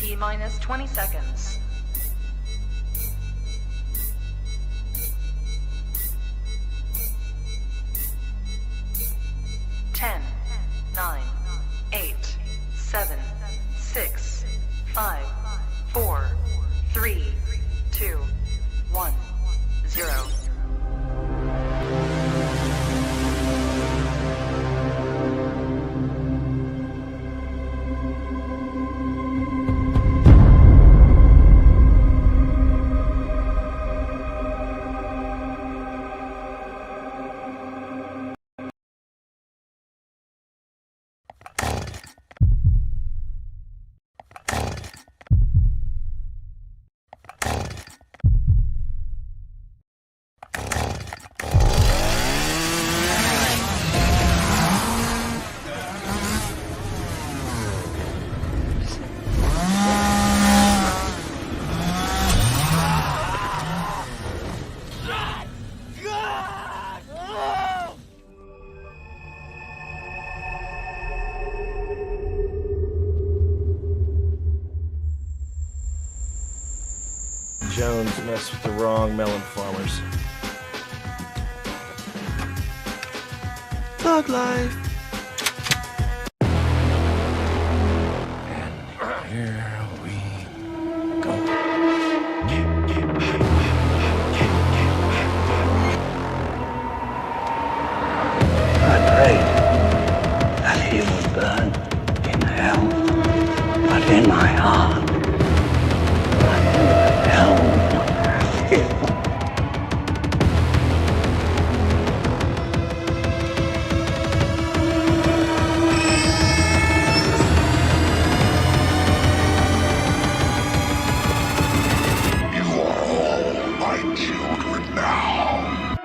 T-minus 20 seconds. 10, 9, 8, 7, 6, 5, 4, 3, 2, 1, 0. Jones messed with the wrong melon farmers. Thug life. And here we go. I prayed that he would burn in hell, but in my heart.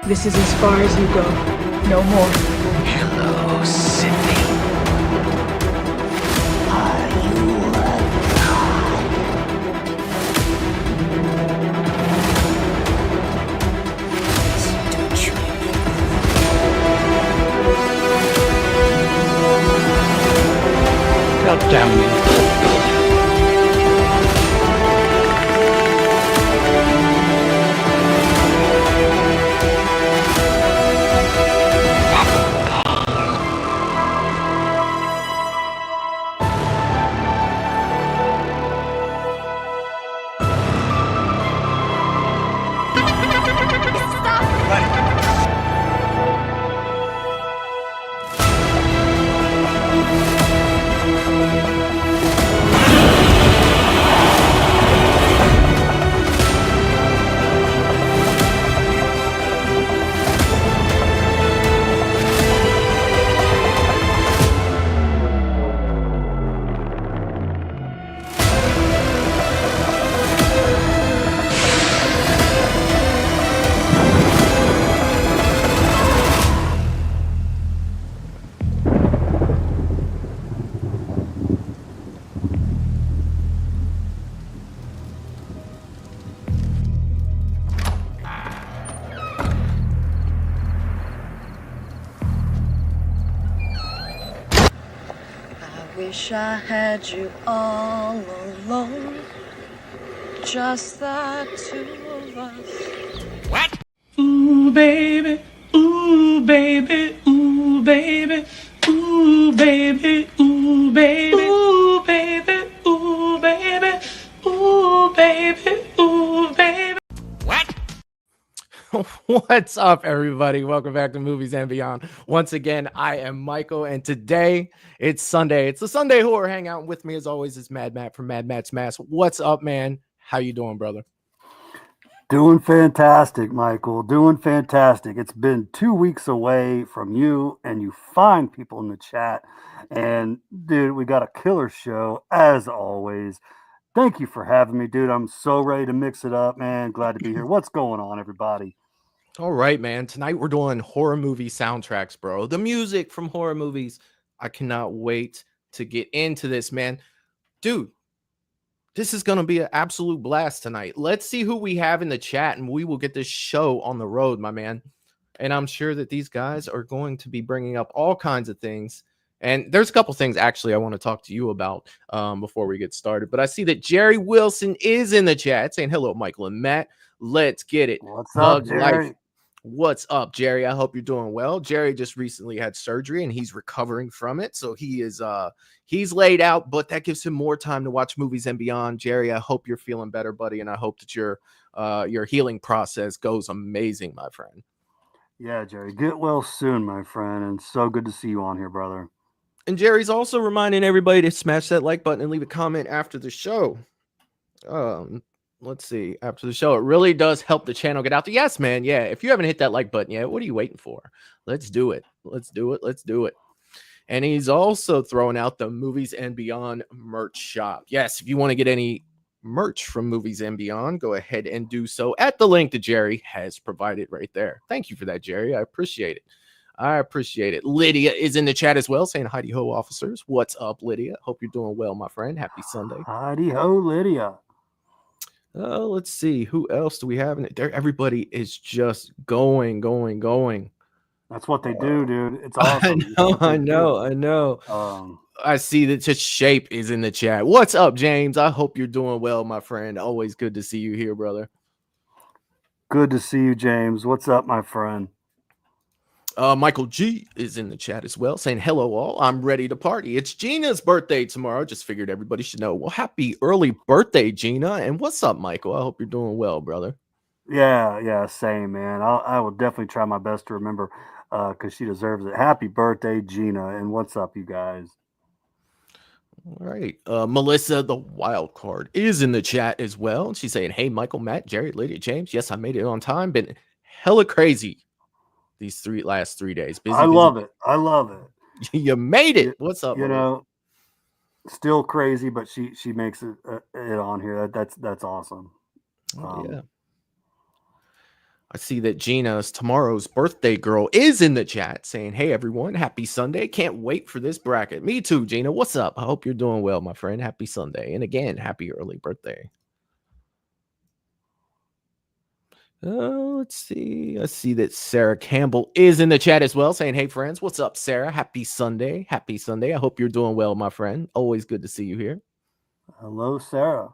This is as far as you go. No more. Hello, Sydney. Are you God damn you. Wish I had you all alone, just the two of us. What? Ooh, baby, ooh, baby, ooh, baby, ooh, baby, ooh, baby, ooh, baby, ooh, baby, ooh, baby, ooh, baby. What? What's up, everybody? Welcome back to Movies and Beyond. Once again, I am Michael, and today it's Sunday. It's the Sunday Horror Hangout. With me, as always, is Mad Matt from Mad Matt's Mask. What's up, man? How you doing, brother? Doing fantastic, Michael. Doing fantastic. It's been 2 weeks away from you and you fine people in the chat. And, dude, we got a killer show, as always. Thank you for having me, dude. I'm so ready to mix it up, man. Glad to be here. What's going on, everybody? All right, man. Tonight we're doing horror movie soundtracks, bro. The music from horror movies. I cannot wait to get into this, man. Dude, this is going to be an absolute blast tonight. Let's see who we have in the chat, and we will get this show on the road, my man. And I'm sure that these guys are going to be bringing up all kinds of things. And there's a couple things actually I want to talk to you about before we get started. But I see that Jerry Wilson is in the chat saying hello, Michael and Matt. Let's get it. What's Thug up, life. Jerry? What's up, Jerry? I hope you're doing well. Jerry just recently had surgery and he's recovering from it. So he's laid out, but that gives him more time to watch Movies and Beyond. Jerry, I hope you're feeling better, buddy, and I hope that your healing process goes amazing, my friend. Yeah, Jerry, get well soon, my friend, and so good to see you on here, brother. And Jerry's also reminding everybody to smash that like button and leave a comment after the show. Let's see. After the show, it really does help the channel get out there. Yes, man. Yeah. If you haven't hit that like button yet, what are you waiting for? Let's do it. Let's do it. Let's do it. And he's also throwing out the Movies and Beyond merch shop. Yes, if you want to get any merch from Movies and Beyond, go ahead and do so at the link that Jerry has provided right there. Thank you for that, Jerry. I appreciate it. I appreciate it. Lydia is in the chat as well saying, "Heidi ho, officers." What's up, Lydia? Hope you're doing well, my friend. Happy Sunday. Heidi ho, Lydia. Let's see. Who else do we have in it? There, everybody is just going. That's what they do, dude. It's awesome. I know. I see that just Shape is in the chat. What's up, James? I hope you're doing well, my friend. Always good to see you here, brother. Good to see you, James. What's up, my friend? Michael G is in the chat as well saying, hello all, I'm ready to party. It's Gina's birthday tomorrow. Just figured everybody should know. Well, happy early birthday, Gina. And what's up, Michael? I hope you're doing well, brother. Yeah, same, man. I will definitely try my best to remember because she deserves it. Happy birthday, Gina. And what's up, you guys? All right. Melissa, the wild card, is in the chat as well. She's saying, hey, Michael, Matt, Jerry, Lydia, James. Yes, I made it on time. Been hella crazy these last 3 days. Busy. I love it. You made it. What's up? You know, still crazy, but she makes it on here. That's awesome. Yeah. I see that Gina's tomorrow's birthday girl is in the chat saying, hey, everyone, happy Sunday. Can't wait for this bracket. Me too, Gina. What's up? I hope you're doing well, my friend. Happy Sunday. And again, happy early birthday. Let's see. I see that Sarah Campbell is in the chat as well saying, hey, friends, what's up, Sarah? Happy Sunday. Happy Sunday. I hope you're doing well, my friend. Always good to see you here. Hello, Sarah.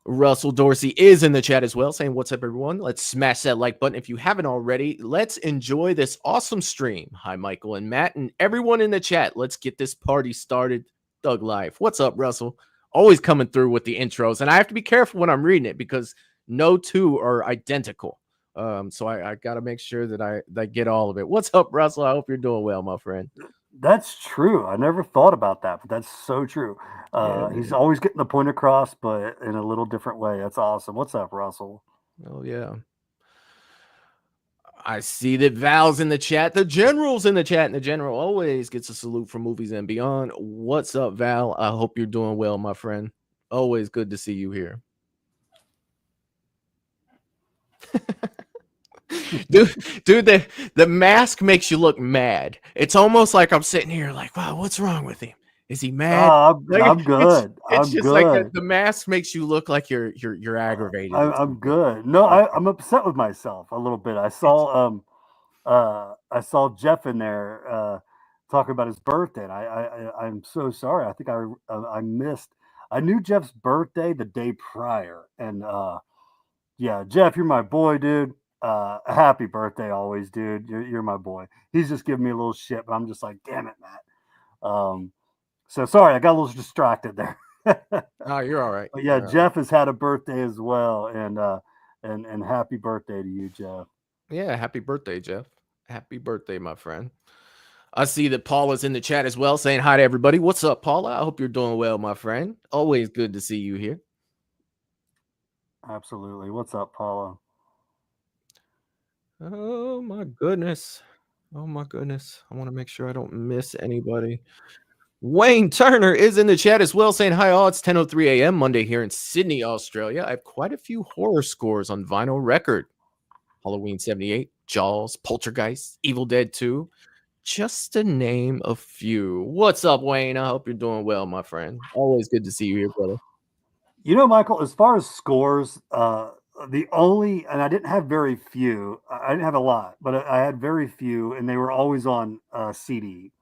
Russell Dorsey is in the chat as well saying, what's up, everyone? Let's smash that like button if you haven't already. Let's enjoy this awesome stream. Hi, Michael and Matt and everyone in the chat. Let's get this party started. Thug Life. What's up, Russell? Always coming through with the intros. And I have to be careful when I'm reading it because no two are identical. So I got to make sure that I get all of it. What's up, Russell? I hope you're doing well, my friend. That's true. I never thought about that, but that's so true. He's always getting the point across, but in a little different way. That's awesome. What's up, Russell? Oh, yeah. I see that Val's in the chat. The General's in the chat, and the General always gets a salute from Movies and Beyond. What's up, Val? I hope you're doing well, my friend. Always good to see you here. Dude, the mask makes you look mad. It's almost like I'm sitting here like, wow, what's wrong with him? Is he mad? I'm good. It's just good. Like the mask makes you look like you're aggravated. I'm good. No, I'm upset with myself a little bit. I saw Jeff in there talking about his birthday. And I'm so sorry. I think I missed. I knew Jeff's birthday the day prior, and yeah, Jeff, you're my boy, dude. Happy birthday always, dude. You're my boy. He's just giving me a little shit, but I'm just like, damn it, Matt. So sorry, I got a little distracted there. Oh, you're all right. But yeah, Jeff has had a birthday as well, and happy birthday to you, Jeff. Yeah, happy birthday, Jeff. Happy birthday, my friend. I see that Paula's in the chat as well, saying hi to everybody. What's up, Paula? I hope you're doing well, my friend. Always good to see you here. Absolutely. What's up, Paula? Oh my goodness. I want to make sure I don't miss anybody. Wayne Turner is in the chat as well saying, hi all, it's 10:03 a.m. Monday here in Sydney, Australia. I have quite a few horror scores on vinyl record. Halloween 78, Jaws, Poltergeist, Evil Dead 2, just to name a few. What's up, Wayne? I hope you're doing well, my friend. Always good to see you here, brother. You know, Michael, as far as scores, the only, and I didn't have very few, I didn't have a lot, but I had very few, and they were always on CD.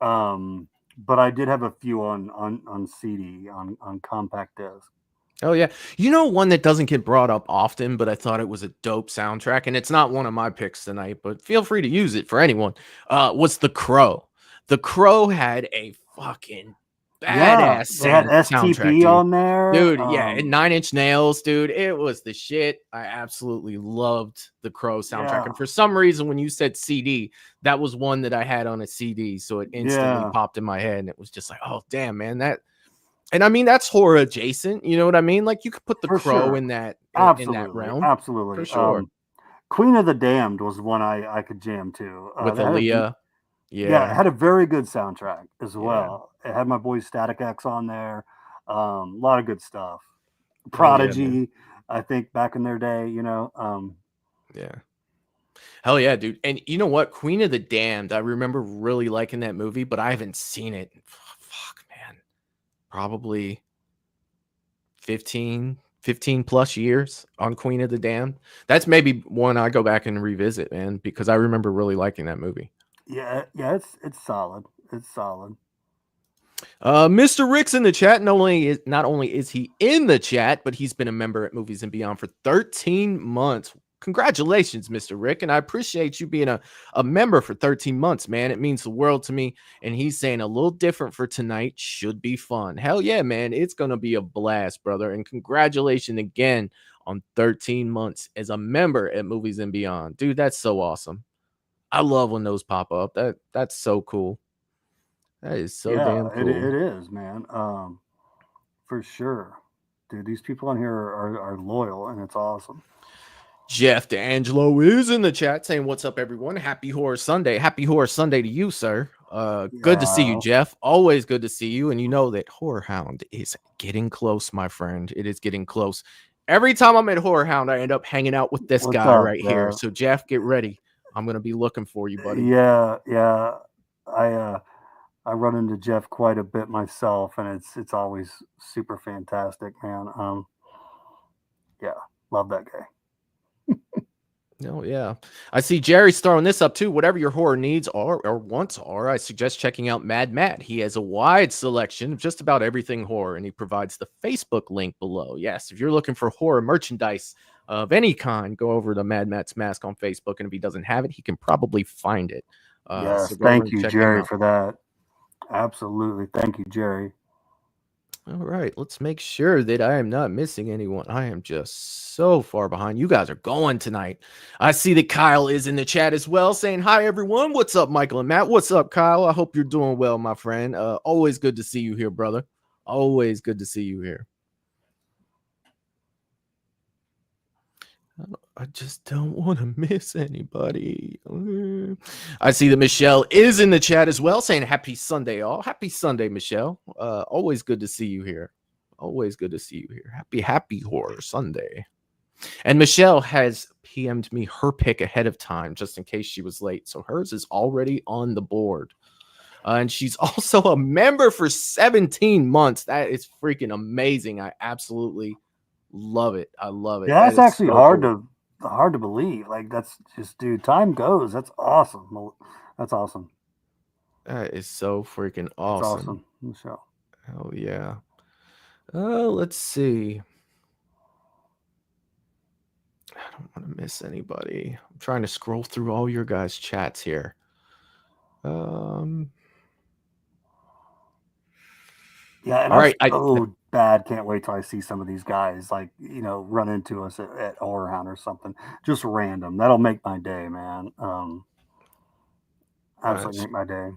But I did have a few on CD on compact disc. Oh yeah. You know one that doesn't get brought up often, but I thought it was a dope soundtrack, and it's not one of my picks tonight, but feel free to use it for anyone. Was The Crow. The Crow had a fucking Yeah, badass they had soundtrack, STP dude. on there. Dude, yeah, and Nine Inch Nails, dude. It was the shit. I absolutely loved the Crow soundtrack. Yeah, And for some reason, when you said CD, that was one that I had on a CD. So it instantly yeah, popped in my head. And it was just like, oh damn, man. And I mean, that's horror adjacent. You know what I mean? Like you could put the for Crow sure. in that Absolutely, realm for absolutely. sure. Queen of the Damned was one I could jam to. With That had a, Aaliyah. yeah, it Yeah. had a very good soundtrack as Yeah. well. It had my boy Static X on there. A lot of good stuff. Hell yeah, man. Prodigy, I think back in their day, Yeah. Hell yeah, dude. And you know what? Queen of the Damned, I remember really liking that movie, but I haven't seen it. Fuck, man. Probably 15 plus years on Queen of the Damned. That's maybe one I go back and revisit, man, because I remember really liking that movie. yeah, it's solid. It's solid. Mr. Rick's in the chat. Not only is he in the chat, but he's been a member at Movies and Beyond for 13 months. Congratulations, Mr. Rick, and I appreciate you being a member for 13 months, man. It means the world to me. And he's saying a little different for tonight. Should be fun. Hell yeah, man. It's gonna be a blast, brother. And congratulations again on 13 months as a member at Movies and Beyond. Dude, that's so awesome. I love when those pop up. That's so cool. That is so Yeah, damn it cool. is, man. For sure. Dude, these people on here are loyal and it's awesome. Jeff D'Angelo is in the chat saying, "What's up, everyone? Happy Horror Sunday. Happy Horror Sunday to you, sir. Good to see you, Yeah. Jeff. Always good to see you. And you know that Horror Hound is getting close, my friend. It is getting close. Every time I'm at Horror Hound, I end up hanging out with this What's guy up, right here. Jeff? So, Jeff, get ready. I'm gonna be looking for you, buddy. Yeah, yeah. I run into Jeff quite a bit myself, and it's always super fantastic, man. Yeah, love that guy. Oh, yeah. I see Jerry's throwing this up too. Whatever your horror needs are or wants are, I suggest checking out Mad Matt. He has a wide selection of just about everything horror, and he provides the Facebook link below. Yes, if you're looking for horror merchandise of any kind, go over to Mad Matt's Mask on Facebook, and if he doesn't have it, he can probably find it. Yes, So go over thank and you, check him Jerry, out. for that. Absolutely, thank you, Jerry. All right, let's make sure that I am not missing anyone. I am just so far behind. You guys are going tonight. I see that Kyle is in the chat as well, saying, "Hi, everyone. What's up, Michael and Matt? What's up, Kyle? I hope you're doing well, my friend. Always good to see you here, brother. Always good to see you here. I just don't want to miss anybody." I see that Michelle is in the chat as well, saying happy Sunday, all. Happy Sunday, Michelle. Always good to see you here. Always good to see you here. Happy Horror Sunday. And Michelle has PM'd me her pick ahead of time, just in case she was late. So hers is already on the board. And she's also a member for 17 months. That is freaking amazing. I absolutely love it. I love it. Yeah, that's That is actually so hard to believe. Like that's just, dude, time goes. That's awesome. That's awesome. That is so freaking That's awesome. awesome, Michelle. Hell yeah. Let's see. I don't want to miss anybody. I'm trying to scroll through all your guys' chats here. Yeah, and all I right. so bad can't wait till I see some of these guys like run into us at Horror Hound or something. Just random. That'll make my day, man. Absolutely make my day.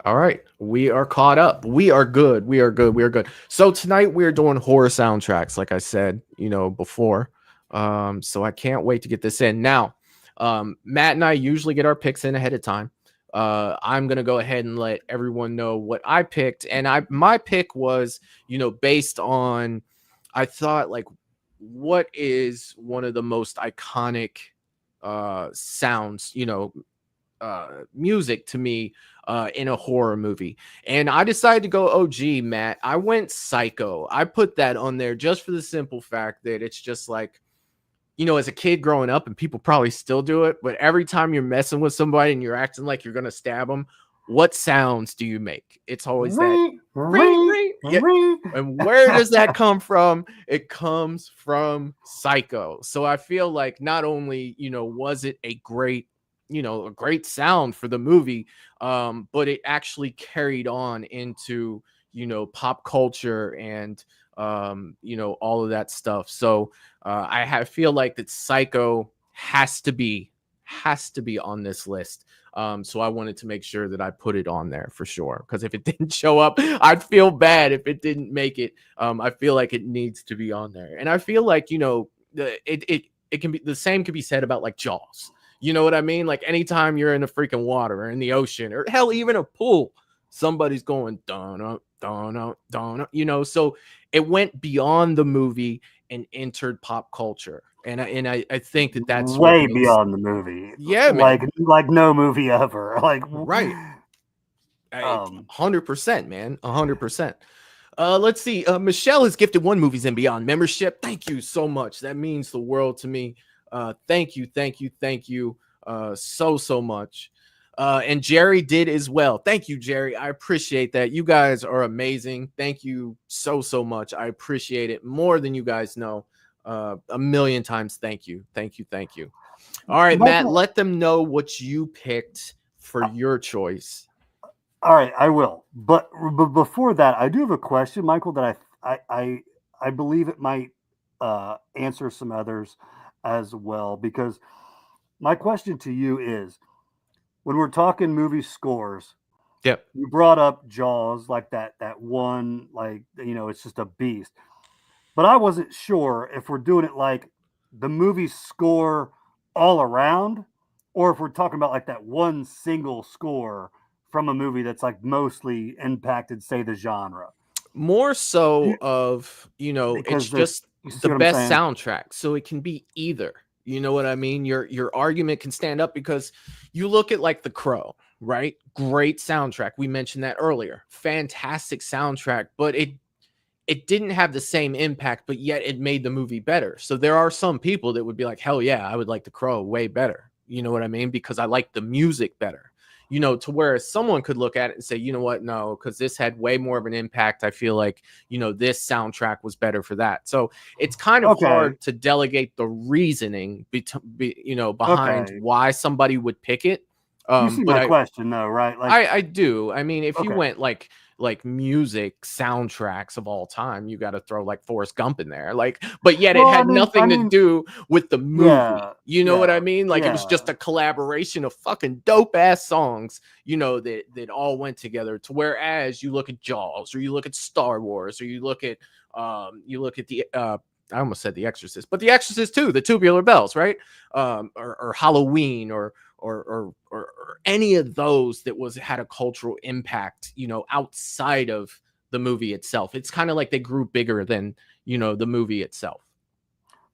All right, we are caught up. We are good. We are good. We are good. So tonight we're doing horror soundtracks, like I said, before. So I can't wait to get this in. Now, Matt and I usually get our picks in ahead of time. I'm gonna go ahead and let everyone know what I picked, and my pick was, based on, I thought, like, what is one of the most iconic sounds, music to me in a horror movie, and I decided to go OG, Matt. I went Psycho. I put that on there just for the simple fact that it's just like you know, as a kid growing up, and people probably still do it, but every time you're messing with somebody and you're acting like you're gonna stab them, what sounds do you make? It's always that ring, ring. Yeah. And where does that come from? It comes from Psycho. So I feel like not only, you know, was it a great, you know, a great sound for the movie, but it actually carried on into, you know, pop culture and you know, all of that stuff. So feel like that Psycho has to be on this list. So I wanted to make sure that I put it on there for sure. Because if it didn't show up, I'd feel bad if it didn't make it. I feel like it needs to be on there. And I feel like, you know, it can be the same could be said about like Jaws. You know what I mean? Like anytime you're in the freaking water or in the ocean or hell, even a pool, somebody's going dun dun dun, you know. So it went beyond the movie and entered pop culture. And I think that that's way what makes, beyond the movie. Yeah, man. Like no movie ever. Like right. 100%, man. 100%. Let's see. Michelle has gifted one Movies and Beyond membership. Thank you so much. That means the world to me. Thank you so much. And Jerry did as well. Thank you, Jerry. I appreciate that. You guys are amazing. Thank you so much. I appreciate it more than you guys know. A million times. Thank you. All right, Matt, let them know what you picked for your choice. All right, I will. But before that, I do have a question, Michael, that I believe it might answer some others as well. Because my question to you is, when we're talking movie scores, yep, you brought up Jaws, like that one, like, you know, it's just a beast. But I wasn't sure if we're doing it like the movie score all around, or if we're talking about like that one single score from a movie that's like mostly impacted, say, the genre. More so of, you know, Because it's just the best soundtrack. So it can be either. You know what I mean? Your argument can stand up because you look at like The Crow, right? Great soundtrack. We mentioned that earlier. Fantastic soundtrack, but it didn't have the same impact, but yet it made the movie better. So there are some people that would be like, hell yeah, I would like The Crow way better. You know what I mean? Because I like the music better. You know, to where someone could look at it and say, you know what, no, because this had way more of an impact. I feel like, you know, this soundtrack was better for that. So it's kind of hard to delegate the reasoning, you know, behind why somebody would pick it. You see my question, though, right? Like, I do. I mean, if you went like music soundtracks of all time, you got to throw like Forrest Gump in there, like, but yet it had nothing to do with the movie. You know what I mean? Like it was just a collaboration of fucking dope ass songs, you know, that all went together. To whereas you look at Jaws, or you look at Star Wars, or you look at the I almost said The Exorcist, but The Exorcist too, the Tubular Bells, right? Or Halloween, or any of those that had a cultural impact, you know, outside of the movie itself. It's kind of like they grew bigger than, you know, the movie itself.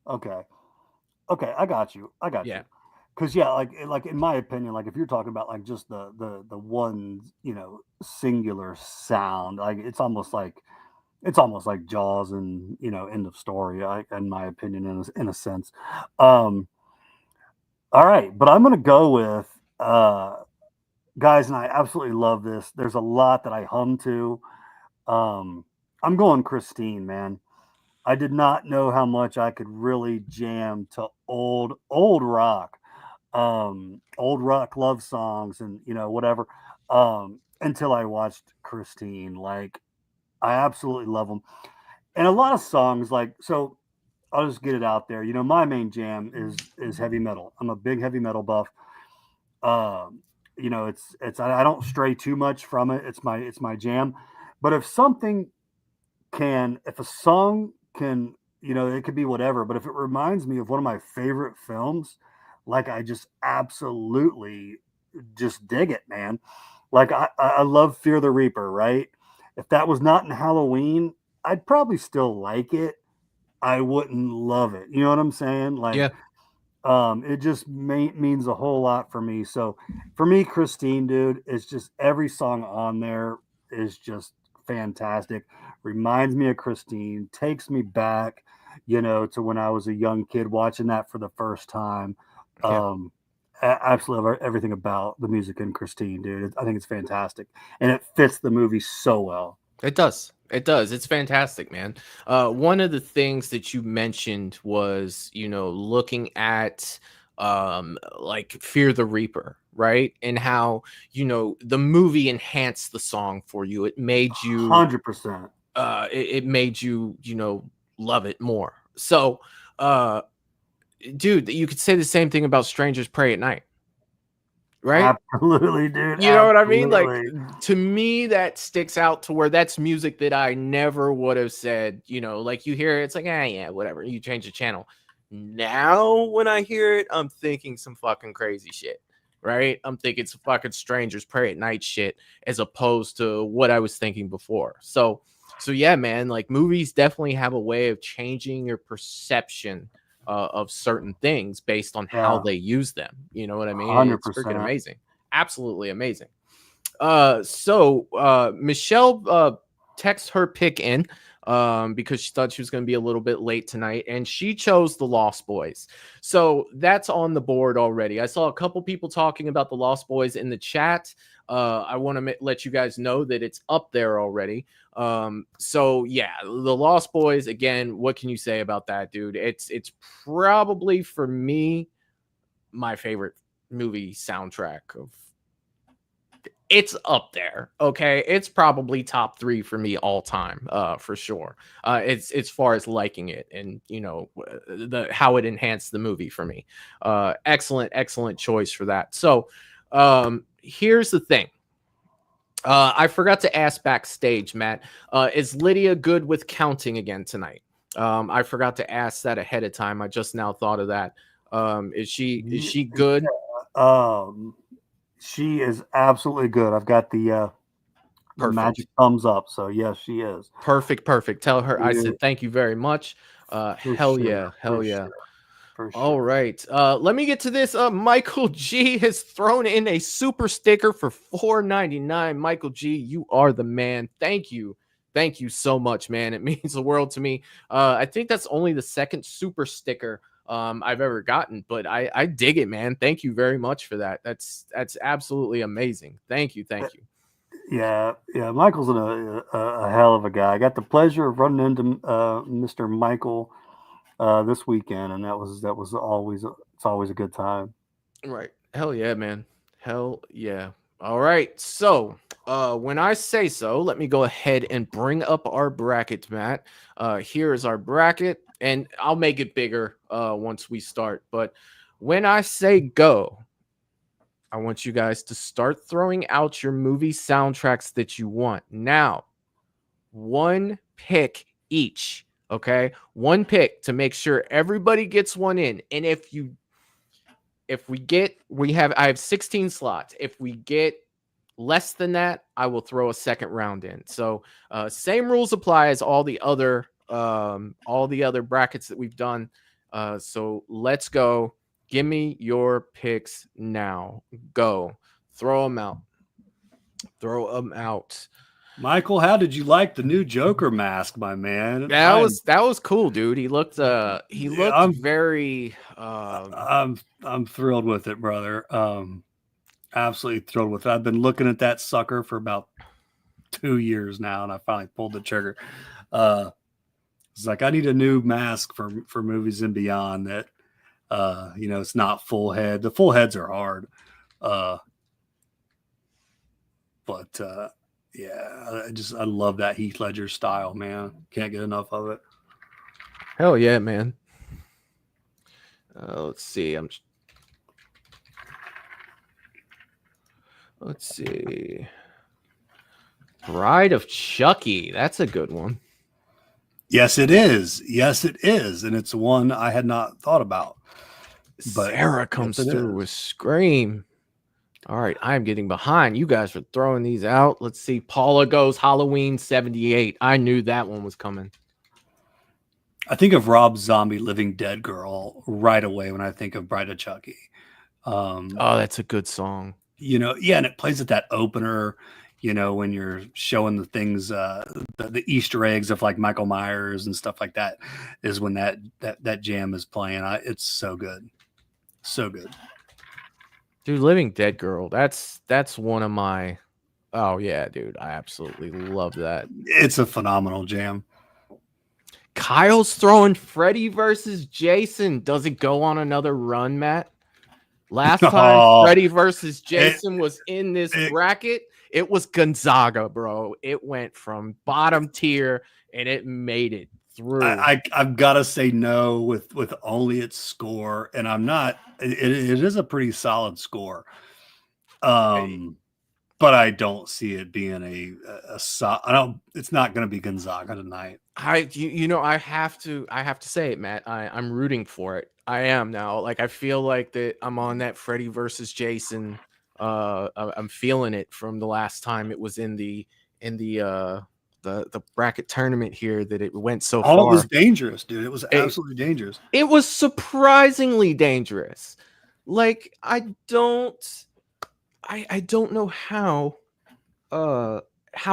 Okay, I got you. Because like in my opinion, like if you're talking about like just the one, you know, singular sound, like it's almost like Jaws, and, you know, end of story, in my opinion, in a sense. All right, but I'm going to go with, guys, and I absolutely love this. There's a lot that I hum to. I'm going Christine, man. I did not know how much I could really jam to old rock, old rock love songs, and, you know, whatever, until I watched Christine. Like, I absolutely love them. And a lot of songs, like, so I'll just get it out there. You know, my main jam is heavy metal. I'm a big heavy metal buff. You know, I don't stray too much from it. It's my jam. But if a song can, you know, it could be whatever, but if it reminds me of one of my favorite films, like, I just absolutely just dig it, man. Like, I love Fear the Reaper, right? If that was not in Halloween, I'd probably still like it. I wouldn't love it. You know what I'm saying? Like, it just means a whole lot for me. So for me, Christine, dude, it's just every song on there is just fantastic. Reminds me of Christine, takes me back. to when I was a young kid watching that for the first time. Yeah. Absolutely love everything about the music in Christine, dude. I think it's fantastic, and it fits the movie so well. It does. It does. It's fantastic, man. One of the things that you mentioned was, looking at like Fear the Reaper, right? And how, the movie enhanced the song for you. It made you 100%. It made you, love it more. So, dude, you could say the same thing about Strangers Pray at Night. Right? Absolutely, dude. You know what I mean? Like, Absolutely. to me, that sticks out to where that's music that I never would have said, like you hear it, it's like, yeah, whatever. You change the channel. Now, when I hear it, I'm thinking some fucking crazy shit, right? I'm thinking some fucking Strangers Pray at Night shit as opposed to what I was thinking before. So yeah, man, like movies definitely have a way of changing your perception of certain things based on how they use them. You know what I mean? It's freaking 100%. amazing. Absolutely amazing. So Michelle texted her pick in because she thought she was going to be a little bit late tonight, and she chose The Lost Boys. So that's on the board already. I saw a couple people talking about The Lost Boys in the chat. I want to let you guys know that it's up there already. So yeah, The Lost Boys, again, what can you say about that, dude? It's probably, for me, my favorite movie soundtrack of. It's up there, okay? It's probably top 3 for me all time, for sure. It's as far as liking it and how it enhanced the movie for me. Excellent choice for that. So here's the thing. I forgot to ask backstage, Matt. Is Lydia good with counting again tonight? I forgot to ask that ahead of time. I just now thought of that. Is she good? She is absolutely good. I've got the magic thumbs up. So yes, she is. Perfect. Tell her I said thank you very much. Hell yeah. All right. Let me get to this. Michael G has thrown in a super sticker for $4.99. Michael G, you are the man. Thank you so much, man. It means the world to me. I think that's only the second super sticker I've ever gotten, but I dig it, man. Thank you very much for that. That's absolutely amazing. Thank you. Yeah. Michael's a hell of a guy. I got the pleasure of running into Mr. Michael this weekend, and that was always a good time. Right. Hell yeah, man. Hell yeah. All right. So when I say so, let me go ahead and bring up our bracket, Matt. Here is our bracket, and I'll make it bigger once we start. But when I say go, I want you guys to start throwing out your movie soundtracks that you want. Now, one pick each, okay? One pick to make sure everybody gets one in. And I have 16 slots. If we get less than that, I will throw a second round in. So same rules apply as all the other brackets that we've done. So let's go. Give me your picks now. Go. Throw them out. Michael, how did you like the new Joker mask, my man? That was cool, dude. He looked very I'm thrilled with it, brother. Absolutely thrilled with it. I've been looking at that sucker for about 2 years now, and I finally pulled the trigger. It's like I need a new mask for Movies and Beyond that it's not full head. The full heads are hard. But yeah, I love that Heath Ledger style, man. Can't get enough of it. Hell yeah, man. Let's see. Let's see. Bride of Chucky. That's a good one. Yes, it is. And it's one I had not thought about. But Sarah comes through with Scream. All right, I'm getting behind. You guys are throwing these out. Let's see. Paula goes Halloween 78. I knew that one was coming. I think of Rob Zombie Living Dead Girl right away when I think of Bride of Chucky. Oh, that's a good song. And it plays at that opener. you know, when you're showing the things, the Easter eggs of like Michael Myers and stuff like that, is when that jam is playing. It's so good, so good. Dude, Living Dead Girl. That's one of my. Oh yeah, dude, I absolutely love that. It's a phenomenal jam. Kyle's throwing Freddy versus Jason. Does it go on another run, Matt? Last time Freddy versus Jason was in this bracket, it was Gonzaga, bro. It went from bottom tier and it made it through. I've got to say no with only its score, and I'm not. It is a pretty solid score. But I don't see it being I don't. It's not going to be Gonzaga tonight. You know, I have to say it, Matt. I'm rooting for it. I am now. Like, I feel like that I'm on that Freddy versus Jason. I'm feeling it from the last time it was in the bracket tournament here, that it went so far. It was dangerous, dude. It was absolutely dangerous. It was surprisingly dangerous. Like, I don't know how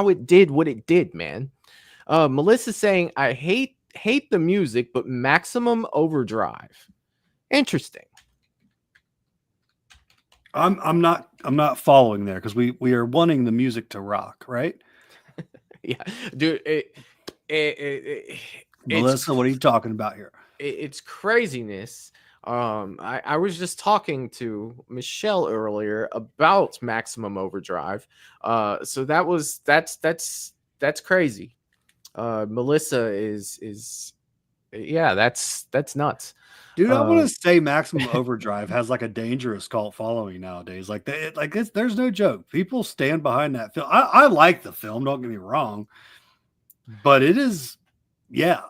it did what it did, man. Melissa's saying, I hate the music, but Maximum Overdrive. Interesting. I'm not following there, because we are wanting the music to rock, right? Yeah, dude. Melissa, what are you talking about here? It's craziness. I was just talking to Michelle earlier about Maximum Overdrive. So that's crazy. Melissa is yeah, that's nuts. Dude, I want to say Maximum Overdrive has like a dangerous cult following nowadays. Like there's no joke. People stand behind that film. I like the film, don't get me wrong, but it is, yeah.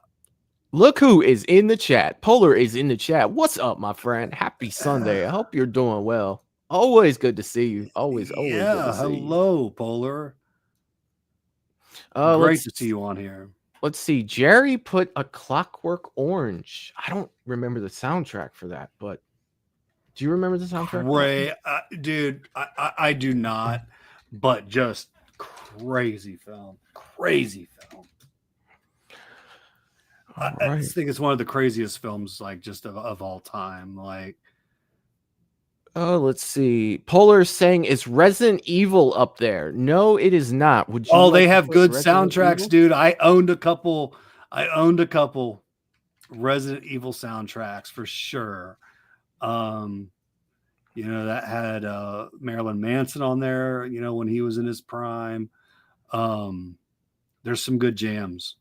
Look who is in the chat. Polar is in the chat. What's up, my friend? Happy Sunday. I hope you're doing well. Always good to see you. Always good to see you. Hello, Polar. Great to see you on here. Let's see. Jerry put A Clockwork Orange. I don't remember the soundtrack for that, but do you remember the soundtrack? Ray, dude, I do not, but just crazy film. Crazy film. I just think it's one of the craziest films, like, just of all time. Like, oh, let's see. Polar saying, is Resident Evil up there? No, it is not. Would you? They have good soundtracks, dude. I owned a couple Resident Evil soundtracks for sure. You know, that had Marilyn Manson on there, you know, when he was in his prime. There's some good jams.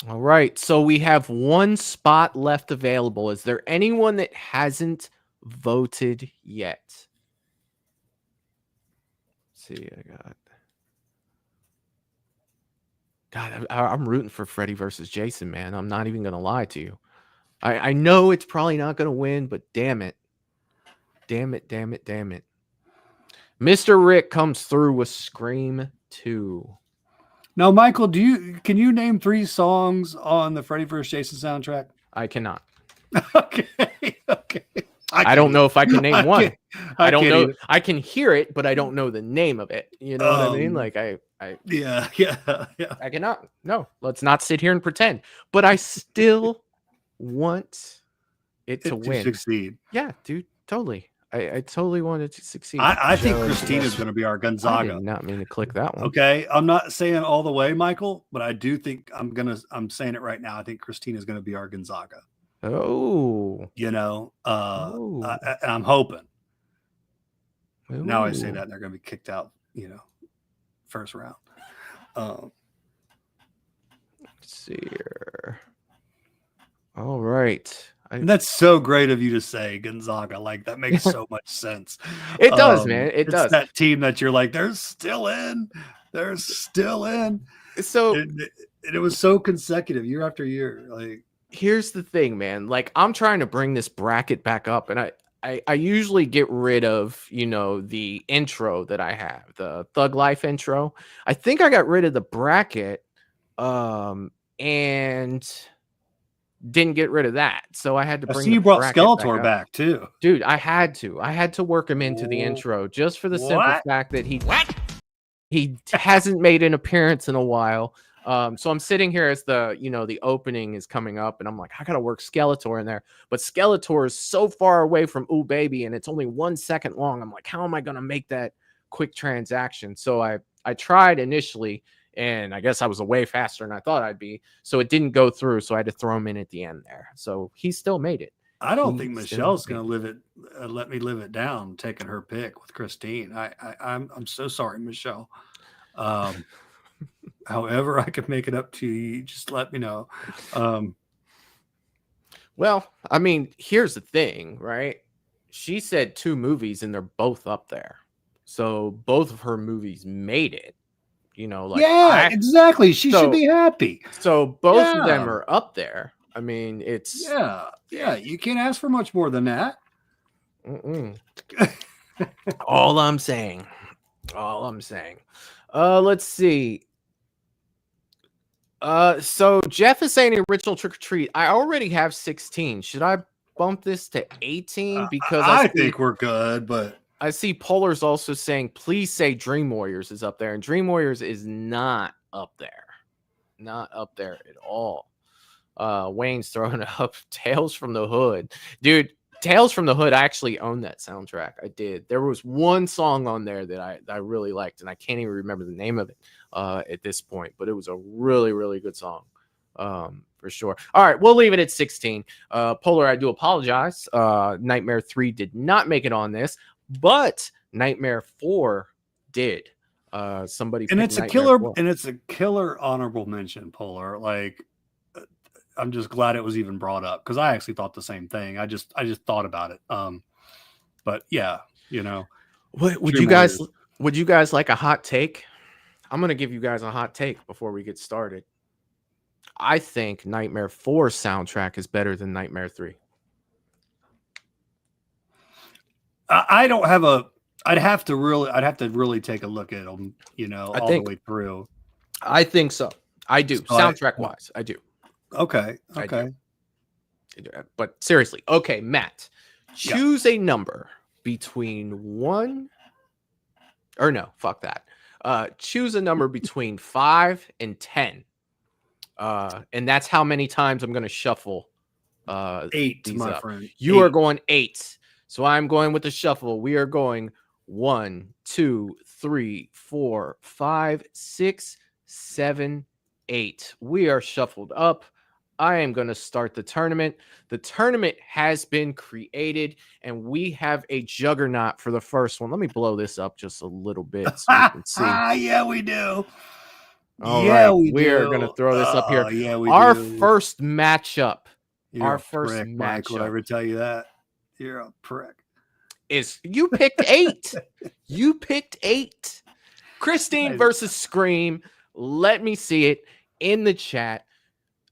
All right. So we have one spot left available. Is there anyone that hasn't voted yet? Let's see, I'm rooting for Freddy versus Jason, man. I'm not even gonna lie to you. I know it's probably not gonna win, but damn it. Mr. Rick comes through with Scream 2. Now, Michael, can you name 3 songs on the Freddy vs. Jason soundtrack? I cannot. Okay. I don't know if I can name one. I don't know. Either. I can hear it, but I don't know the name of it. You know what I mean? Like yeah. I cannot. No, let's not sit here and pretend. But I still want it to win. Succeed. Yeah, dude, totally. I totally wanted to succeed. I think Christina's going to be our Gonzaga. I did not mean to click that one. Okay, I'm not saying all the way, Michael, but I do think I'm saying it right now. I think Christina's going to be our Gonzaga. Oh, you know, I'm hoping. Ooh. Now I say that they're going to be kicked out, you know, first round. Let's see here. All right. That's so great of you to say, Gonzaga. Like, that makes so much sense. It does, man. It does. That team that you're like, they're still in. So it was so consecutive year after year. Like, here's the thing, man. Like, I'm trying to bring this bracket back up, and I usually get rid of, you know, the intro that I have, the Thug Life intro. I think I got rid of the bracket, and didn't get rid of that, so I had to bring. I see you brought Skeletor back too, dude. I had to work him into the intro just for the simple fact that he He hasn't made an appearance in a while. So I'm sitting here as the opening is coming up, and I'm like, I gotta work Skeletor in there, but Skeletor is so far away from Ooh Baby, and it's only 1 second long. I'm like, how am I gonna make that quick transaction? So I tried initially, and I guess I was way faster than I thought I'd be. So it didn't go through. So I had to throw him in at the end there. So he still made it. I don't think Michelle's going to let me live it down, taking her pick with Christine. I'm so sorry, Michelle. However, I can make it up to you. Just let me know. Well, I mean, here's the thing, right? She said 2 movies, and they're both up there. So both of her movies made it. Exactly. She should be happy. So both of them are up there. I mean, it's you can't ask for much more than that. All I'm saying. Let's see. So Jeff is saying original Trick or Treat. I already have 16. Should I bump this to 18? Because I think we're good, but I see Polar's also saying, please say Dream Warriors is up there, and Dream Warriors is not up there. Not up there at all. Wayne's throwing up Tales from the Hood. Dude, Tales from the Hood, I actually own that soundtrack. I did. There was one song on there that I really liked, and I can't even remember the name of it at this point, but it was a really, really good song. For sure. All right, we'll leave it at 16. Polar, I do apologize. Nightmare 3 did not make it on this, but Nightmare 4 did. Somebody and it's Nightmare 4. it's a killer honorable mention, Polar. Like, I'm just glad it was even brought up, because I actually thought the same thing. I just thought about it. But yeah, would you guys like a hot take? I'm gonna give you guys a hot take before we get started. I think Nightmare 4 soundtrack is better than Nightmare 3. I don't have I'd have to really take a look at them, all the way through. I think so. I do. Soundtrack wise, I do. Okay. But seriously, okay, Matt, choose a number between 1 or no, fuck that. Choose a number between 5 and 10. And that's how many times I'm going to shuffle 8, my friend. You are going 8. So I'm going with the shuffle. We are going 1, 2, 3, 4, 5, 6, 7, 8. We are shuffled up. I am going to start the tournament. The tournament has been created, and we have a juggernaut for the first one. Let me blow this up just a little bit so you can see. Yeah, we do. All right, we are going to throw this up here. Yeah, we Our do. first matchup. You're a prick, Mike. Would I ever tell you that? You're a prick. You picked 8. You picked 8. Christine versus Scream. Let me see it in the chat.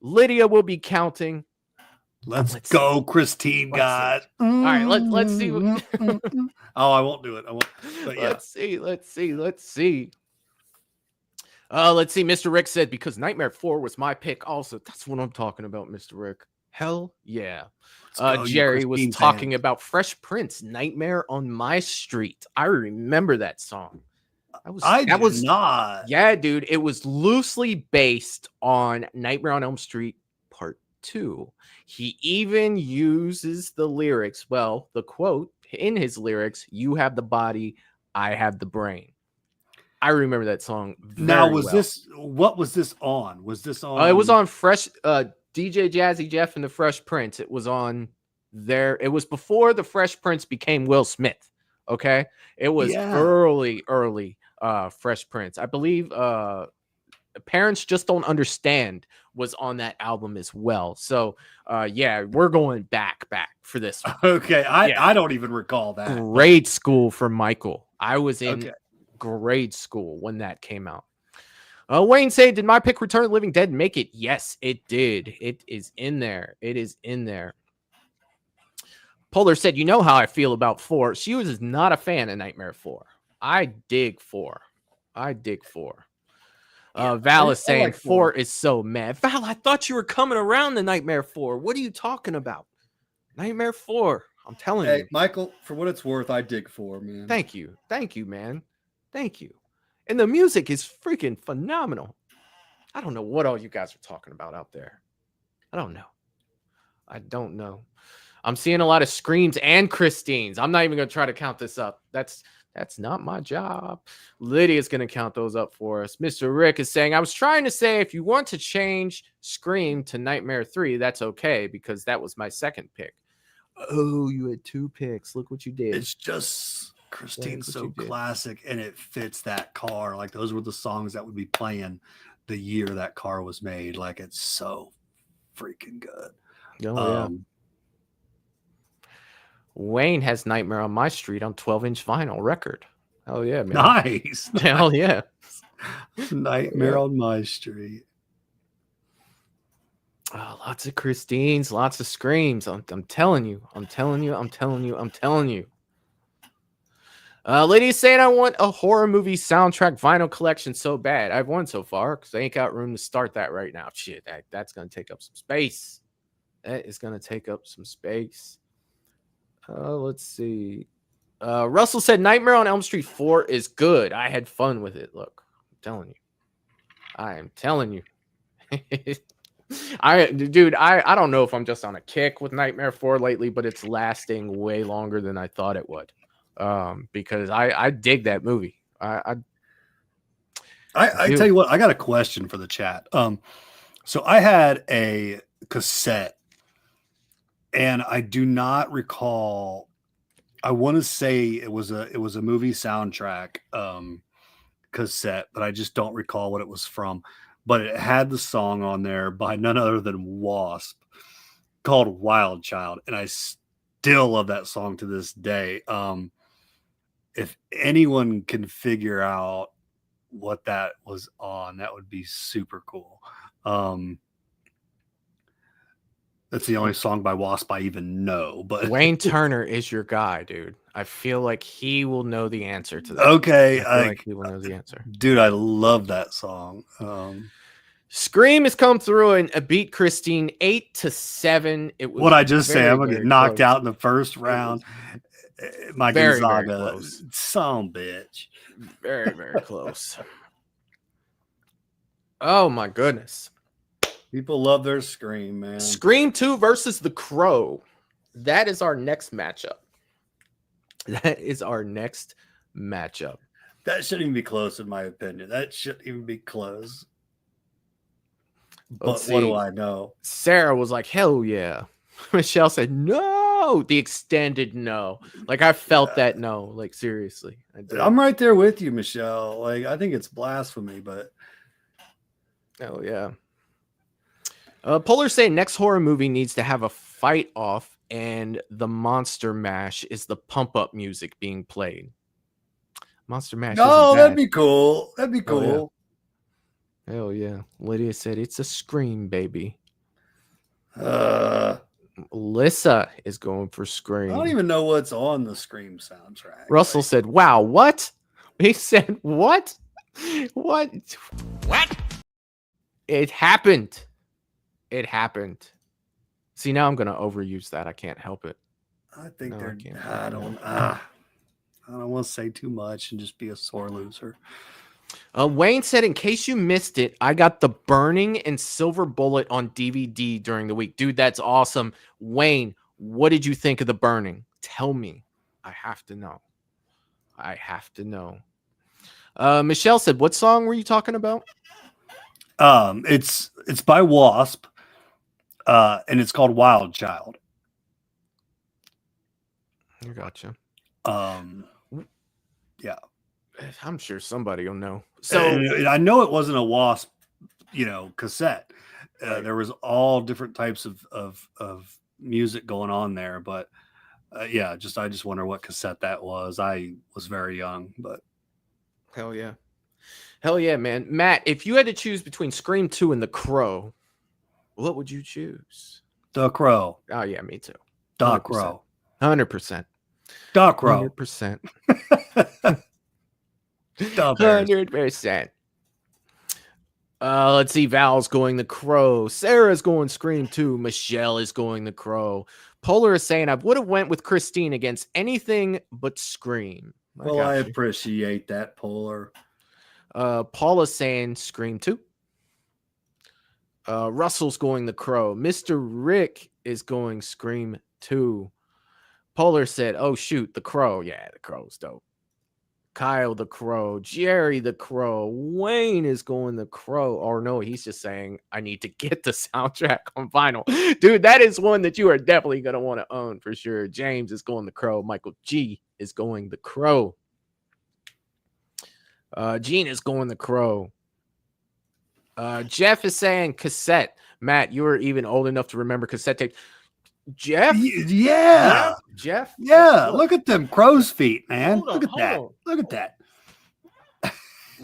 Lydia will be counting. Let's go, Christine, God. All right, let's see. Oh, I won't do it. I won't. But yeah. Let's see. Let's see. Mr. Rick said, because Nightmare 4 was my pick also. That's what I'm talking about, Mr. Rick. Hell yeah. Jerry was talking about Fresh Prince, Nightmare on My Street. I remember that song. That was not. Yeah, dude. It was loosely based on Nightmare on Elm Street Part 2. He even uses the lyrics. Well, the quote in his lyrics, "You have the body, I have the brain." I remember that song. Now, what was this on? Was this on? It was on Fresh DJ Jazzy Jeff and the Fresh Prince. It was on there. It was before the Fresh Prince became Will Smith. Okay. It was early Fresh Prince. I believe Parents Just Don't Understand was on that album as well. So we're going back for this one. Okay. I don't even recall that. Grade school for Michael. I was in grade school when that came out. Wayne said, did my pick Return of the Living Dead make it? Yes, it did. It is in there. Polar said, you know how I feel about 4. She was not a fan of Nightmare 4. I dig 4. Val is saying 4 is so mad. Val, I thought you were coming around to Nightmare 4. What are you talking about? Nightmare 4. I'm telling you. Michael, for what it's worth, I dig 4, man. Thank you, man. Thank you. And the music is freaking phenomenal. I don't know what all you guys are talking about out there. I don't know. I'm seeing a lot of screams and Christines. I'm not even going to try to count this up. That's not my job. Lydia's going to count those up for us. Mr. Rick is saying, I was trying to say if you want to change Scream to Nightmare 3, that's okay, because that was my second pick. Oh, you had 2 picks. Look what you did. It's just Christine's so classic, and it fits that car. Like, those were the songs that would be playing the year that car was made. Like, it's so freaking good. Oh, yeah. Wayne has Nightmare on My Street on 12-inch vinyl record. Oh, yeah, man. Nice. Hell yeah. Nightmare on My Street. Oh, lots of Christines, lots of screams. I'm telling you. Ladies saying I want a horror movie soundtrack vinyl collection so bad. I have one so far because I ain't got room to start that right now. Shit, that's going to take up some space. That is going to take up some space. Let's see. Russell said Nightmare on Elm Street 4 is good. I had fun with it. Look, I am telling you. I don't know if I'm just on a kick with Nightmare 4 lately, but it's lasting way longer than I thought it would. Because I dig that movie. I tell you what, I got a question for the chat. So I had a cassette, and I do not recall. I want to say it was a movie soundtrack cassette, but I just don't recall what it was from. But it had the song on there by none other than Wasp called Wild Child, and I still love that song to this day. If anyone can figure out what that was on, that would be super cool. That's the only song by Wasp I even know. But Wayne Turner is your guy, dude. I feel like he will know the answer to that. Okay, I feel like he will know the answer. Dude, I love that song. Scream has come through and beat Christine 8-7. It was what I just say, I'm gonna get knocked close. out in the first round. My very, Gonzaga, very some bitch. Very, very close. Oh my goodness. People love their Scream, man. Scream 2 versus The Crow. That is our next matchup. That shouldn't even be close, in my opinion. That shouldn't even be close. But what do I know? Sarah was like, hell yeah. Michelle said, no. The extended no. Like, I felt that no. Like, seriously. I'm right there with you, Michelle. Like, I think it's blasphemy, but. Oh, yeah. Polar saying next horror movie needs to have a fight off, and the Monster Mash is the pump up music being played. Monster Mash. No, that'd be cool. That'd be cool. Oh, yeah. Hell yeah. Lydia said it's a Scream, baby. Alyssa is going for Scream. I don't even know what's on the Scream soundtrack. Russell said, wow, what? He said, what? What? It happened. It happened. See, now I'm going to overuse that. I can't help it. I think I don't want to say too much and just be a sore loser. Wayne said, in case you missed it, I got The Burning and Silver Bullet on DVD during the week. Dude, that's awesome. Wayne, what did you think of The Burning? Tell me. I have to know. Michelle said, what song were you talking about? It's by Wasp, and it's called Wild Child. I gotcha. Yeah. I'm sure somebody will know. So and I know it wasn't a Wasp, cassette. There was all different types of music going on there, but I just wonder what cassette that was. I was very young, but hell yeah, man. Matt, if you had to choose between Scream 2 and The Crow, what would you choose? The Crow. Oh yeah, me too. The Crow. 100%. The Crow. 100%. 100%. Let's see. Val's going The Crow. Sarah's going Scream 2. Michelle is going The Crow. Polar is saying I would have went with Christine against anything but Scream. I appreciate that, Polar. Paula's saying Scream 2. Russell's going The Crow. Mr. Rick is going Scream 2. Polar said, oh shoot, The Crow. Yeah, The Crow's dope. Kyle, The Crow. Jerry, The Crow. Wayne is going The Crow. Or no, he's just saying, I need to get the soundtrack on vinyl. Dude, that is one that you are definitely going to want to own for sure. James is going The Crow. Michael G is going The Crow. Gene is going The Crow. Jeff is saying cassette. Matt, you were even old enough to remember cassette tape. Jeff? Yeah. Jeff? Yeah. Look at them crow's feet, man. Look at that. Look at that.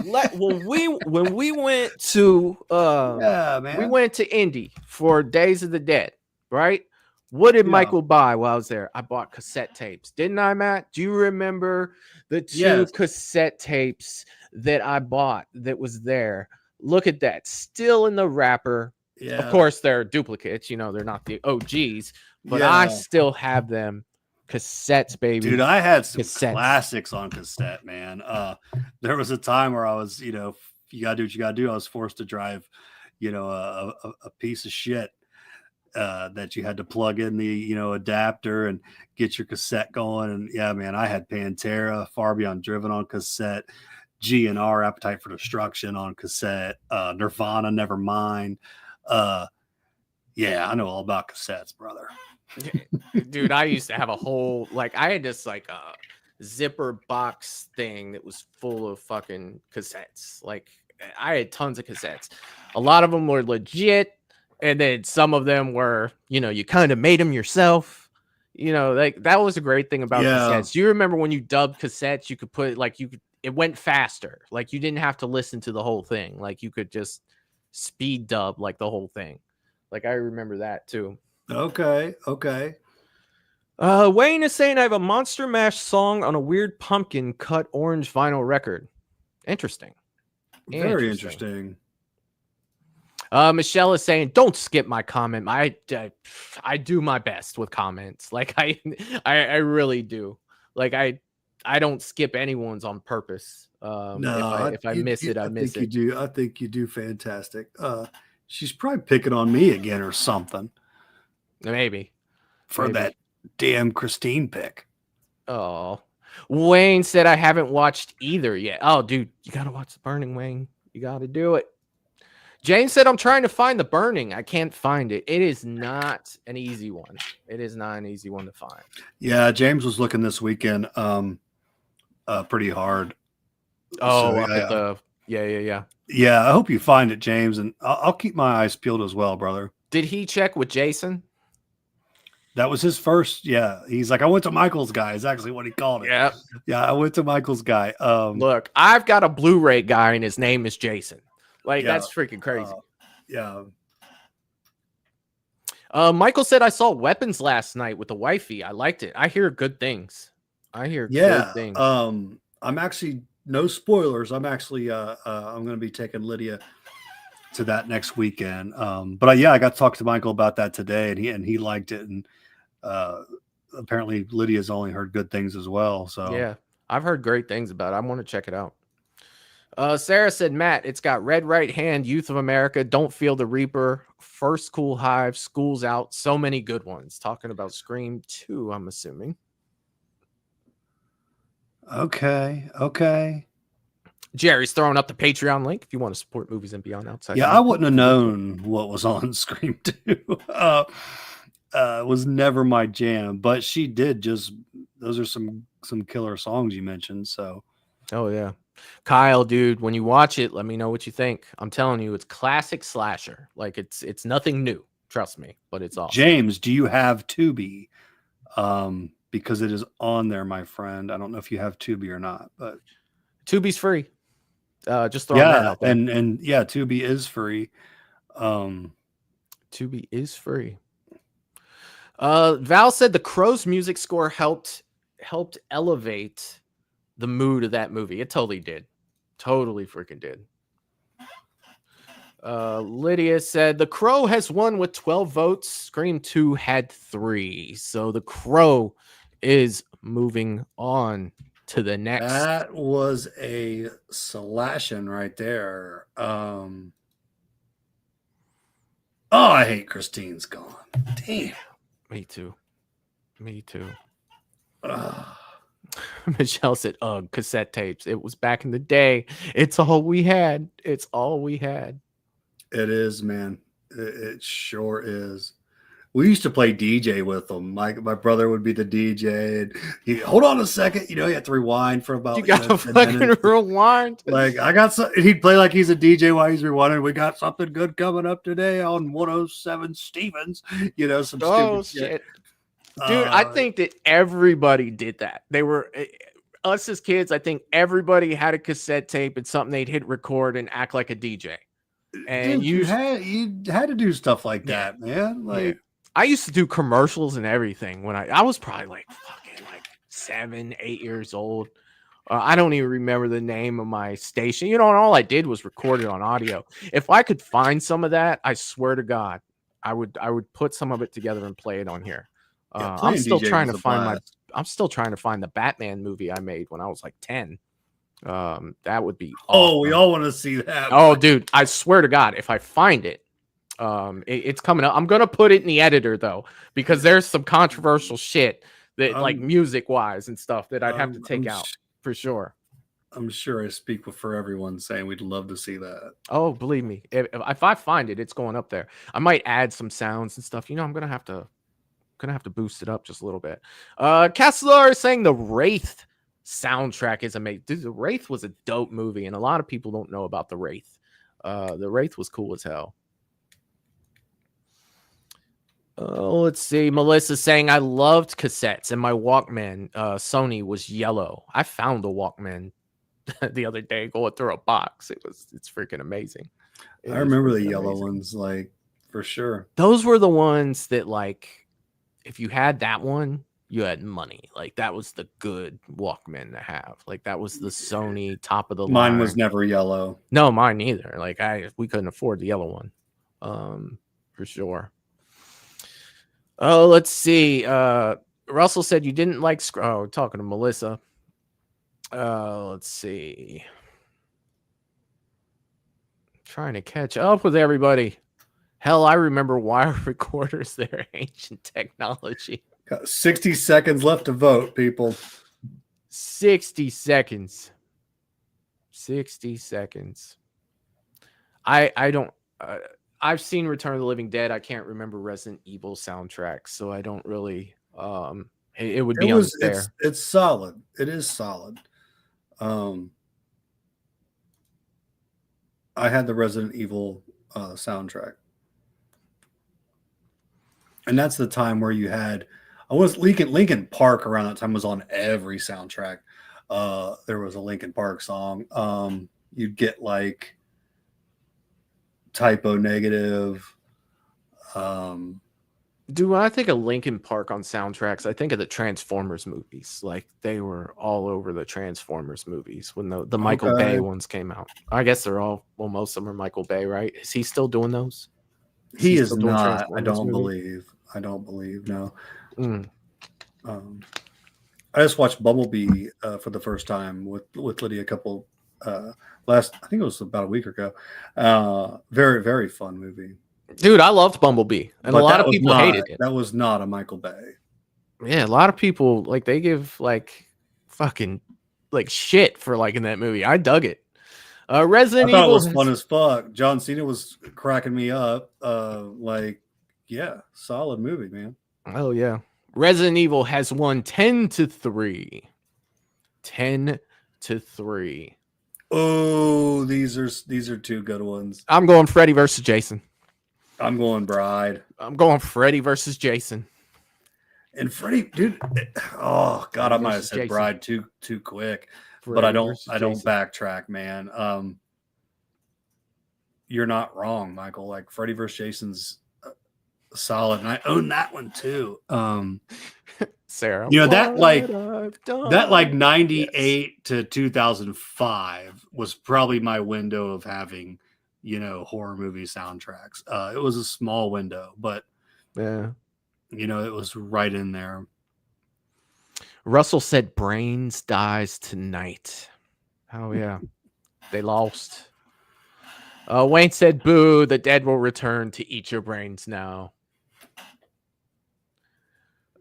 When we went to yeah, man. We went to Indy for Days of the Dead, right? What did Michael buy while I was there? I bought cassette tapes. Didn't I, Matt? Do you remember the two cassette tapes that I bought that was there? Look at that. Still in the wrapper. Yeah. Of course, they're duplicates. You know, they're not the OGs, but I still have them. Cassettes, baby. Dude, I had some classics on cassette, man. There was a time where I was, you gotta do what you gotta do. I was forced to drive, a piece of shit that you had to plug in the, adapter and get your cassette going. And yeah, man, I had Pantera, Far Beyond Driven on cassette, GNR, Appetite for Destruction on cassette, Nirvana, Nevermind. Yeah, I know all about cassettes, brother. Dude, I used to have a whole, I had this zipper box thing that was full of fucking cassettes. I had tons of cassettes. A lot of them were legit, and then some of them were, you kind of made them yourself. That was a great thing about cassettes. Do you remember when you dubbed cassettes, you could put it went faster. You didn't have to listen to the whole thing. You could just speed dub the whole thing. I remember that too. Okay. Wayne is saying I have a Monster Mash song on a weird pumpkin cut orange vinyl record. Interesting. Very interesting. Michelle is saying, don't skip my comment. I do my best with comments. I really do. I don't skip anyone's on purpose. No, if I miss it, I miss it. You do. I think you do fantastic. She's probably picking on me again or something. Maybe. That damn Christine pick. Oh. Wayne said I haven't watched either yet. Oh, dude, you got to watch The Burning, Wayne. You got to do it. Jane said I'm trying to find The Burning. I can't find it. It is not an easy one. It is not an easy one to find. Yeah, James was looking this weekend pretty hard. Oh, so, at the yeah. Yeah, I hope you find it, James, and I'll keep my eyes peeled as well, brother. Did he check with Jason? That was his first. Yeah, he's like, I went to Michael's guy. Is actually what he called it. Yeah, I went to Michael's guy. Look, I've got a Blu-ray guy, and his name is Jason. That's freaking crazy. Michael said I saw Weapons last night with the wifey. I liked it. I hear good things. Good things. I'm actually, no spoilers. I'm actually I'm going to be taking Lydia to that next weekend. But I got to talk to Michael about that today, and he liked it, and apparently Lydia's only heard good things as well. So yeah, I've heard great things about it. I want to check it out. Sarah said, Matt, it's got Red Right Hand, Youth of America, Don't Feel the Reaper, First Cool Hive, School's Out, so many good ones. Talking about Scream 2, I'm assuming. Okay. Jerry's throwing up the Patreon link if you want to support Movies and Beyond outside. Yeah, I wouldn't have known what was on Scream 2. It was never my jam, but she did those are some killer songs you mentioned. So, oh yeah. Kyle, dude, when you watch it, let me know what you think. I'm telling you, it's classic slasher. It's nothing new. Trust me, but it's awesome. James, do you have Tubi? Because it is on there, my friend. I don't know if you have Tubi or not, but Tubi's free. Just throwing that out there. And Tubi is free. Tubi is free. Val said the Crow's music score helped elevate the mood of that movie. It totally did. Totally freaking did. Lydia said The Crow has won with 12 votes. Scream 2 had 3. So The Crow is moving on. to the next. That was a slashing right there. Oh, I hate Christine's Gone. Damn. Me too. Ugh. Michelle said, "Ugh, cassette tapes. It was back in the day. It's all we had. It's all we had." It is, man. It sure is. We used to play DJ with them. My brother would be the DJ, and he hold on a second. You have to rewind for about. You got to 10 fucking minutes. rewind. Like I got some. He'd play like he's a DJ while he's rewinding. We got something good coming up today on 107 Stevens. Some stupid shit. Dude, I think that everybody did that. They were us as kids. I think everybody had a cassette tape and something they'd hit record and act like a DJ. And dude, you had to do stuff like that, man. Like I used to do commercials and everything when I was probably like 7, 8 years old. I don't even remember the name of my station. And all I did was record it on audio. If I could find some of that, I swear to God, I would put some of it together and play it on here. I'm still trying to find the Batman movie I made when I was like 10. That would be awesome. Oh, we all want to see that. Oh, dude, I swear to God, if I find it, it's coming up. I'm gonna put it in the editor though, because there's some controversial shit that like music wise and stuff that I'd have to take out for sure. I'm sure I speak for everyone saying we'd love to see that. Oh, believe me, if I find it, it's going up there. I might add some sounds and stuff. I'm gonna have to boost it up just a little bit. Kessler is saying the Wraith soundtrack is amazing. Dude, the Wraith was a dope movie, and a lot of people don't know about the Wraith. The Wraith was cool as hell. Let's see. Melissa's saying I loved cassettes, and my Walkman Sony was yellow. I found a Walkman the other day going through a box. It's freaking amazing. I remember the yellow ones, like for sure. Those were the ones that like if you had that one, you had money. Like that was the good Walkman to have. Like that was the Sony top of the line. Mine was never yellow. No, mine neither. Like we couldn't afford the yellow one. For sure. Oh, let's see. Russell said you didn't like talking to Melissa. Let's see. Trying to catch up with everybody. Hell, I remember wire recorders. They're ancient technology. Got 60 seconds left to vote, people. 60 seconds. 60 seconds. I don't... I've seen Return of the Living Dead. I can't remember Resident Evil soundtracks, so I don't really... it would be unfair. It's solid. It is solid. I had the Resident Evil soundtrack. And that's the time where you had... Linkin Park around that time was on every soundtrack. There was a Linkin Park song. You'd get like Typo Negative. Dude, when I think of Linkin Park on soundtracks, I think of the Transformers movies. Like they were all over the Transformers movies when the Michael Bay ones came out. I guess they're all, well, most of them are Michael Bay, right? Is he still doing those? He is not. I don't believe. No. I just watched Bumblebee for the first time with Lydia a couple I think it was about a week ago. Very, very fun movie. Dude, I loved Bumblebee, and a lot of people hated it. That was not a Michael Bay. Yeah, a lot of people like they give like fucking like shit for liking that movie. I dug it. Resident Evil was fun as fuck. John Cena was cracking me up. Yeah, solid movie, man. Oh yeah. Resident Evil has won 10-3. 10-3. Oh, these are two good ones. I'm going Freddy versus Jason. I'm going Bride. I'm going Freddy versus Jason. And Freddy, dude. Oh God, I might have said Jason. Bride too quick, Freddy, but I don't backtrack, man. You're not wrong, Michael. Like Freddy versus Jason's solid, and I own that one too. Sarah, that 98 to 2005 was probably my window of having horror movie soundtracks. It was a small window, but yeah, it was right in there. Russell said Brains dies tonight. Oh yeah. They lost. Wayne said, boo, the dead will return to eat your brains now.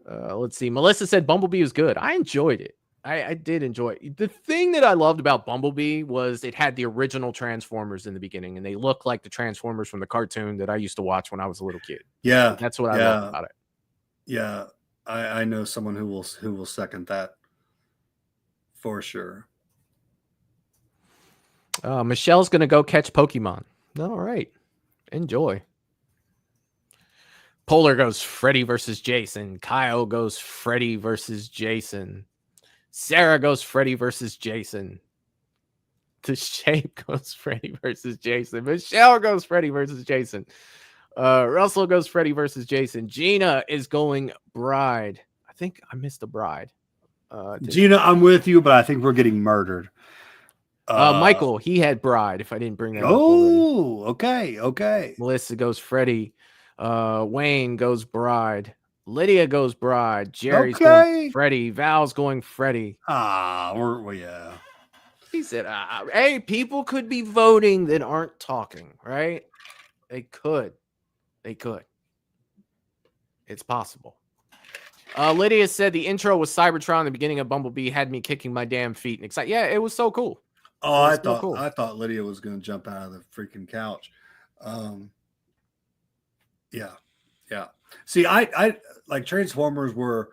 Let's see. Melissa said Bumblebee was good. I enjoyed it. I did enjoy it. The thing that I loved about Bumblebee was it had the original Transformers in the beginning, and they look like the Transformers from the cartoon that I used to watch when I was a little kid. Yeah. That's what I loved about it. Yeah. I know someone who will second that for sure. Michelle's going to go catch Pokemon. All right. Enjoy. Polar goes Freddy versus Jason. Kyle goes Freddy versus Jason. Sarah goes Freddy versus Jason. The Shape goes Freddy versus Jason. Michelle goes Freddy versus Jason. Russell goes Freddy versus Jason. Gina is going Bride. I think I missed the Bride. Gina, I'm with you, but I think we're getting murdered. Michael, he had Bride, if I didn't bring that up already. Okay. Melissa goes Freddy. Wayne goes Bride. Lydia goes Bride. Jerry's going Freddy. Val's going Freddy. Yeah. He said, hey, people could be voting that aren't talking, right? They could. It's possible. Lydia said the intro was Cybertron. The beginning of Bumblebee had me kicking my damn feet and excited. Yeah, it was so cool. Oh, I thought Lydia was going to jump out of the freaking couch. Yeah. See, I like Transformers were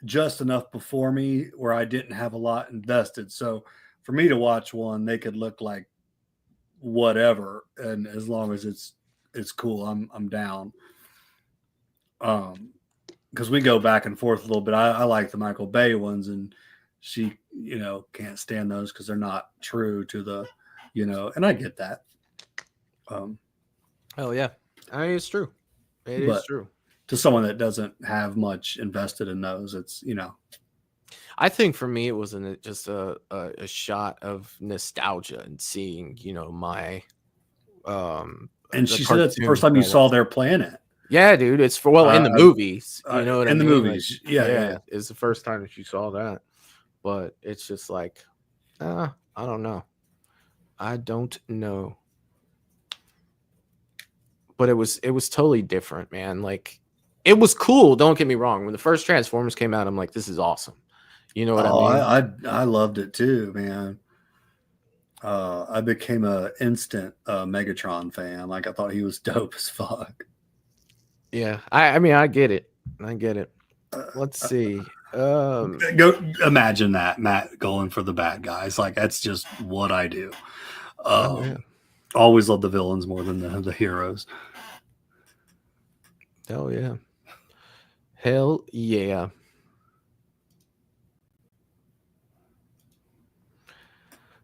just enough before me where I didn't have a lot invested. So for me to watch one, they could look like whatever, and as long as it's cool, I'm down. Because we go back and forth a little bit. I like the Michael Bay ones, and she, can't stand those because they're not true to the, and I get that. Oh yeah, I mean, it's true. It is true. To someone that doesn't have much invested in those, it's, I think for me, it was just a shot of nostalgia and seeing, my. And she said it's the first time you saw their planet. Yeah, dude. It's in the movies. You know what I mean? In the movies. Like, yeah. It's the first time that you saw that. But it's just like, I don't know. I don't know. But it was totally different, man. Like, it was cool. Don't get me wrong. When the first Transformers came out, I'm like, this is awesome. You know what I mean? I loved it too, man. I became an instant Megatron fan. Like, I thought he was dope as fuck. Yeah, I mean, I get it. Let's see. Go imagine that, Matt going for the bad guys. Like, that's just what I do. Always love the villains more than the heroes. Hell yeah. Hell yeah.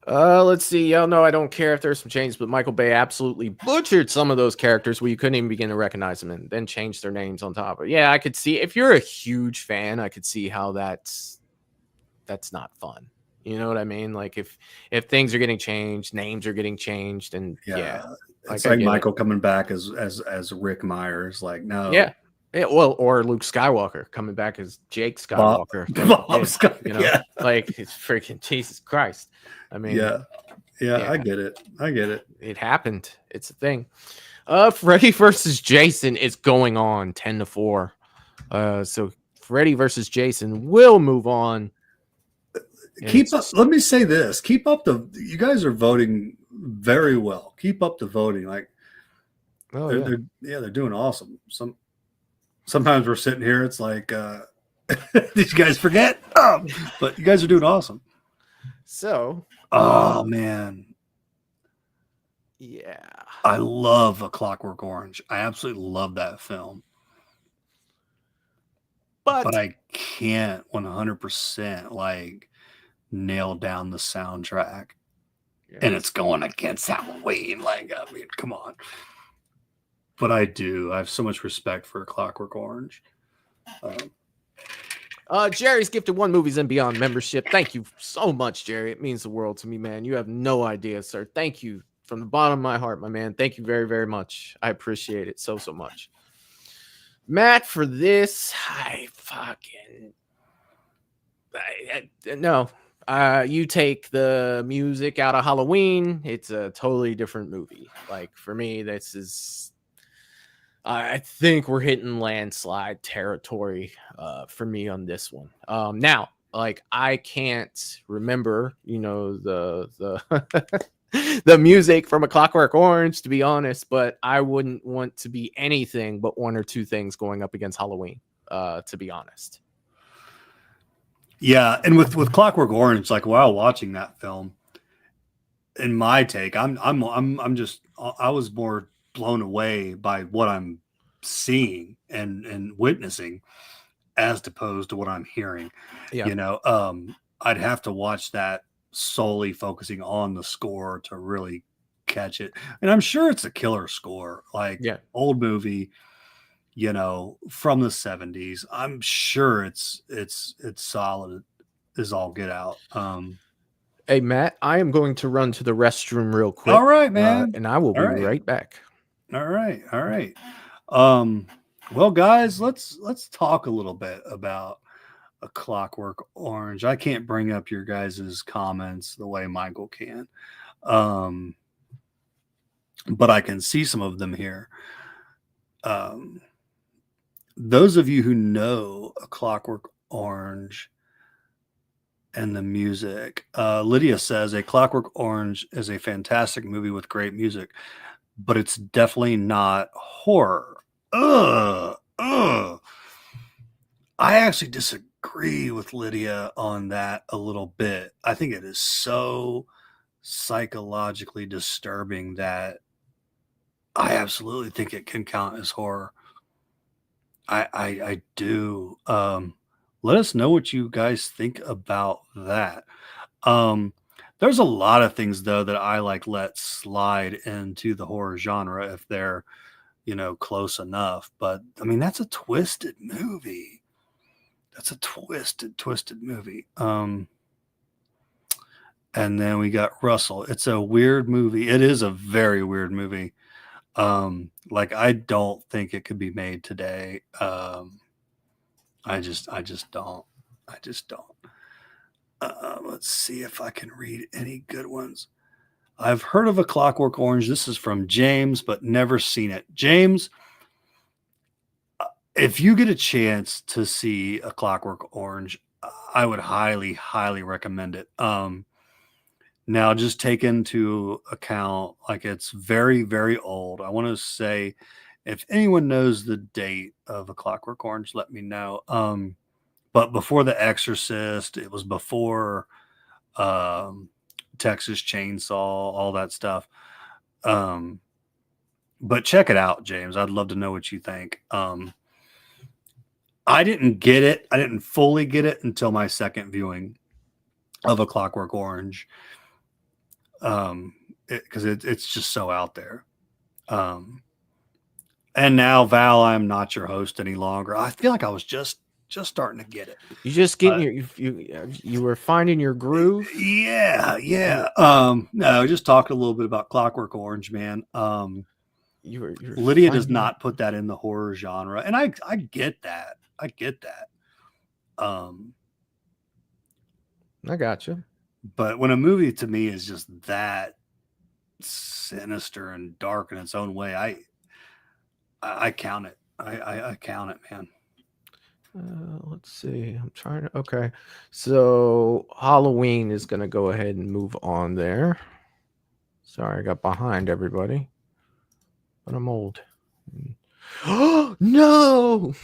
Let's see. Y'all know I don't care if there's some changes, but Michael Bay absolutely butchered some of those characters where you couldn't even begin to recognize them and then changed their names on top of it. Yeah, I could see if you're a huge fan, I could see how that's not fun. You know what I mean? Like if things are getting changed, names are getting changed, and it's like Michael coming back as Rick Myers. Like, no, or Luke Skywalker coming back as Jake Skywalker. Like it's freaking Jesus Christ. I mean, yeah, I get it. It happened. It's a thing. Freddy versus Jason is going on 10-4. So Freddy versus Jason will move on. Keep up. Let me say this. Keep up you guys are voting very well. Keep up the voting. Like, they're doing awesome. Sometimes we're sitting here. It's like, did you guys forget? But you guys are doing awesome. So, man. Yeah. I love A Clockwork Orange. I absolutely love that film. But I can't 100% like nail down the soundtrack. Yeah. And it's going against Halloween. Like, I mean, come on. But I have so much respect for A Clockwork Orange. Jerry's gifted 1 Movies and Beyond membership. Thank you so much, Jerry. It means the world to me, man. You have no idea, sir. Thank you from the bottom of my heart, my man. Thank you very, very much. I appreciate it so much. Matt, for this, No. You take the music out of Halloween, it's a totally different movie. Like for me, this is I think we're hitting landslide territory for me on this one. Now, like I can't remember, the the music from A Clockwork Orange, to be honest, but I wouldn't want to be anything but one or two things going up against Halloween, to be honest. Yeah, and with Clockwork Orange, like while watching that film, in my take, I'm just I was more blown away by what I'm seeing and witnessing as opposed to what I'm hearing. Yeah. I'd have to watch that solely focusing on the score to really catch it. And I'm sure it's a killer score, like Yeah. old movie, from the 70s. I'm sure it's solid as all get out. Hey, Matt, I am going to run to the restroom real quick. All right, man. And I will be right back. All right. Well, guys, let's talk a little bit about A Clockwork Orange. I can't bring up your guys' comments the way Michael can. But I can see some of them here. Those of you who know A Clockwork Orange and the music, Lydia says A Clockwork Orange is a fantastic movie with great music, but it's definitely not horror. I actually disagree with Lydia on that a little bit. I think it is so psychologically disturbing that I absolutely think it can count as horror. I do. Let us know what you guys think about that. There's a lot of things though that I let slide into the horror genre if they're, close enough. But I mean, that's a twisted movie. That's a twisted movie. And then we got Russell. It's a weird movie. It is a very weird movie. I don't think it could be made today. I just don't. Let's see if I can read any good ones. I've heard of A Clockwork Orange. This is from James, but never seen it. James, if you get a chance to see A Clockwork Orange, I would highly, highly recommend it. Now, just take into account, it's very, very old. I want to say, if anyone knows the date of A Clockwork Orange, let me know. But before The Exorcist, it was before Texas Chainsaw, all that stuff. But check it out, James. I'd love to know what you think. I didn't get it. I didn't fully get it until my second viewing of A Clockwork Orange. Because it's just so out there. And now, Val, I'm not your host any longer. I feel like I was just starting to get it. You just getting you were finding your groove. Yeah. No, just talking a little bit about Clockwork Orange, man. Lydia does not put that in the horror genre, and I get that. I got you. But when a movie to me is just that sinister and dark in its own way, I count it. I count it, man. Let's see. I'm trying to. Okay, so Halloween is gonna go ahead and move on there. Sorry, I got behind everybody, but I'm old. Oh no!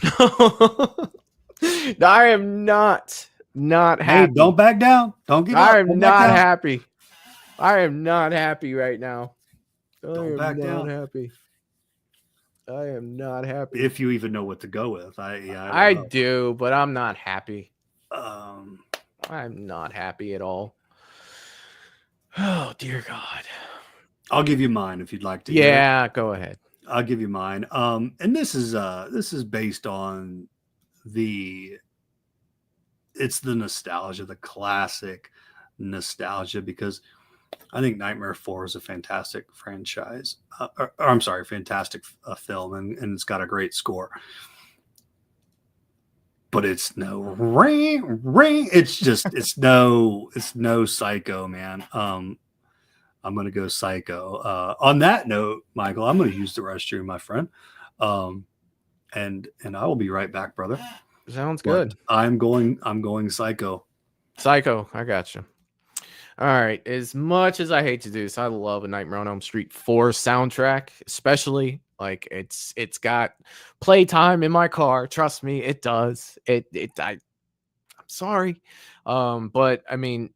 I am not happy. Hey, don't back down. Don't give up. I am not happy. I am not happy right now. Don't back down. Happy. I am not happy. If you even know what to go with. I do, but I'm not happy. I'm not happy at all. Oh dear God. I'll give you mine if you'd like to. Yeah, go ahead. I'll give you mine. And this is based on it's the nostalgia, the classic nostalgia, because I think Nightmare 4 is a fantastic franchise. Fantastic film, and it's got a great score. but it's no ring. It's no Psycho, man. I'm gonna go Psycho. On that note, Michael, I'm gonna use the restroom, my friend. And I will be right back, brother. Sounds good. But I'm going Psycho. Psycho, I got you. All right. As much as I hate to do this, I love a Nightmare on Elm Street 4 soundtrack, especially like it's got playtime in my car. Trust me, it does. I'm sorry. But I mean,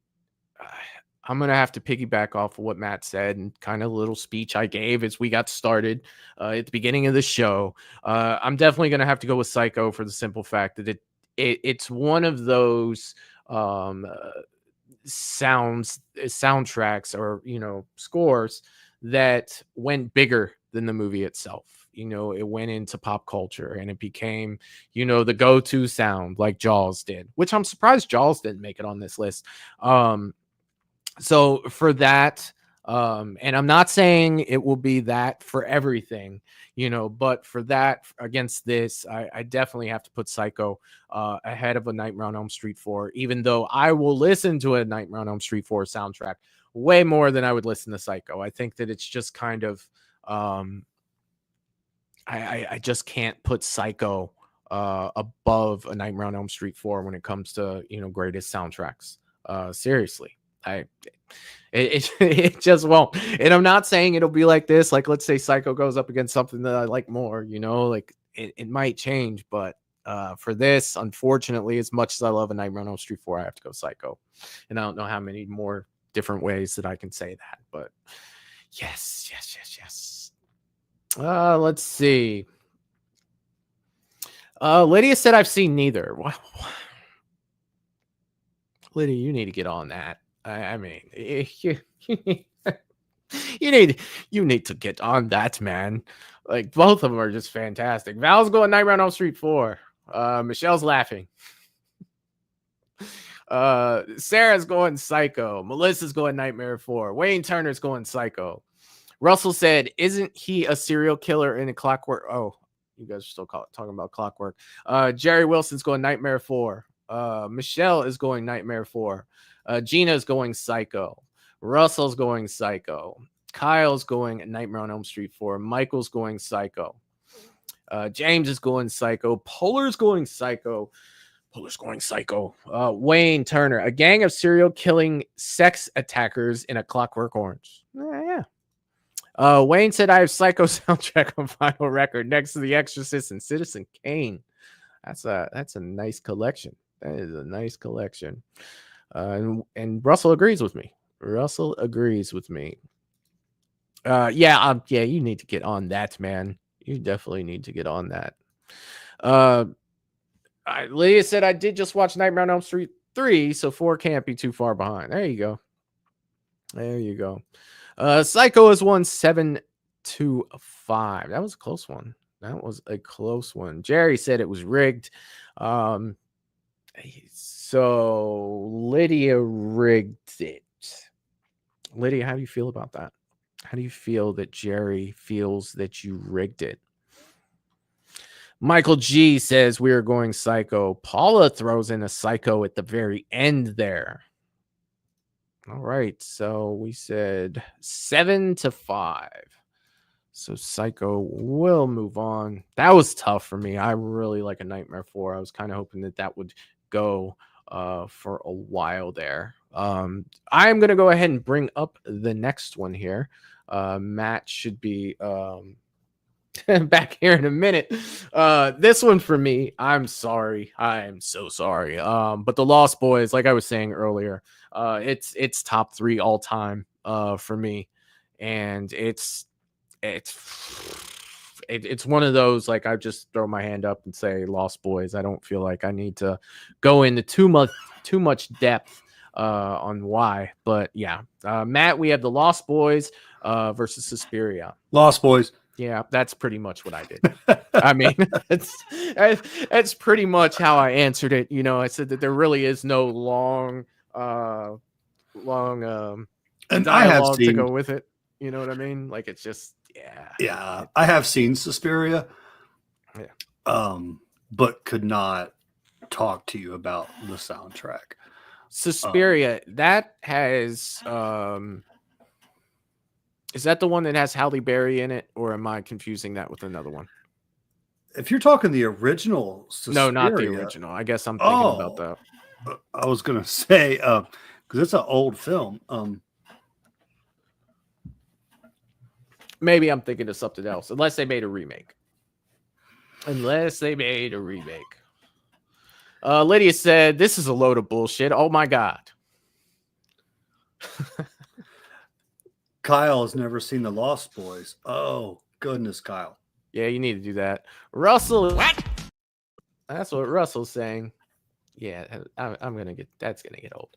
I'm gonna have to piggyback off of what Matt said and kind of a little speech I gave as we got started at the beginning of the show. I'm definitely gonna have to go with Psycho for the simple fact that it's one of those soundtracks or scores that went bigger than the movie itself. It went into pop culture and it became the go-to sound like Jaws did, which I'm surprised Jaws didn't make it on this list. So for that, and I'm not saying it will be that for everything, but for that against this, I definitely have to put Psycho ahead of a Nightmare on Elm Street 4, even though I will listen to a Nightmare on Elm Street 4 soundtrack way more than I would listen to Psycho. I think that it's just kind of, I just can't put Psycho above a Nightmare on Elm Street 4 when it comes to, greatest soundtracks. Seriously. It just won't. And I'm not saying it'll be like this. Like, let's say Psycho goes up against something that I like more, like it might change. But for this, unfortunately, as much as I love a Nightmare on Elm Street 4, I have to go Psycho. And I don't know how many more different ways that I can say that. But yes. Let's see. Lydia said I've seen neither. Lydia, you need to get on that. I mean, you need to get on that, man. Like, both of them are just fantastic. Val's going Nightmare on Elm Street 4. Michelle's laughing. Sarah's going Psycho. Melissa's going Nightmare 4. Wayne Turner's going Psycho. Russell said, "Isn't he a serial killer in a Clockwork?" Oh, you guys are still talking about Clockwork. Jerry Wilson's going Nightmare 4. Michelle is going Nightmare 4. Gina's going Psycho. Russell's going Psycho. Kyle's going Nightmare on Elm Street 4. Michael's going Psycho. James is going Psycho. Polar's going Psycho. Wayne Turner, a gang of serial killing sex attackers in a Clockwork Orange. Yeah. Wayne said, "I have Psycho soundtrack on vinyl record next to The Exorcist and Citizen Kane." That's a nice collection. That is a nice collection. And Russell agrees with me. Yeah, you need to get on that, man. You definitely need to get on that. Lydia said, "I did just watch Nightmare on Elm Street 3, so 4 can't be too far behind." There you go. Psycho is 1-7-2-5. That was a close one. Jerry said it was rigged. So Lydia rigged it. Lydia, how do you feel about that? How do you feel that Jerry feels that you rigged it? Michael G says we are going Psycho. Paula throws in a Psycho at the very end there. All right, so we said 7-5. So Psycho will move on. That was tough for me. I really like a Nightmare 4. I was kind of hoping that would go for a while there. I'm going to go ahead and bring up the next one here. Matt should be back here in a minute. This one for me, I'm sorry. I am so sorry. But The Lost Boys, like I was saying earlier, it's top 3 all time for me. And it's one of those, like, I just throw my hand up and say Lost Boys. I don't feel like I need to go into too much depth on why, but yeah. Matt, we have The Lost Boys versus Suspiria. Lost Boys. Yeah, that's pretty much what I did. I mean, that's pretty much how I answered it. I said that there really is no long and dialogue I have seen, to go with it. You know what I mean? Like, it's just, yeah. I have seen Suspiria, but could not talk to you about the soundtrack. Suspiria, that has is that the one that has Halle Berry in it, or am I confusing that with another one? If you're talking the original Suspiria, No, not the original. I guess I'm thinking about that. I was gonna say because it's an old film. Maybe I'm thinking of something else, unless they made a remake. Lydia said, "This is a load of bullshit. Oh my god." Kyle has never seen The Lost Boys. Oh goodness, Kyle. Yeah, you need to do that. Russell, what? That's what Russell's saying. Yeah, that's gonna get old.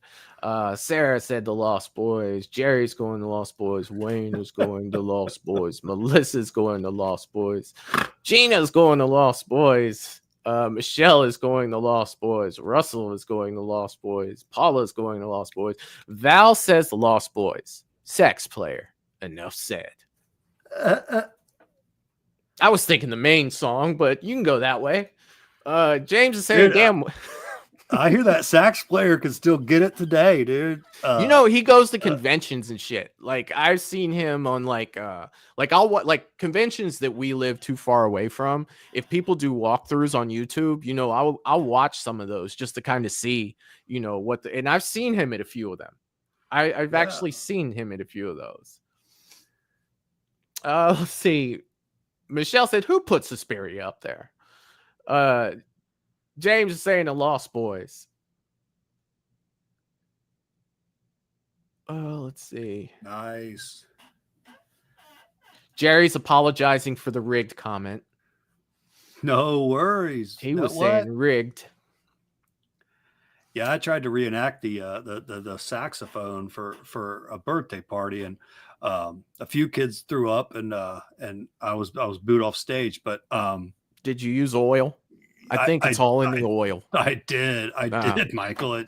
Sarah said The Lost Boys. Jerry's going to Lost Boys. Wayne is going to Lost Boys. Melissa's going to Lost Boys. Gina's going to Lost Boys. Michelle is going to Lost Boys. Russell is going to Lost Boys. Paula's going to Lost Boys. Val says The Lost Boys. Sex Player. Enough said. I was thinking the main song, but you can go that way. James is saying, damn. I hear that sax player can still get it today, dude. You know, he goes to conventions and shit. Like I've seen him on like conventions that we live too far away from. If people do walkthroughs on YouTube, you know, I'll watch some of those just to kind of see, you know, and I've seen him at a few of them. I've actually seen him at a few of those. Let's see. Michelle said, "Who put Suspiria up there?" James is saying The Lost Boys. Let's see. Nice. Jerry's apologizing for the rigged comment. No worries. He was saying rigged. Yeah, I tried to reenact the saxophone for a birthday party, and a few kids threw up, and I was booed off stage. But did you use oil? I think it's all in the oil. I did, Michael.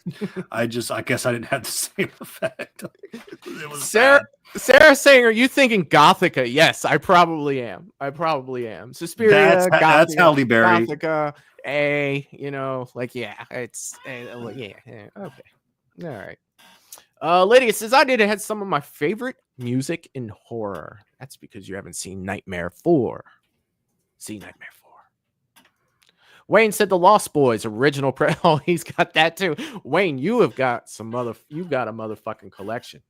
I guess I didn't have the same effect. It was Sarah saying, "Are you thinking Gothica?" Yes, I probably am. Suspiria, that's Halle Berry. Gothica, you know, like it's okay, all right. Lydia says, "I did have some of my favorite music in horror." That's because you haven't seen Nightmare 4. See Nightmare 4. Wayne said The Lost Boys original oh, he's got that too. Wayne, you've got a motherfucking collection.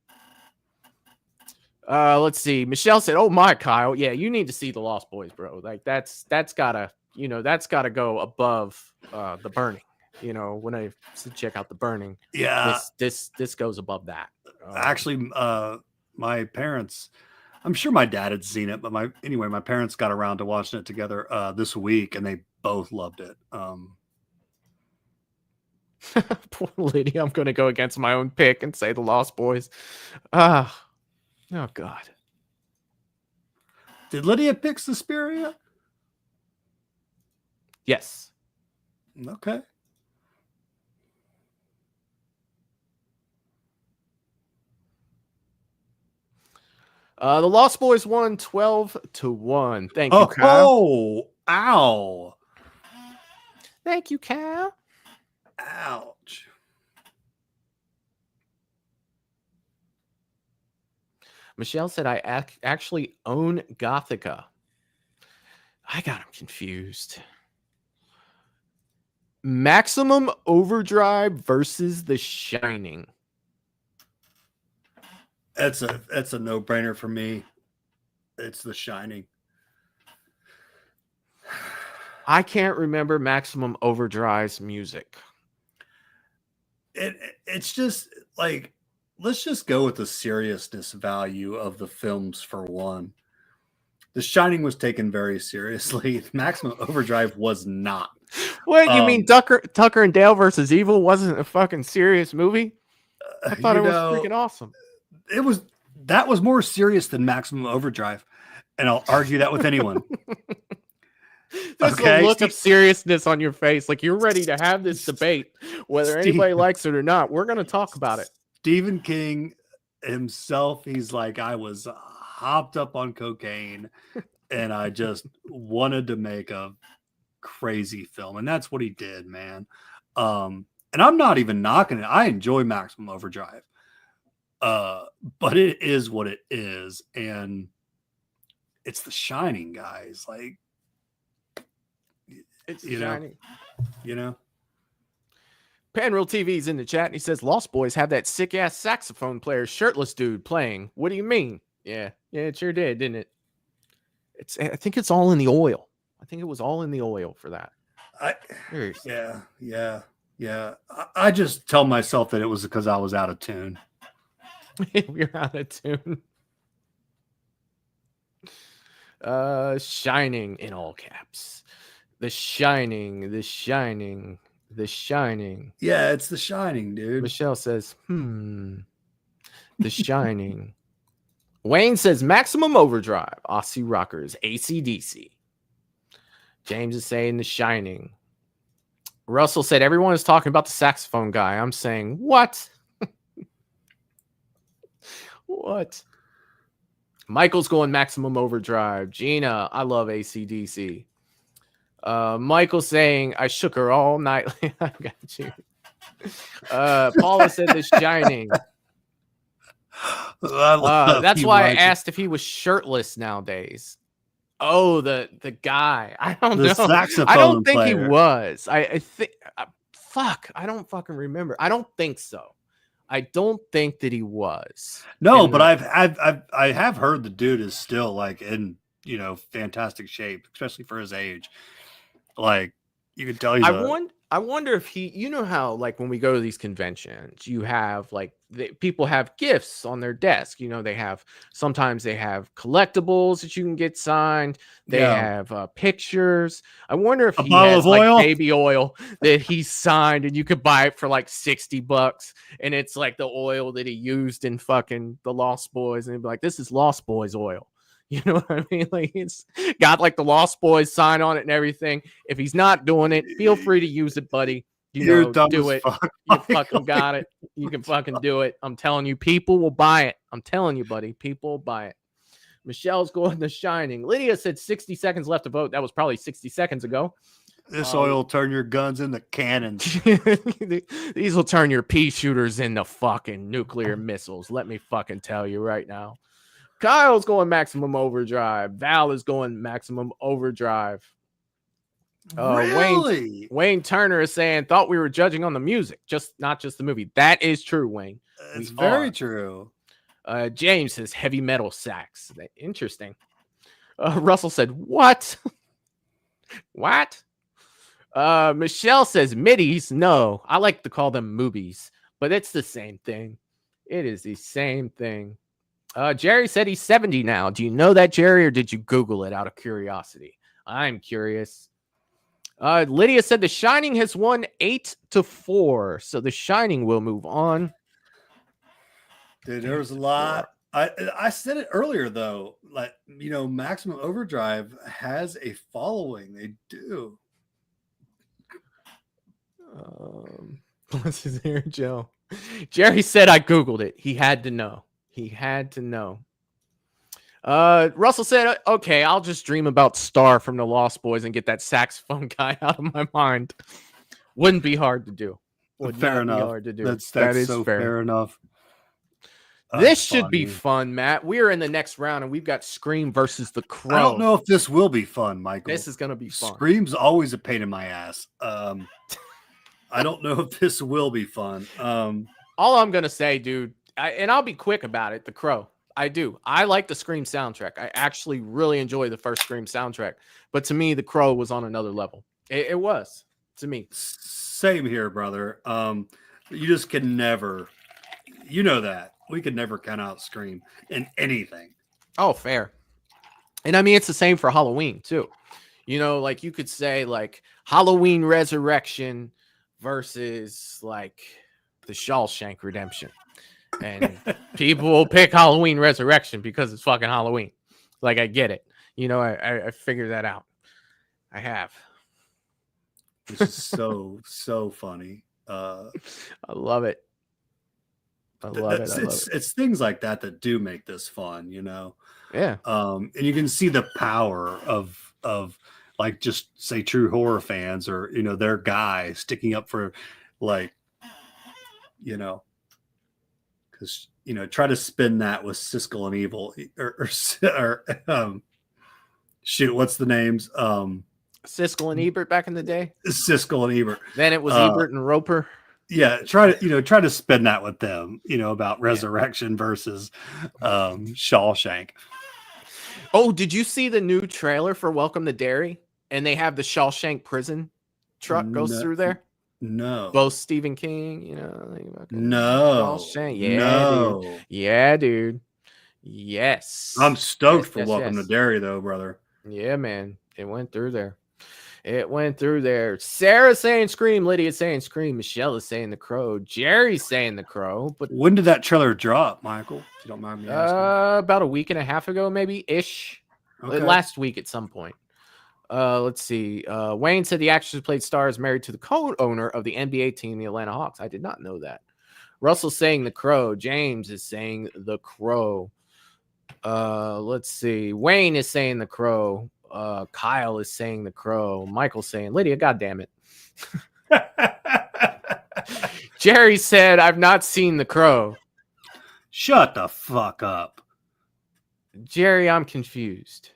Let's see. Michelle said, "Oh my, Kyle, yeah, you need to see The Lost Boys, bro. Like that's gotta go above The Burning. You know, when I check out The Burning, yeah, this goes above that." Actually, my parents, I'm sure my dad had seen it, but my parents got around to watching it together this week, and they both loved it. Poor lady, I'm going to go against my own pick and say The Lost Boys. Oh God. Did Lydia pick Suspiria? Yes. Okay. The Lost Boys won 12-1. Thank you, Kyle. Oh, ow. Thank you, Kyle. Ouch. Michelle said, "I actually own Gothica." I got him confused. Maximum Overdrive versus The Shining. That's a no-brainer for me. It's The Shining. I can't remember Maximum Overdrive's music. It's just like, let's just go with the seriousness value of the films for one. The Shining was taken very seriously. Maximum Overdrive was not. What, you mean Tucker and Dale versus Evil wasn't a fucking serious movie? I thought it was freaking awesome. That was more serious than Maximum Overdrive, and I'll argue that with anyone. There's a look of seriousness on your face, like you're ready to have this debate, whether anybody likes it or not. We're going to talk about it. Stephen King himself, he's like, I was hopped up on cocaine, and I just wanted to make a crazy film, and that's what he did, man. And I'm not even knocking it. I enjoy Maximum Overdrive. But it is what it is, and it's The Shining, guys. Like, It's you Shining. know. Panreal TV's in the chat and he says Lost Boys have that sick ass saxophone player, shirtless dude playing. What do you mean? Yeah, it sure did, didn't it? I think it's all in the oil. I think it was all in the oil for that. Yeah. I just tell myself that it was because I was out of tune. We're out of tune. Shining in all caps. The Shining, The Shining, The Shining. Yeah, it's The Shining, dude. Michelle says, The Shining. Wayne says Maximum Overdrive, Aussie Rockers, AC/DC. James is saying The Shining. Russell said everyone is talking about the saxophone guy. I'm saying, what? What? Michael's going Maximum Overdrive. Gina, I love AC/DC. Michael saying I shook her all night. I got you. Paula said The Shining. That's why I asked if he was shirtless nowadays. Oh, the guy. I don't know. Saxophone I don't think player. he was. I think. Fuck. I don't fucking remember. I don't think so. I don't think that he was. No, but I have heard the dude is still like in fantastic shape, especially for his age. Like, you can tell he's I wonder if he, you know how like when we go to these conventions, you have like people have gifts on their desk. Sometimes they have collectibles that you can get signed. They have pictures. I wonder if he has like baby oil that he signed and you could buy it for like $60 and it's like the oil that he used in fucking the Lost Boys, and he'd be like, this is Lost Boys oil. You know what I mean? Like, it's got like the Lost Boys sign on it and everything. If he's not doing it, feel free to use it, buddy. Do it. You fucking got it. You can fucking do it. I'm telling you, people will buy it. I'm telling you, buddy, people will buy it. Michelle's going The Shining. Lydia said 60 seconds left to vote. That was probably 60 seconds ago. This oil will turn your guns into cannons. These will turn your pea shooters into fucking nuclear missiles. Let me fucking tell you right now. Kyle's going Maximum Overdrive. Val is going Maximum Overdrive. Really? Wayne Turner is saying, thought we were judging on the music, not just the movie. That is true, Wayne. It's very true. James says heavy metal sax. Interesting. Russell said, what? What? Michelle says middies. No, I like to call them movies, but it's the same thing. It is the same thing. Jerry said he's 70 now. Do you know that, Jerry, or did you Google it out of curiosity? I'm curious. Lydia said The Shining has won 8-4, so The Shining will move on. Dude, there was a lot. I said it earlier though. Like, Maximum Overdrive has a following. They do. What's his hair, Joe? Jerry said I Googled it. He had to know. He had to know. Russell said, okay, I'll just dream about Star from the Lost Boys and get that saxophone guy out of my mind. Wouldn't be hard to do. Fair enough. Hard to do. That is so fair enough. This should be fun, Matt. We're in the next round and we've got Scream versus The Crow. I don't know if this will be fun, Michael. This is going to be fun. Scream's always a pain in my ass. I don't know if this will be fun. All I'm going to say, dude, and I'll be quick about it, The Crow. I do. I like the Scream soundtrack. I actually really enjoy the first Scream soundtrack. But to me, The Crow was on another level. It was, to me. Same here, brother. You just can never, that. We could never count out Scream in anything. Oh, fair. And I mean, it's the same for Halloween, too. Like you could say, like, Halloween Resurrection versus, like, the Shawshank Redemption. And people will pick Halloween Resurrection because it's fucking Halloween. Like, I get it. I figured that out. I have. This is so funny. I love it. I love it. It's things like that do make this fun, Yeah. And you can see the power of like just say true horror fans or, you know, their guy sticking up for like, you know, because, you know, try to spin that with Siskel and Evil or shoot, what's the names? Siskel and Ebert back in the day. Siskel and Ebert. Then it was Ebert and Roper. Yeah, try to spin that with them, you know, about Resurrection versus Shawshank. Oh, did you see the new trailer for Welcome to Derry? And they have the Shawshank prison truck goes through there. No. Both Stephen King, you know. No. Shawshank. Yeah, no. dude. Yeah, dude. Yes. I'm stoked Yes, for yes, Welcome yes. to Derry, though, brother. Yeah, man. It went through there. It went through there. Sarah saying Scream. Lydia saying Scream. Michelle is saying The Crow. Jerry's saying The Crow. But when did that trailer drop, Michael? If you don't mind me asking. About a week and a half ago, maybe ish. Okay. Last week at some point. Let's see. Wayne said the actress who played Star is married to the co-owner of the NBA team, the Atlanta Hawks. I did not know that. Russell's saying The Crow. James is saying The Crow. Let's see. Wayne is saying The Crow. Kyle is saying The Crow. Michael's saying Lydia. God damn it. Jerry said I've not seen The Crow. Shut the fuck up, Jerry. I'm confused.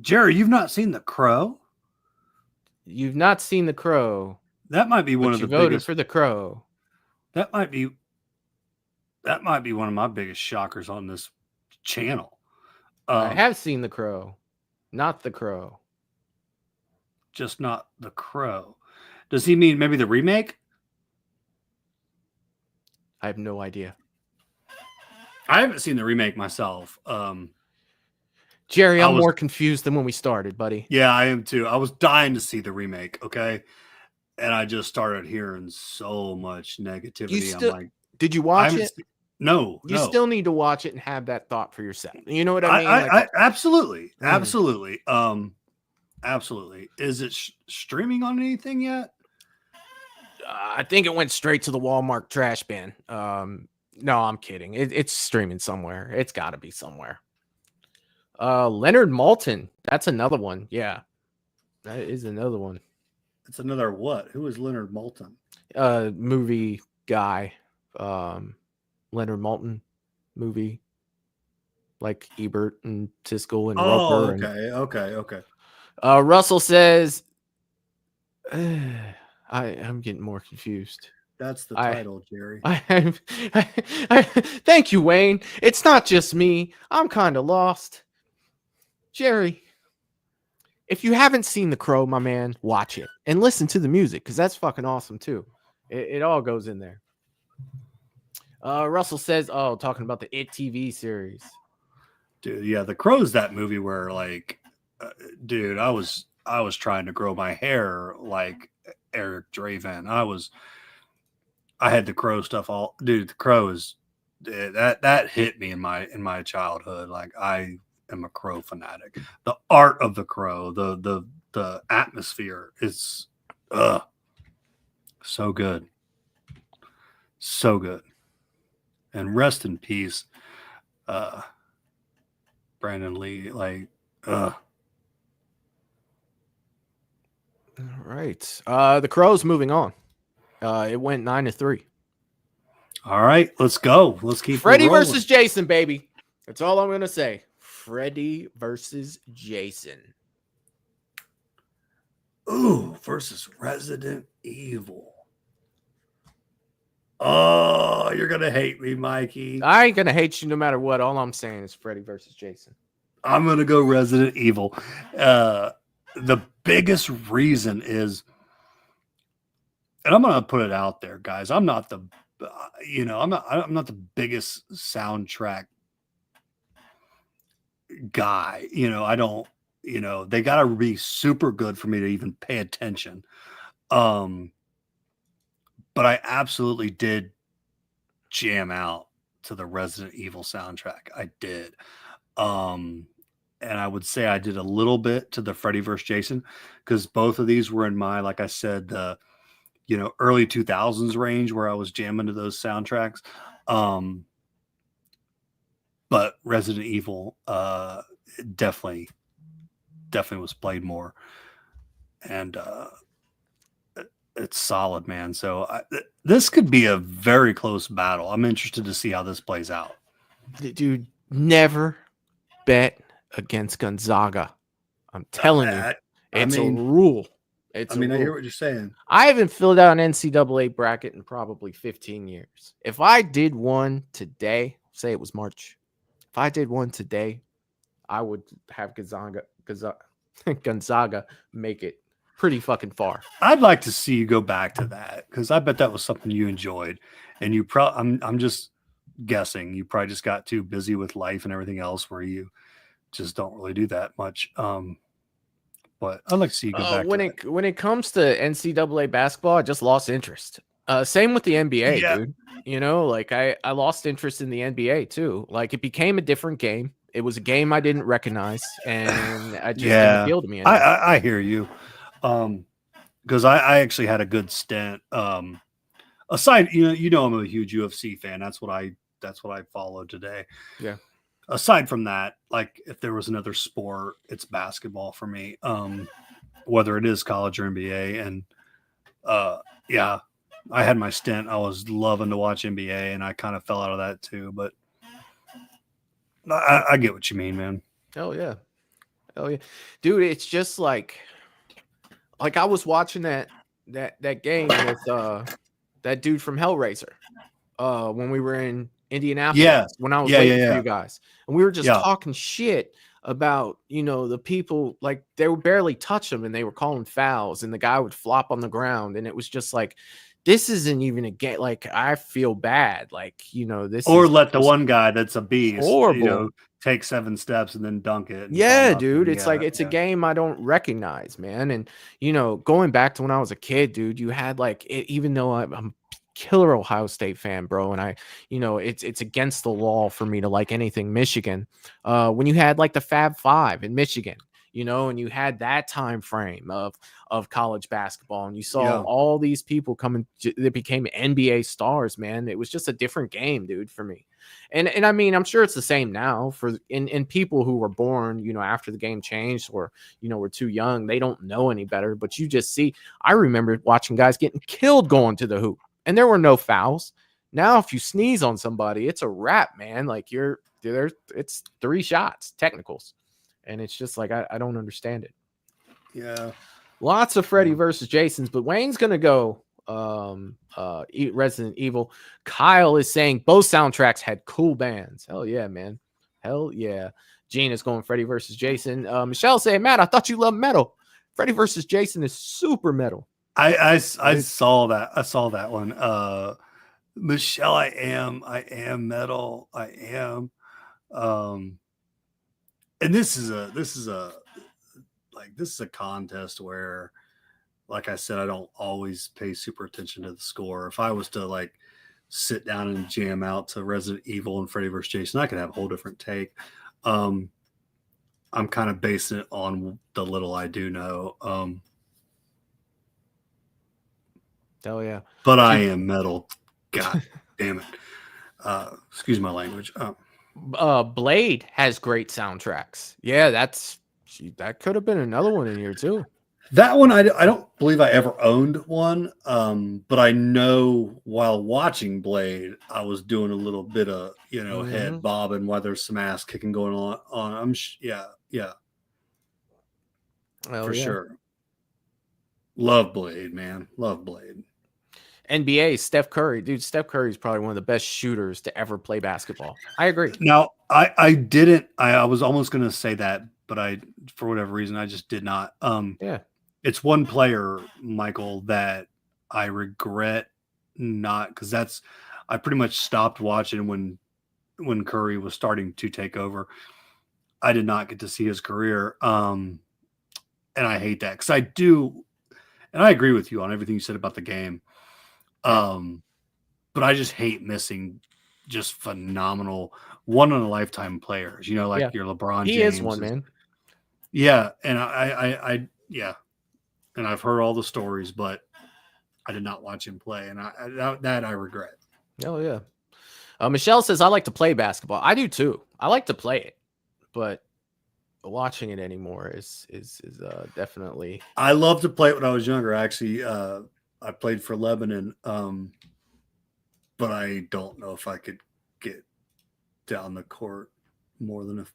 Jerry, you've not seen The Crow? You've not seen The Crow. That might be one of the voted biggest for The Crow. That might be one of my biggest shockers on this channel. I have seen The Crow, not The Crow. Just not The Crow. Does he mean maybe the remake? I have no idea. I haven't seen the remake myself. Jerry, I'm more confused than when we started, buddy. Yeah, I am too. I was dying to see the remake, okay? And I just started hearing so much negativity. I'm like, did you watch it? No. You still need to watch it and have that thought for yourself. You know what I mean? I absolutely. Absolutely. Absolutely. Is it streaming on anything yet? I think it went straight to the Walmart trash bin. No, I'm kidding. It's streaming somewhere. It's got to be somewhere. Leonard Maltin. That's another one. Yeah. That is another one. It's another what? Who is Leonard Maltin? Movie guy. Leonard Maltin movie. Like Ebert and Siskel and Roper. Okay. Russell says I'm getting more confused. That's the title, Jerry. Thank you, Wayne. It's not just me. I'm kind of lost. Jerry, if you haven't seen The Crow, my man, watch it and listen to the music because that's fucking awesome too. It all goes in there. Russell says, talking about the It TV series. Dude, yeah, The Crow's that movie where like, dude, I was trying to grow my hair like Eric Draven. I had The Crow stuff all, dude. The Crow is that hit me in my childhood. Like I am a Crow fanatic. The art of The Crow, the atmosphere is so good. So good. And rest in peace, Brandon Lee. Like, All right. The Crow's moving on. It went 9-3. All right, let's go. Let's keep Freddy versus Jason, baby. That's all I'm gonna say. Freddy versus Jason. Ooh, versus Resident Evil. Oh, you're gonna hate me, Mikey. I ain't gonna hate you no matter what. All I'm saying is Freddy versus Jason. I'm gonna go Resident Evil. The biggest reason is, and I'm gonna put it out there, guys. I'm not the, I'm not the biggest soundtrack guy. I don't. They gotta be super good for me to even pay attention. But I absolutely did jam out to the Resident Evil soundtrack. I did. And I would say I did a little bit to the Freddy vs. Jason because both of these were in my, like I said, the early 2000s range where I was jamming to those soundtracks. But Resident Evil definitely definitely was played more, and it's solid, man. So this could be a very close battle. I'm interested to see how this plays out. Dude, never bet against Gonzaga. I'm telling you, it's a rule. It's I mean, a I hear rule. what you're saying. I haven't filled out an NCAA bracket in probably 15 years. If I did one today, say it was March, if I did one today, I would have Gonzaga make it pretty fucking far. I'd like to see you go back to that because I bet that was something you enjoyed, and you probably. I'm just guessing you probably just got too busy with life and everything else where you just don't really do that much. But I'd like to see you go back. When it comes to NCAA basketball, I just lost interest. Same with the NBA, dude. You know, like I lost interest in the NBA too. Like it became a different game. It was a game I didn't recognize, and I just didn't appeal to me anymore. I hear you. Because I actually had a good stint. Aside, I'm a huge UFC fan. That's what I follow today. Yeah. Aside from that, like if there was another sport, it's basketball for me. Whether it is college or NBA, and yeah, I had my stint. I was loving to watch NBA, and I kind of fell out of that too. But I get what you mean, man. Hell yeah, dude. It's just like I was watching that game with that dude from Hellraiser when we were in Indianapolis when I was waiting for you guys, and we were just talking shit about the people, like they would barely touch them and they were calling fouls and the guy would flop on the ground, and it was just like, this isn't even a game. Like I feel bad, like this or is let the one guy that's a beast horrible take 7 steps and then dunk it. Yeah, dude. It's like it's a game I don't recognize, man. And going back to when I was a kid, dude, you had even though I'm a killer Ohio State fan, bro, and I it's against the law for me to like anything Michigan. When you had like the Fab Five in Michigan, and you had that time frame of college basketball, and you saw all these people coming that became NBA stars, man. It was just a different game, dude, for me. And I mean, I'm sure it's the same now for in people who were born, after the game changed, or were too young. They don't know any better. But you just see, I remember watching guys getting killed going to the hoop, and there were no fouls. Now, if you sneeze on somebody, it's a wrap, man. Like it's 3 shots, technicals, and it's just like I don't understand it. Yeah, lots of Freddy versus Jasons, but Wayne's gonna go Resident Evil. Kyle is saying both soundtracks had cool bands. Hell yeah, man. Hell yeah. Gene is going Freddy versus Jason. Michelle saying, Matt, I thought you loved metal. Freddy versus Jason is super metal. I saw that. I saw that one. Michelle, I am metal. I am. And this is a contest where, like I said, I don't always pay super attention to the score. If I was to sit down and jam out to Resident Evil and Freddy vs. Jason, I could have a whole different take. I'm kind of basing it on the little I do know. Hell yeah. But I am metal. God damn it. Excuse my language. Blade has great soundtracks. Yeah, that could have been another one in here too. That one, I don't believe I ever owned one, but I know while watching Blade, I was doing a little bit of, head bobbing while there's some ass kicking going on. Yeah. For sure. Love Blade, man. Love Blade. NBA, Steph Curry. Dude, Steph Curry is probably one of the best shooters to ever play basketball. I agree. Now, I was almost going to say that, but for whatever reason, I just did not. Yeah. It's one player, Michael, that I regret not, because I pretty much stopped watching when Curry was starting to take over. I did not get to see his career. And I hate that because I do. And I agree with you on everything you said about the game. But I just hate missing just phenomenal one in a lifetime players, your LeBron James. He is one, man. Yeah. And I and I've heard all the stories, but I did not watch him play, and I regret. Oh yeah. Michelle says I like to play basketball. I do too. I like to play it, but watching it anymore is definitely. I loved to play it when I was younger. Actually, I played for Lebanon, but I don't know if I could get down the court more than a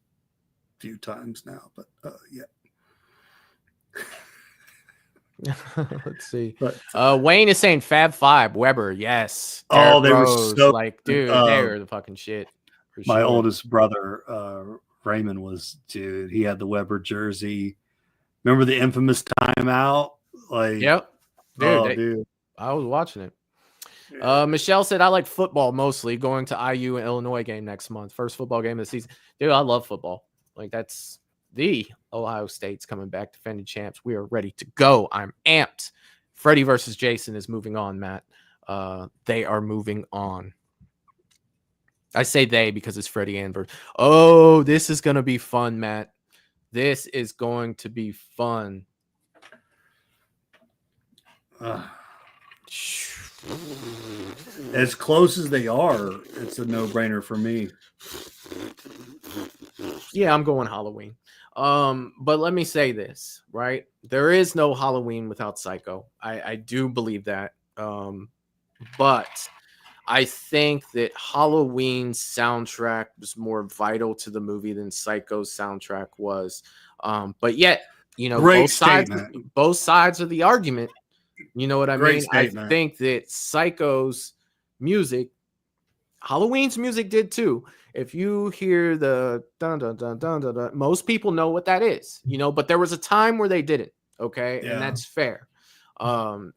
few times now. But yeah. Let's see. But Wayne is saying Fab Five, Weber. Yes. oh, Derrick they were Rose, so like, dude, they're the fucking shit. For my sure. oldest brother, Raymond, dude. He had the Weber jersey. Remember the infamous timeout? Like, Yep. Dude, dude. I was watching it. Yeah. Michelle said, I like football mostly. Going to IU and Illinois game next month. First football game of the season. Dude, I love football. Like, that's the Ohio State's coming back, defending champs. We are ready to go. I'm amped. Freddie versus Jason is moving on, Matt. They are moving on. I say they because it's Freddie and versus. Oh, this is going to be fun, Matt. This is going to be fun. As close as they are, it's a no-brainer for me. Yeah, I'm going Halloween. But let me say this, right? There is no Halloween without Psycho. I do believe that. But I think that Halloween's soundtrack was more vital to the movie than Psycho's soundtrack was. But yet, you know, both sides of the argument. You know what I mean? Statement. I think that Psycho's music, Halloween's music did too. If you hear the dun dun dun dun dun dun, most people know what that is, you know, but there was a time where they didn't. Okay. Yeah. And that's fair. I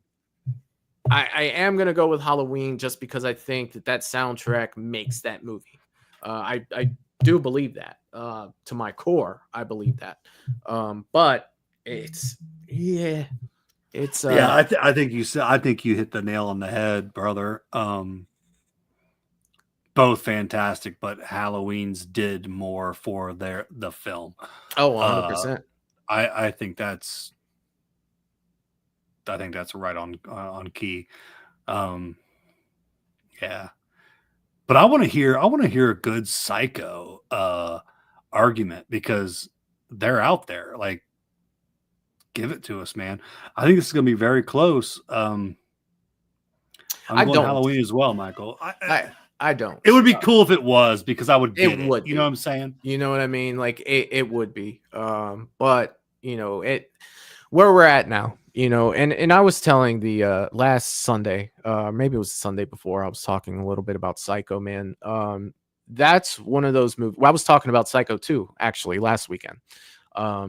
am going to go with Halloween just because I think that soundtrack makes that movie. I do believe that to my core. I believe that. But it's, yeah. It's I think you hit the nail on the head, brother. Both fantastic, but Halloween's did more for the film. Oh, 100%. I think that's right on key. Yeah. But I want to hear a good Psycho argument because they're out there. Like, give it to us, man. I think this is going to be very close. I'm going Halloween as well, Michael. I don't. It would be cool if it was because I would get it. You know what I'm saying? You know what I mean? Like it would be. But you know, where we're at now, you know, and I was telling the last Sunday, maybe it was the Sunday before, I was talking a little bit about Psycho, man. That's one of those movies. Well, I was talking about Psycho 2 actually last weekend.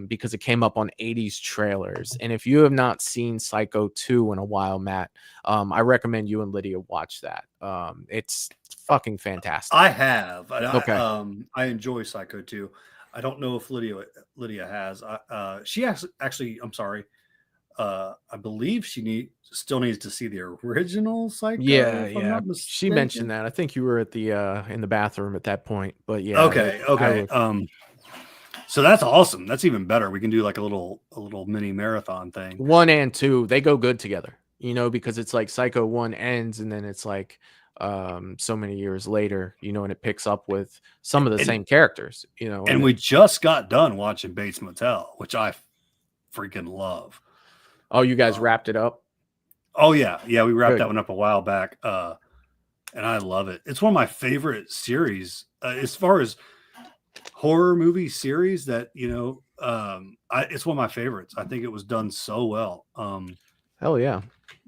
Because it came up on 80s trailers. And if you have not seen Psycho 2 in a while, Matt, I recommend you and Lydia watch that. It's fucking fantastic. I have. Okay. I enjoy Psycho 2. I don't know if Lydia has. She actually, I'm sorry. I believe she still needs to see the original Psycho. Yeah. She mentioned that. I think you were at the in the bathroom at that point. But yeah. Okay. So that's awesome. That's even better. We can do like a little mini marathon thing. 1 and 2, they go good together, you know, because it's like Psycho 1 ends and then it's like so many years later, you know, and it picks up with some of the same characters, you know. And we just got done watching Bates Motel, which I freaking love. Oh, you guys wrapped it up? Oh yeah. Yeah, we wrapped that one up a while back. And I love it. It's one of my favorite series as far as horror movie series that, you know, it's one of my favorites. I think it was done so well. Hell yeah.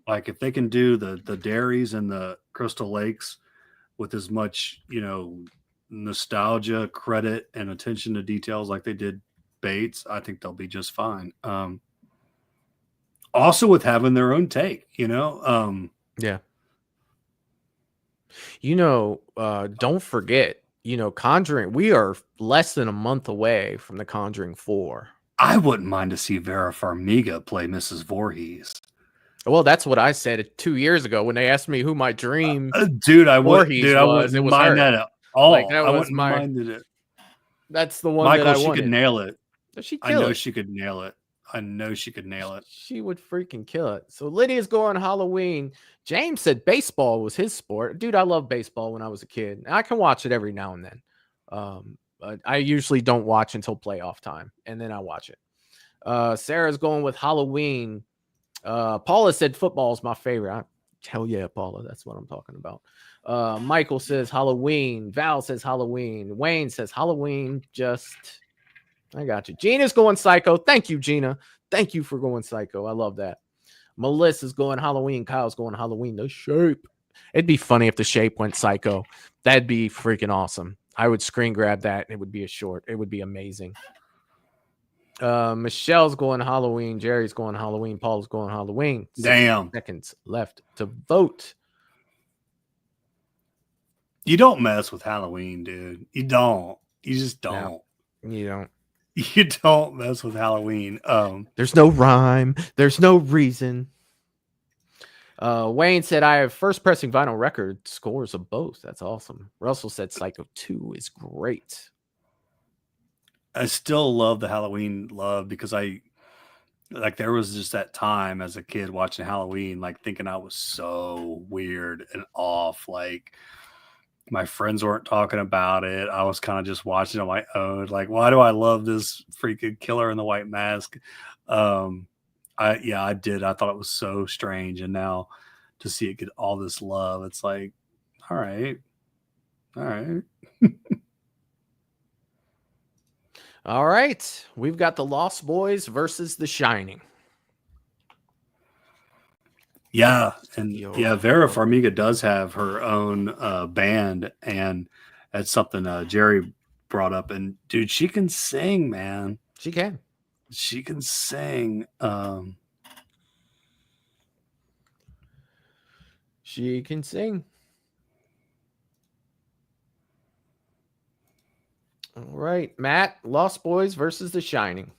Like if they can do the Dairies and the Crystal Lakes with as much, you know, nostalgia, credit, and attention to details like they did Bates, I think they'll be just fine. Also with having their own take, you know. Yeah. You know, don't forget, you know, Conjuring, we are less than a month away from the Conjuring 4. I wouldn't mind to see Vera Farmiga play Mrs. Voorhees. Well, that's what I said 2 years ago when they asked me who my dream Voorhees was. It was mind her. that at all. Like, that I was wouldn't minded it. That's the one Michael, that I she wanted. could nail it. I know she could nail it. I know she could nail it. She would freaking kill it. So Lydia's going Halloween. James said baseball was his sport. Dude, I loved baseball when I was a kid. I can watch it every now and then. I usually don't watch until playoff time, and then I watch it. Sarah's going with Halloween. Paula said football is my favorite. Hell yeah, Paula. That's what I'm talking about. Michael says Halloween. Val says Halloween. Wayne says Halloween. I got you. Gina's going Psycho. Thank you, Gina. Thank you for going Psycho. I love that. Melissa's going Halloween. Kyle's going Halloween. The Shape. It'd be funny if The Shape went Psycho. That'd be freaking awesome. I would screen grab that. It would be a short. It would be amazing. Michelle's going Halloween. Jerry's going Halloween. Paul's going Halloween. Damn. 6 seconds left to vote. You don't mess with Halloween, dude. You don't. You just don't. No, you don't. You don't mess with Halloween. There's no rhyme. There's no reason. Wayne said, I have first pressing vinyl record scores of both. That's awesome. Russell said Psycho 2 is great. I still love the Halloween love because there was just that time as a kid watching Halloween, like thinking I was so weird and off. Like my friends weren't talking about it. I was kind of just watching on my own. Like, why do I love this freaking killer in the white mask? I did. I thought it was so strange. And now to see it get all this love, it's like, all right. All right. We've got The Lost Boys versus The Shining. Yeah. And Vera Farmiga does have her own band. And that's something Jerry brought up. And dude, she can sing, man. She can. She can sing. She can sing. All right, Matt, Lost Boys versus The Shining.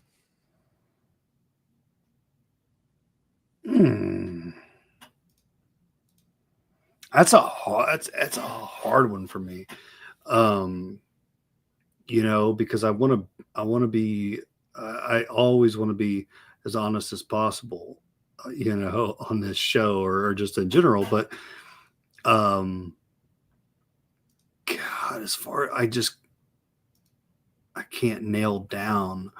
That's a hard one for me. Because I always want to be as honest as possible, on this show or just in general. But, God, I can't nail down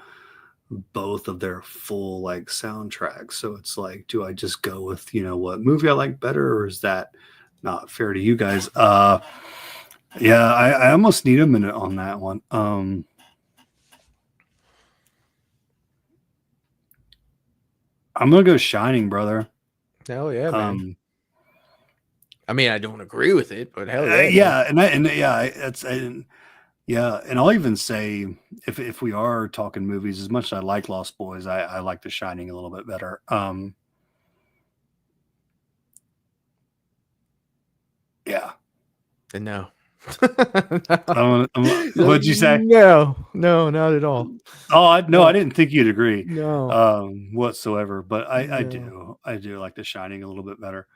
both of their full soundtracks. So it's like, do I just go with, what movie I like better, or is that not fair to you guys? I almost need a minute on that one. I'm gonna go Shining, brother. Hell yeah, man. I mean, I don't agree with it, but hell yeah. And I'll even say, if we are talking movies, as much as I like Lost Boys, I like The Shining a little bit better. No. What'd you say? No, not at all. Oh, I didn't think you'd agree. No, whatsoever. But I do like The Shining a little bit better.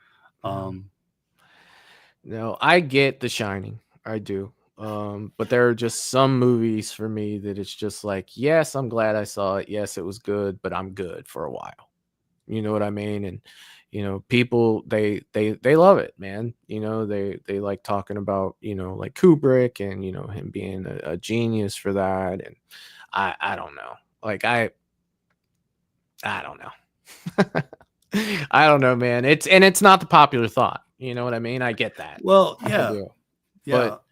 No, I get The Shining. I do. But there are just some movies for me that it's just like, yes, I'm glad I saw it. Yes, it was good, but I'm good for a while. You know what I mean? And people they love it, man. They like talking about like Kubrick and him being a genius for that. And I don't know. Like I don't know. I don't know, man. It's not the popular thought. You know what I mean? I get that. Well, yeah. But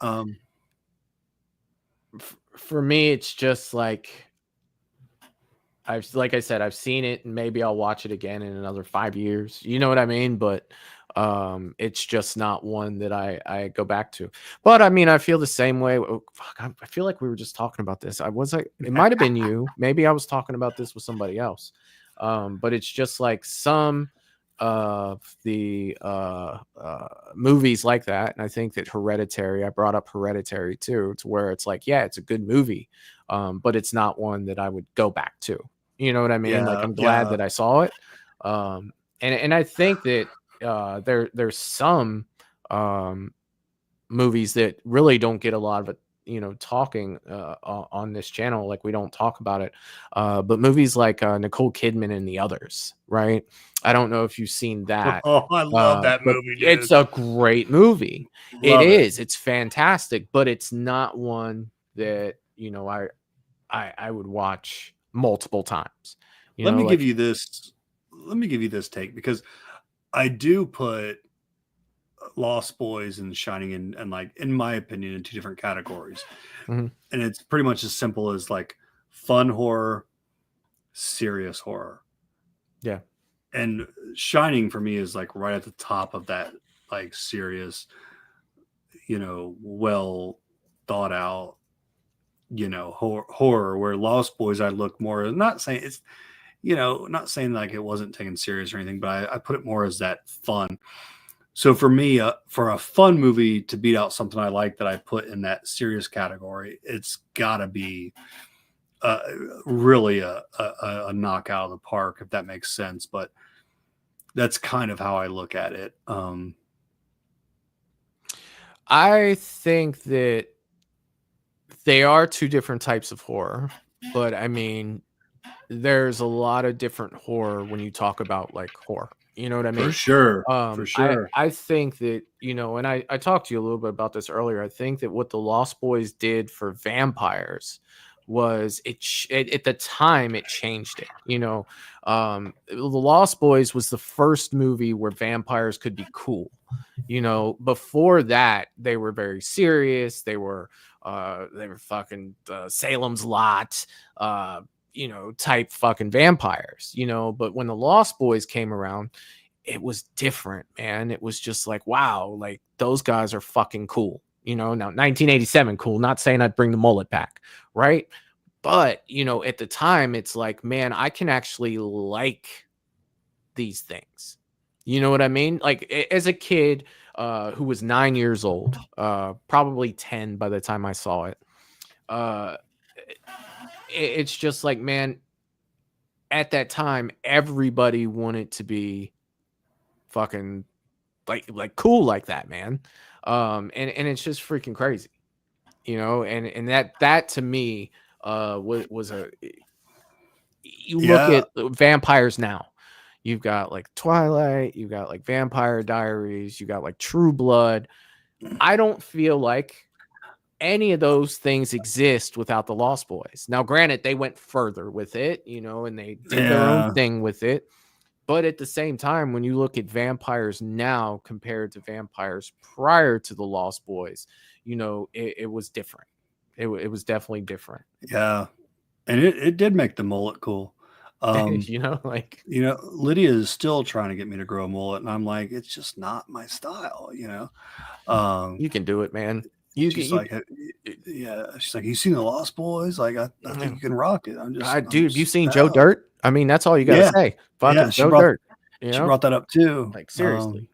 for me, it's just like like I said, I've seen it, and maybe I'll watch it again in another 5 years. You know what I mean? But it's just not one that I go back to. But I mean, I feel the same way. Oh, fuck, I feel like we were just talking about this. It might have been you. Maybe I was talking about this with somebody else. But it's just like some of the movies like that, and I think that Hereditary, I brought up Hereditary too, to where it's like, yeah, it's a good movie, but it's not one that I would go back to. You know what I mean? I'm glad that I saw it, and I think that there's some movies that really don't get a lot of it, talking on this channel. Like, we don't talk about it, but movies like Nicole Kidman and The Others, right? I don't know if you've seen that. Oh, I love that movie, dude. It's a great movie. It is. It's fantastic, but it's not one that, you know, I would watch multiple times. You Let know, me give like you this. Let me give you this take, because I do put Lost Boys and Shining and like, in my opinion, in two different categories. Mhm. And it's pretty much as simple as like fun horror, serious horror. yeah. And Shining for me is like right at the top of that, like serious, well thought out, horror, where Lost Boys I look more, not saying it's, not saying like it wasn't taken serious or anything, but I put it more as that fun. So for me, for a fun movie to beat out something I like that I put in that serious category, it's got to be really a knockout of the park, if that makes sense. But that's kind of how I look at it. I think that they are two different types of horror, but I mean, there's a lot of different horror when you talk about like horror. You know what I For mean? sure, for I sure. I think that, you know, and I talked to you a little bit about this earlier. I think that what the Lost Boys did for vampires was at the time it changed it. You know, the Lost Boys was the first movie where vampires could be cool. You know, before that they were very serious. They were fucking Salem's Lot. You know, type fucking vampires, you know. But when the Lost Boys came around, it was different, man. It was just like, wow, like those guys are fucking cool. You know, now 1987, cool. Not saying I'd bring the mullet back, right? But, you know, at the time, it's like, man, I can actually like these things. You know what I mean? Like as a kid who was 9 years old, probably 10 by the time I saw it, uh, it's just like, man, at that time, everybody wanted to be fucking like cool like that, man. And it's just freaking crazy, you know. And that to me was a, you look Yeah, at vampires now, you've got like Twilight, you've got like Vampire Diaries, you got like True Blood. I don't feel like any of those things exist without the Lost Boys. Now granted, they went further with it, you know, and they did their own yeah, thing with it. But at the same time, when you look at vampires now compared to vampires prior to the Lost Boys, you know, it was different. It was definitely different. yeah. And it did make the mullet cool. You know, like Lydia is still trying to get me to grow a mullet, and I'm like, it's just not my style. Um, you can do it, man. You can, she's like, yeah, she's like, you seen the Lost Boys? Like, I think you can rock it. I'm dude, have you just seen Joe down. Dirt? I mean, that's all you got to Yeah, say. yeah. Fucking Joe Dirt. You She know, brought that up too. like seriously.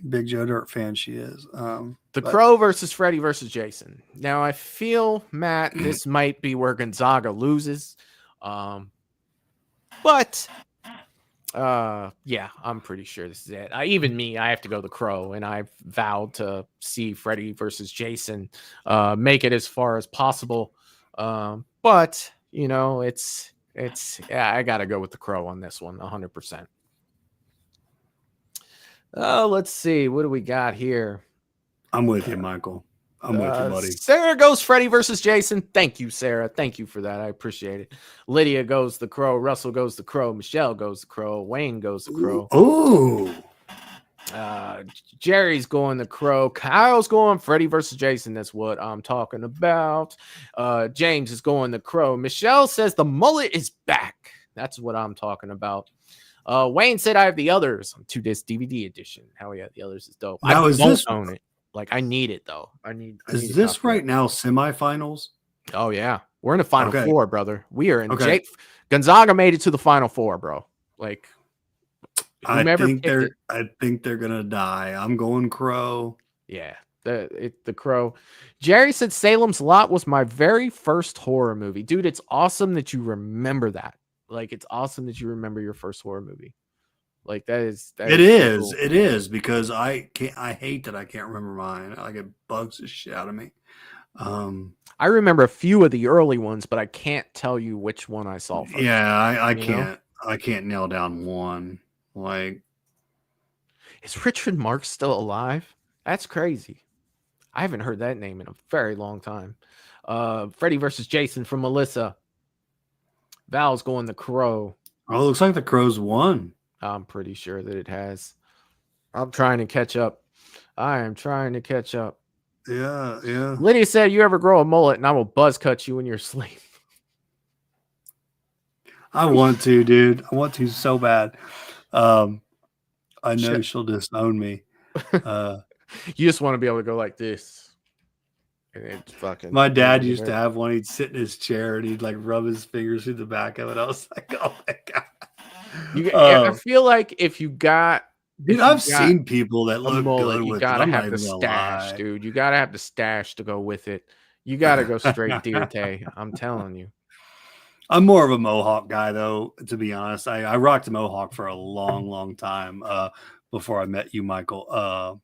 Big Joe Dirt fan she is. The But Crow versus Freddy versus Jason. Now I feel, Matt, this might be where Gonzaga loses. But yeah, I'm pretty sure this is it. Even me, I have to go the Crow, and I've vowed to see Freddy versus Jason make it as far as possible. But you know, it's yeah, I gotta go with the Crow on this one, 100%. Let's see, what do we got here? I'm with you, Michael. I'm with you, buddy. Sarah goes Freddy versus Jason. Thank you, Sarah. Thank you for that. I appreciate it. Lydia goes the Crow. Russell goes the Crow. Michelle goes the Crow. Wayne goes the Crow. Ooh. Jerry's going the Crow. Kyle's going Freddy versus Jason. That's what I'm talking about. James is going the Crow. Michelle says the mullet is back. That's what I'm talking about. Wayne said I have the others on 2-disc DVD edition. Hell yeah, the others is dope. Now, I don't own it. Like, I need it though. Is this right now semifinals? Oh yeah, we're in the final Okay. four, brother. We are in. Okay. Gonzaga made it to the final four, bro. Like, I think they're gonna die. I'm going Crow. Yeah, the Crow. Jerry said Salem's Lot was my very first horror movie, dude. It's awesome that you remember that. Like, it's awesome that you remember your first horror movie. Like, that is It is because I hate that I can't remember mine. Like, it bugs the shit out of me. I remember a few of the early ones, but I can't tell you which one I saw first. Yeah, I can't nail down one. Like, is Richard Marx still alive? That's crazy. I haven't heard that name in a very long time. Freddy versus Jason from Melissa. Val's going the Crow. Oh, it looks like the Crows won. I'm pretty sure that it has. I'm trying to catch up. I am trying to catch up. Yeah, yeah. Lydia said, "You ever grow a mullet, and I will buzz cut you in your sleep." I want to, dude. I want to so bad. I know Shit. she'll disown me. You just want to be able to go like this. And it's fucking. My dad used to have one. He'd sit in his chair and he'd like rub his fingers through the back of it. I was like, oh my god. I feel like if you got, dude, I've seen people that look mullet, good you with gotta it. have the stash, dude. You gotta have the stash to go with it. You gotta go straight deote. I'm telling you. I'm more of a mohawk guy, though. To be honest, I rocked a mohawk for a long, long time before I met you, Michael.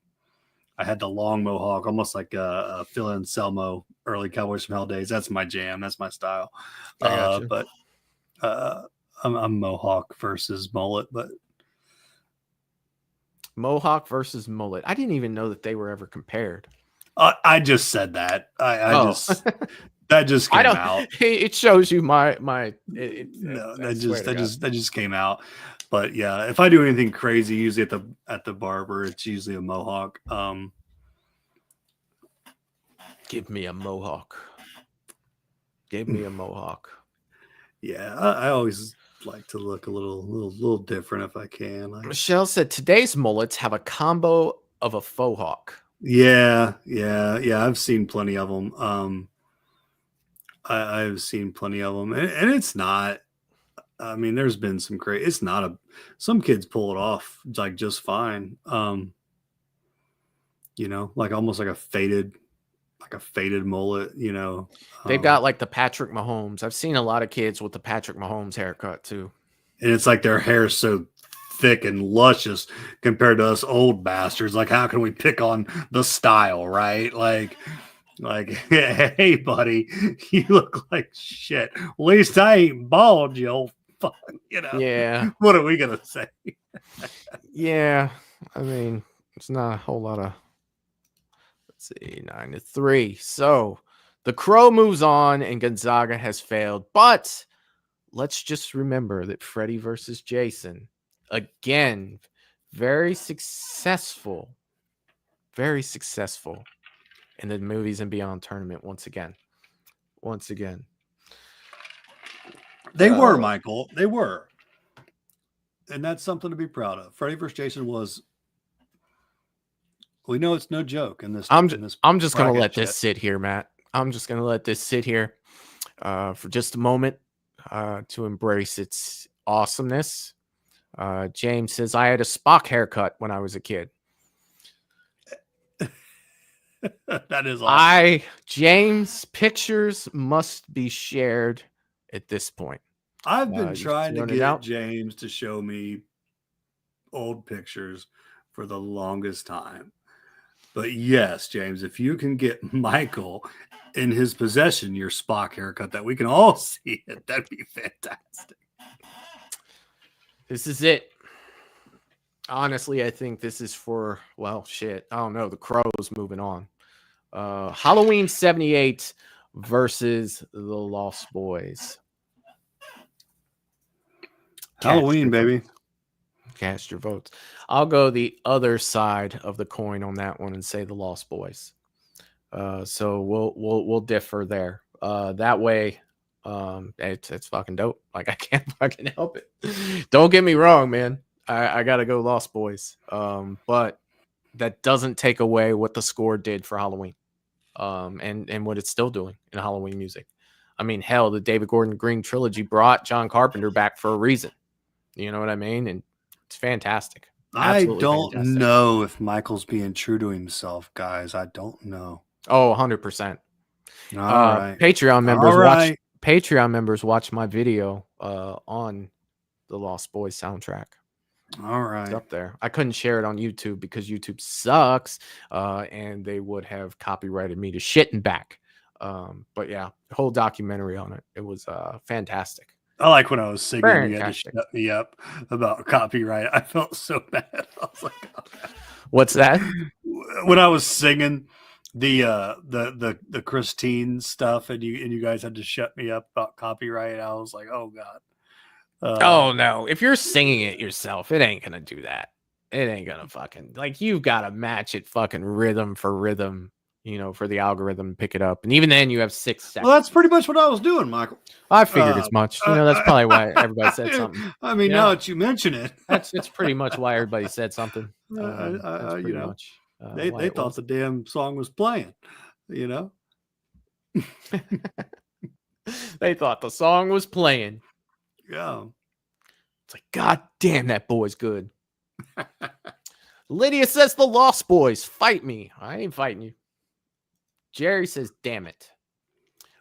I had the long mohawk, almost like a Phil Anselmo, early Cowboys from Hell days. That's my jam. That's my style. But I'm mohawk versus mullet. But Mohawk versus mullet. I didn't even know that they were ever compared. I just said that. That just came out. It shows you my. That just came out. But yeah, if I do anything crazy, usually at the barber, it's usually a mohawk. Give me a mohawk. Give me a mohawk. Yeah, I always like to look a little different if I can. Michelle said today's mullets have a combo of a faux hawk. Yeah. I've seen plenty of them. I've seen plenty of them, and it's not. I mean, there's been some great. It's not some kids pull it off like just fine. Like almost like a faded mullet. They've got like the Patrick Mahomes. I've seen a lot of kids with the Patrick Mahomes haircut too, and it's like their hair is so thick and luscious compared to us old bastards. Like, how can we pick on the style, right? Like, hey, buddy, you look like shit. At least I ain't bald, you old fuck. Yeah. What are we gonna say? Yeah. I mean, it's not a whole lot of. Let's see, 9-3. So the Crow moves on, and Gonzaga has failed. But let's just remember that Freddy versus Jason, again, very successful in the Movies and Beyond tournament once again. They were, Michael. They were. And that's something to be proud of. Freddy vs. Jason was. We know it's no joke in this. I'm just going to let this sit here, Matt. I'm just going to let this sit here for just a moment to embrace its awesomeness. James says, I had a Spock haircut when I was a kid. That is awesome. James, pictures must be shared at this point. I've been trying to get James to show me old pictures for the longest time. But yes, James, if you can get Michael in his possession your Spock haircut that we can all see it, that'd be fantastic. This is it. Honestly, I think this is for, well, shit. I don't know. The Crows moving on. Halloween 78 versus the Lost Boys. Halloween, baby. Cast your votes. I'll go the other side of the coin on that one and say the Lost Boys. So we'll differ there. That way, it's fucking dope. Like, I can't fucking help it. Don't get me wrong, man. I gotta go Lost Boys. But that doesn't take away what the score did for Halloween. And what it's still doing in Halloween music. I mean, hell, the David Gordon Green trilogy brought John Carpenter back for a reason. You know what I mean? And it's fantastic. Absolutely I don't fantastic. know if Michael's being true to himself, guys. I don't know. Oh, 100%. All right. Patreon members watch my video on the Lost Boys soundtrack. All right. It's up there. I couldn't share it on YouTube because YouTube sucks, and they would have copyrighted me to shit and back. But yeah, the whole documentary on it. It was fantastic. I like when I was singing, Fantastic. you had to shut me up about copyright. I felt so bad. I was like, oh, what's that? When I was singing The Christine stuff, and you guys had to shut me up about copyright. I was like, oh god. Oh no! If you're singing it yourself, it ain't gonna do that. It ain't gonna fucking like you've got to match it fucking rhythm for rhythm, for the algorithm to pick it up. And even then, you have 6 seconds. Well, that's pretty much what I was doing, Michael. I figured as much. That's probably why everybody said something. I mean, now that you mention it, it's pretty much why everybody said something. They thought the damn song was playing. They thought the song was playing. Yeah. It's like, God damn, that boy's good. Lydia says the Lost Boys. Fight me. I ain't fighting you. Jerry says, damn it.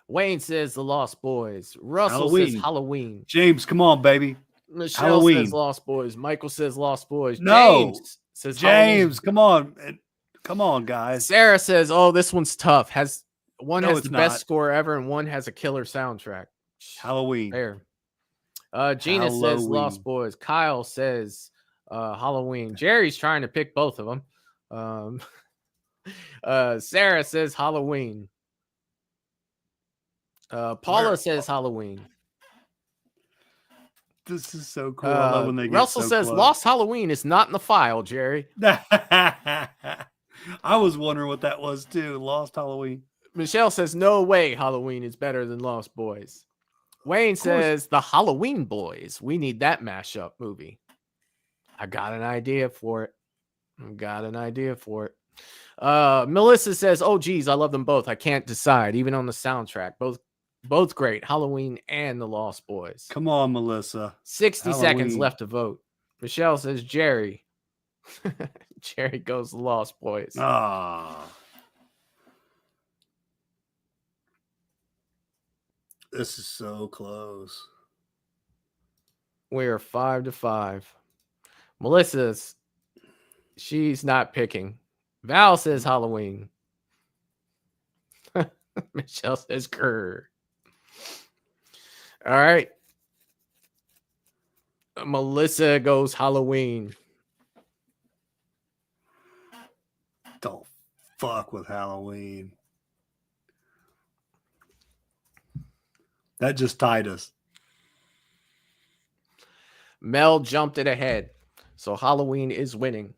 Wayne says the Lost Boys. Russell says Halloween. James, come on, baby. Michelle says Lost Boys. Michael says Lost Boys. No. James says James, come on. Come on, guys. Sarah says, oh, this one's tough. One has the not. best score ever, and one has a killer soundtrack. Halloween. Fair. Gina says Lost Boys. Kyle says Halloween. Jerry's trying to pick both of them. Sarah says Halloween. Paula says Halloween. This is so cool. I love when they get Russell so says close. Lost Halloween is not in the file, Jerry. I was wondering what that was too. Lost Halloween. Michelle says no way Halloween is better than Lost Boys. Wayne says the Halloween Boys. We need that mashup movie. I got an idea for it. Melissa says, oh geez, I love them both. I can't decide, even on the soundtrack. Both great. Halloween and the Lost Boys. Come on, Melissa. 60 seconds left to vote. Michelle says Jerry. Jerry goes the Lost Boys. This is so close. We are 5-5. Melissa's, she's not picking. Val says Halloween. Michelle says Grr. All right. Melissa goes Halloween. Don't fuck with Halloween. That just tied us. Mel jumped it ahead. So Halloween is winning.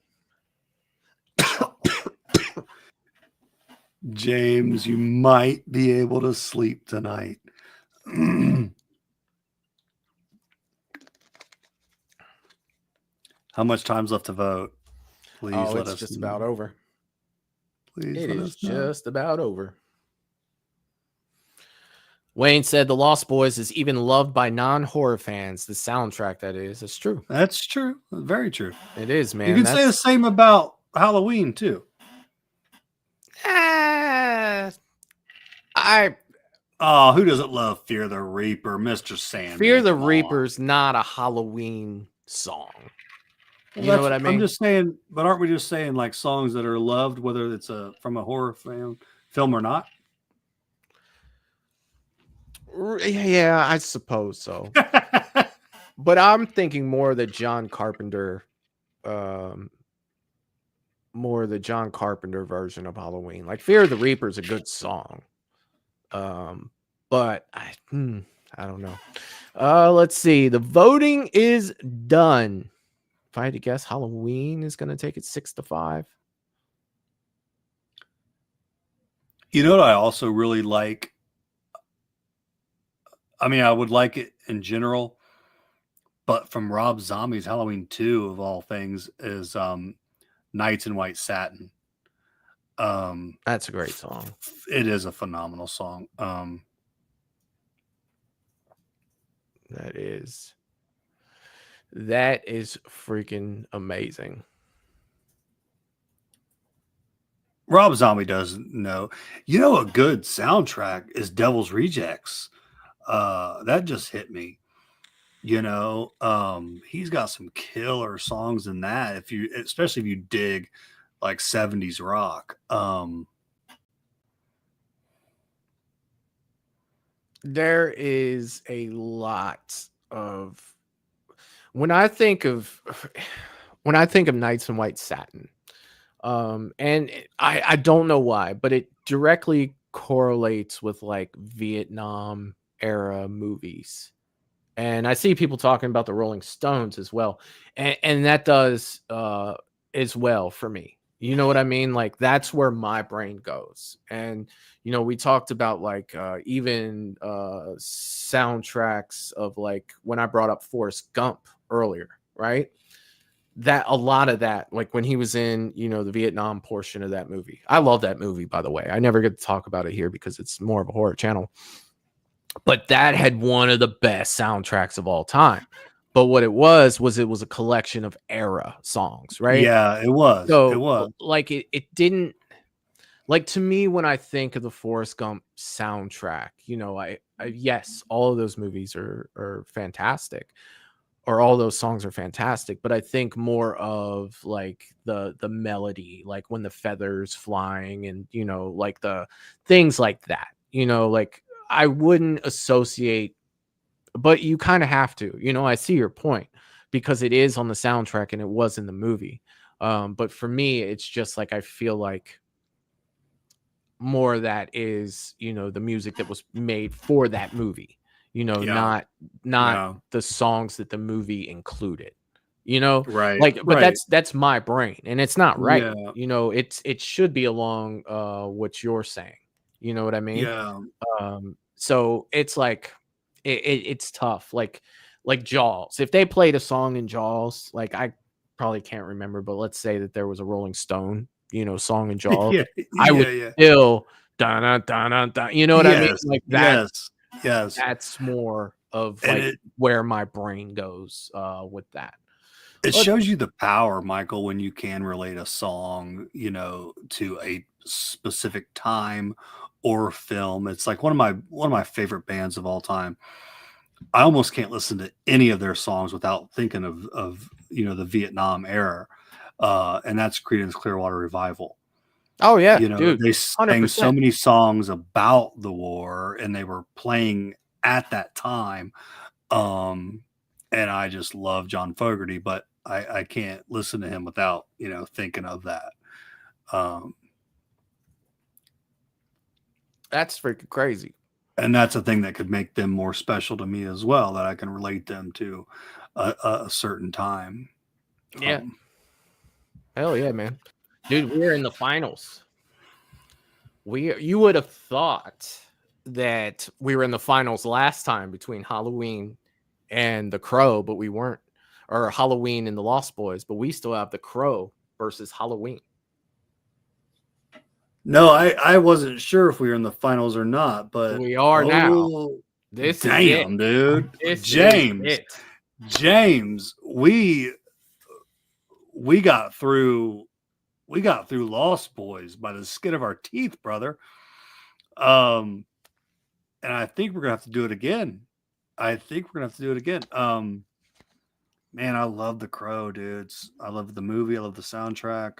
James, you might be able to sleep tonight. How much time's left to vote? Please let us just know. about over. Please it let is us know. just about over. Wayne said the Lost Boys is even loved by non-horror fans. The soundtrack, that is. It's true. That's true. Very true. It is, man. You can say the same about Halloween, too. Who doesn't love Fear the Reaper, Mr. Sandman? Fear the Reaper's not a Halloween song. You know what I mean? I'm just saying, but aren't we just saying like songs that are loved, whether it's from a horror film or not? Yeah, I suppose so. But I'm thinking more the John Carpenter version of Halloween. Like Fear of the Reaper is a good song. But I don't know. Let's see. The voting is done. If I had to guess, Halloween is going to take it 6-5. You know what I also really like? I mean, I would like it in general, but from Rob Zombie's Halloween 2 of all things is Nights in White Satin. That's a great song. It is a phenomenal song. That is freaking amazing. Rob Zombie doesn't know. You know, a good soundtrack is Devil's Rejects. That just hit me. You know, he's got some killer songs in that. Especially if you dig like 70s rock. There is a lot of when I think of Nights in White Satin, And I don't know why, but it directly correlates with like Vietnam era movies. And I see people talking about the Rolling Stones as well, and that does as well for me. You know what I mean? Like that's where my brain goes. And we talked about like even soundtracks of like when I brought up Forrest Gump earlier, right? That a lot of that, like when he was in the Vietnam portion of that movie. I love that movie, by the way. I never get to talk about it here because it's more of a horror channel, but that had one of the best soundtracks of all time. But what it was a collection of era songs, right? Yeah, it was. It So was. like it didn't, like, to me, when I think of the Forrest Gump soundtrack, I yes, all of those movies are fantastic, or all those songs are fantastic, but I think more of like the melody, like when the feathers flying and like the things like that. Like I wouldn't associate, but you kind of have to. I see your point because it is on the soundtrack and it was in the movie. But for me, it's just like I feel like more of that is the music that was made for that movie, Yeah. not Yeah. the songs that the movie included, Right. like, but Right. that's my brain and it's not right. Yeah. It should be along what you're saying, you know what I mean? Yeah. So it's like it's tough, like Jaws. If they played a song in Jaws, like I probably can't remember, but let's say that there was a Rolling Stone song in Jaws, Yeah. I would Yeah. Yeah. still dun dun dun dun, you know what I mean? Yes. Like Yes. Yes. that's more of And like it where my brain goes with that. it But shows you the power, Michael, when you can relate a song, to a specific time or film. It's like one of my favorite bands of all time. I almost can't listen to any of their songs without thinking of the Vietnam era. And that's Creedence Clearwater Revival. oh yeah, dude, They sang so 100%. many songs about the war and they were playing at that time. Um, and I just love John Fogerty, but I can't listen to him without, thinking of that. Um, That's freaking crazy. and that's a thing that could make them more special to me as well, that I can relate them to a certain time. Yeah. Um, Hell yeah, man. Dude, we're in the finals. You would have thought that we were in the finals last time between Halloween and The Crow, but we weren't. Or Halloween and the Lost Boys, but we still have The Crow versus Halloween. no, I wasn't sure if we were in the finals or not, but We are now. oh, This damn, is dude. it. James, James, we got through Lost Boys by the skin of our teeth, brother. And I think we're gonna have to do it again. Man, I love The Crow, dudes. I love the movie. I love the soundtrack.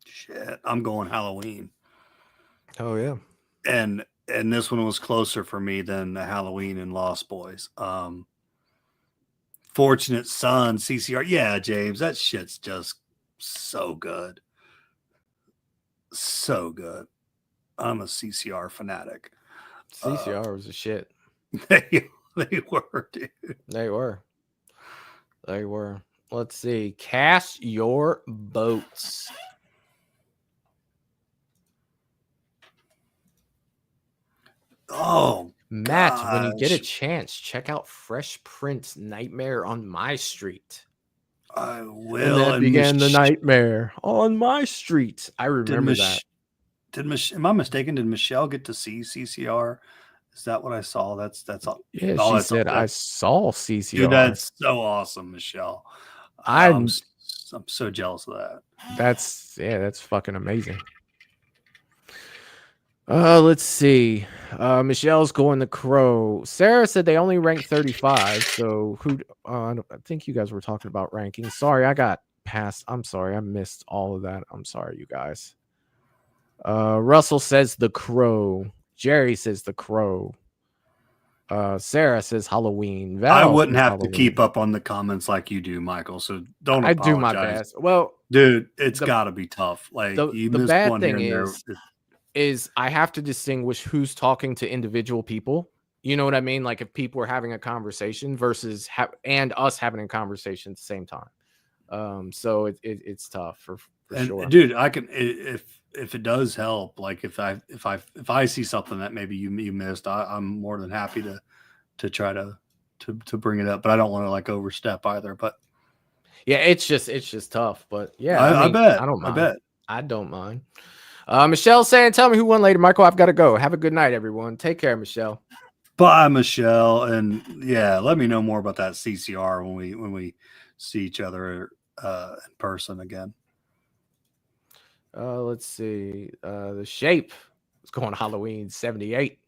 Shit, I'm going Halloween. Oh yeah. And this one was closer for me than the Halloween and Lost Boys. Fortunate Son, CCR. Yeah, James, that shit's just so good. So good. I'm a CCR fanatic. CCR was a shit. They were, dude. They were. Let's see. Cast your votes. Oh, Matt, when you get a gosh. chance, check out Fresh Prince Nightmare on My Street. I And will. then began the nightmare on my street. I remember that. Am I mistaken? Did Michelle get to see CCR? Is that what I saw? That's all. Yeah, Oh, she that's said I saw dude. CCR. That's so awesome, Michelle. I'm I'm so jealous of that. that's fucking amazing. Let's see. Michelle's going The Crow. Sarah said they only ranked 35. So I think you guys were talking about rankings. Sorry, I got past. I'm sorry, I missed all of that. I'm sorry, you guys. Russell says The Crow. Jerry says The Crow. Sarah says Halloween. I Val wouldn't says have to keep Halloween. up on the comments like you do, Michael. So don't I do my apologize. best. Well, Dude, it's the got to be tough. Like you the missed bad one here thing and there. is I have to distinguish who's talking to individual people. You know what I mean? Like if people are having a conversation versus and us having a conversation at the same time. So it's tough for sure. Dude, I can if it does help. Like if I see something that maybe you missed, I'm more than happy to try to bring it up. But I don't want to like overstep either. But yeah, it's just tough. But yeah, I bet. I don't mind. I bet. I don't mind. Michelle saying, "Tell me who won later." Michael, I've got to go. Have a good night, everyone. Take care, Michelle. Bye, Michelle. And yeah, let me know more about that CCR when we see each other in person again. Let's see. The Shape is going Halloween 78.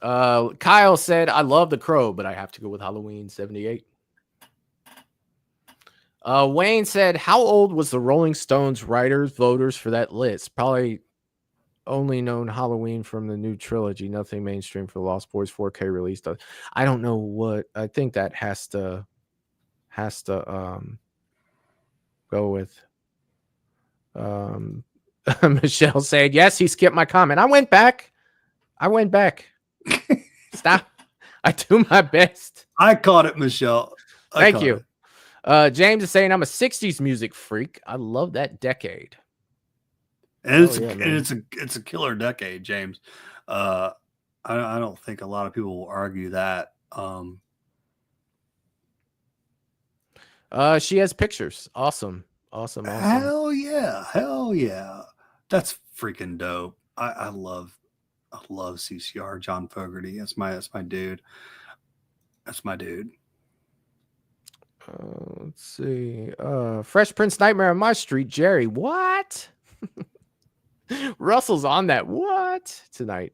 Kyle said, "I love The Crow, but I have to go with Halloween 78." Wayne said, "How old was the Rolling Stones writers, voters for that list? Probably only known Halloween from the new trilogy. Nothing mainstream for the Lost Boys 4K release. I don't know what. I think that has to go with." Michelle said, "Yes, he skipped my comment. I went back. Stop. I do my best. I caught it, Michelle. Thank you." James is saying, "I'm a 60s music freak. I love that decade." And it's a killer decade, James. I don't think a lot of people will argue that. She has pictures. Awesome. Hell yeah. That's freaking dope. I love CCR, John Fogerty. That's my dude. That's my dude. Let's see. Fresh Prince Nightmare on My Street, Jerry. What? Russell's on that. What? Tonight.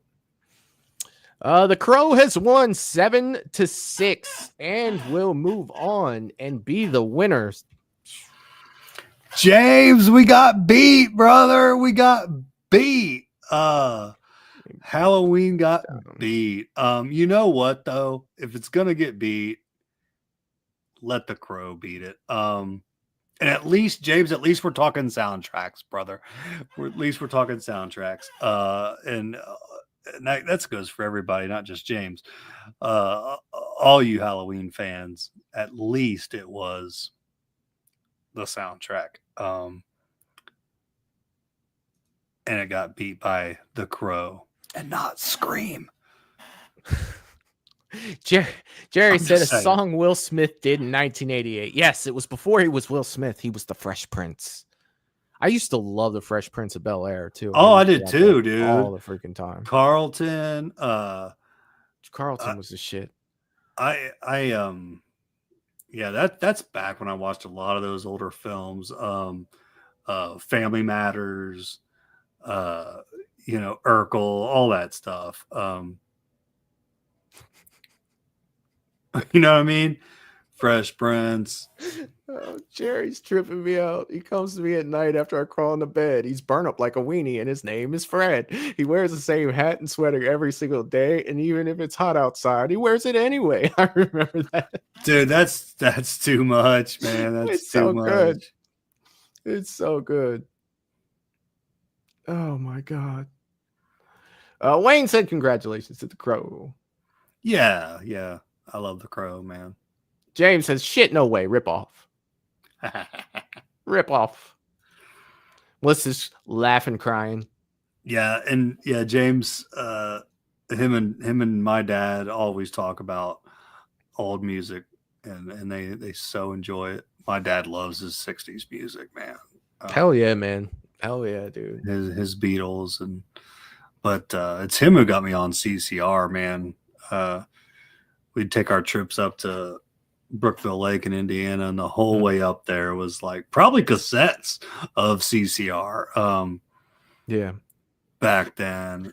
The Crow has won 7-6 and will move on and be the winners. James, we got beat, brother. We got beat. Halloween got beat. You know what though? If it's gonna get beat, let The Crow beat it. And at least, James, we're talking soundtracks, brother. We're talking soundtracks. And that goes for everybody, not just James. All you Halloween fans, at least it was the soundtrack. And it got beat by The Crow and not Scream. Jerry said a song Will Smith did in 1988. Yes, it was before he was Will Smith. He was the Fresh Prince. I used to love the Fresh Prince of Bel-Air too. Oh, I did too, dude. All the freaking time. Carlton. Carlton was the shit. Yeah, that's back when I watched a lot of those older films. Family Matters, Urkel, all that stuff. You know what I mean? Fresh Prince. Oh, Jerry's tripping me out. He comes to me at night after I crawl into bed. He's burnt up like a weenie, and his name is Fred. He wears the same hat and sweater every single day, and even if it's hot outside, he wears it anyway. I remember that. Dude, that's too much, man. That's too much. Good. It's so good. Oh my god. Wayne said congratulations to The Crow. Yeah. I love The Crow, man. James says, shit, no way. Rip off. Rip off. Melissa's laughing, crying. Yeah, and yeah, James, him and my dad always talk about old music, and they so enjoy it. My dad loves his 60s music, man. Hell yeah, man. Hell yeah, dude. His Beatles, but it's him who got me on CCR, man. We'd take our trips up to Brookville Lake in Indiana, and the whole way up there was like probably cassettes of CCR. Yeah, back then,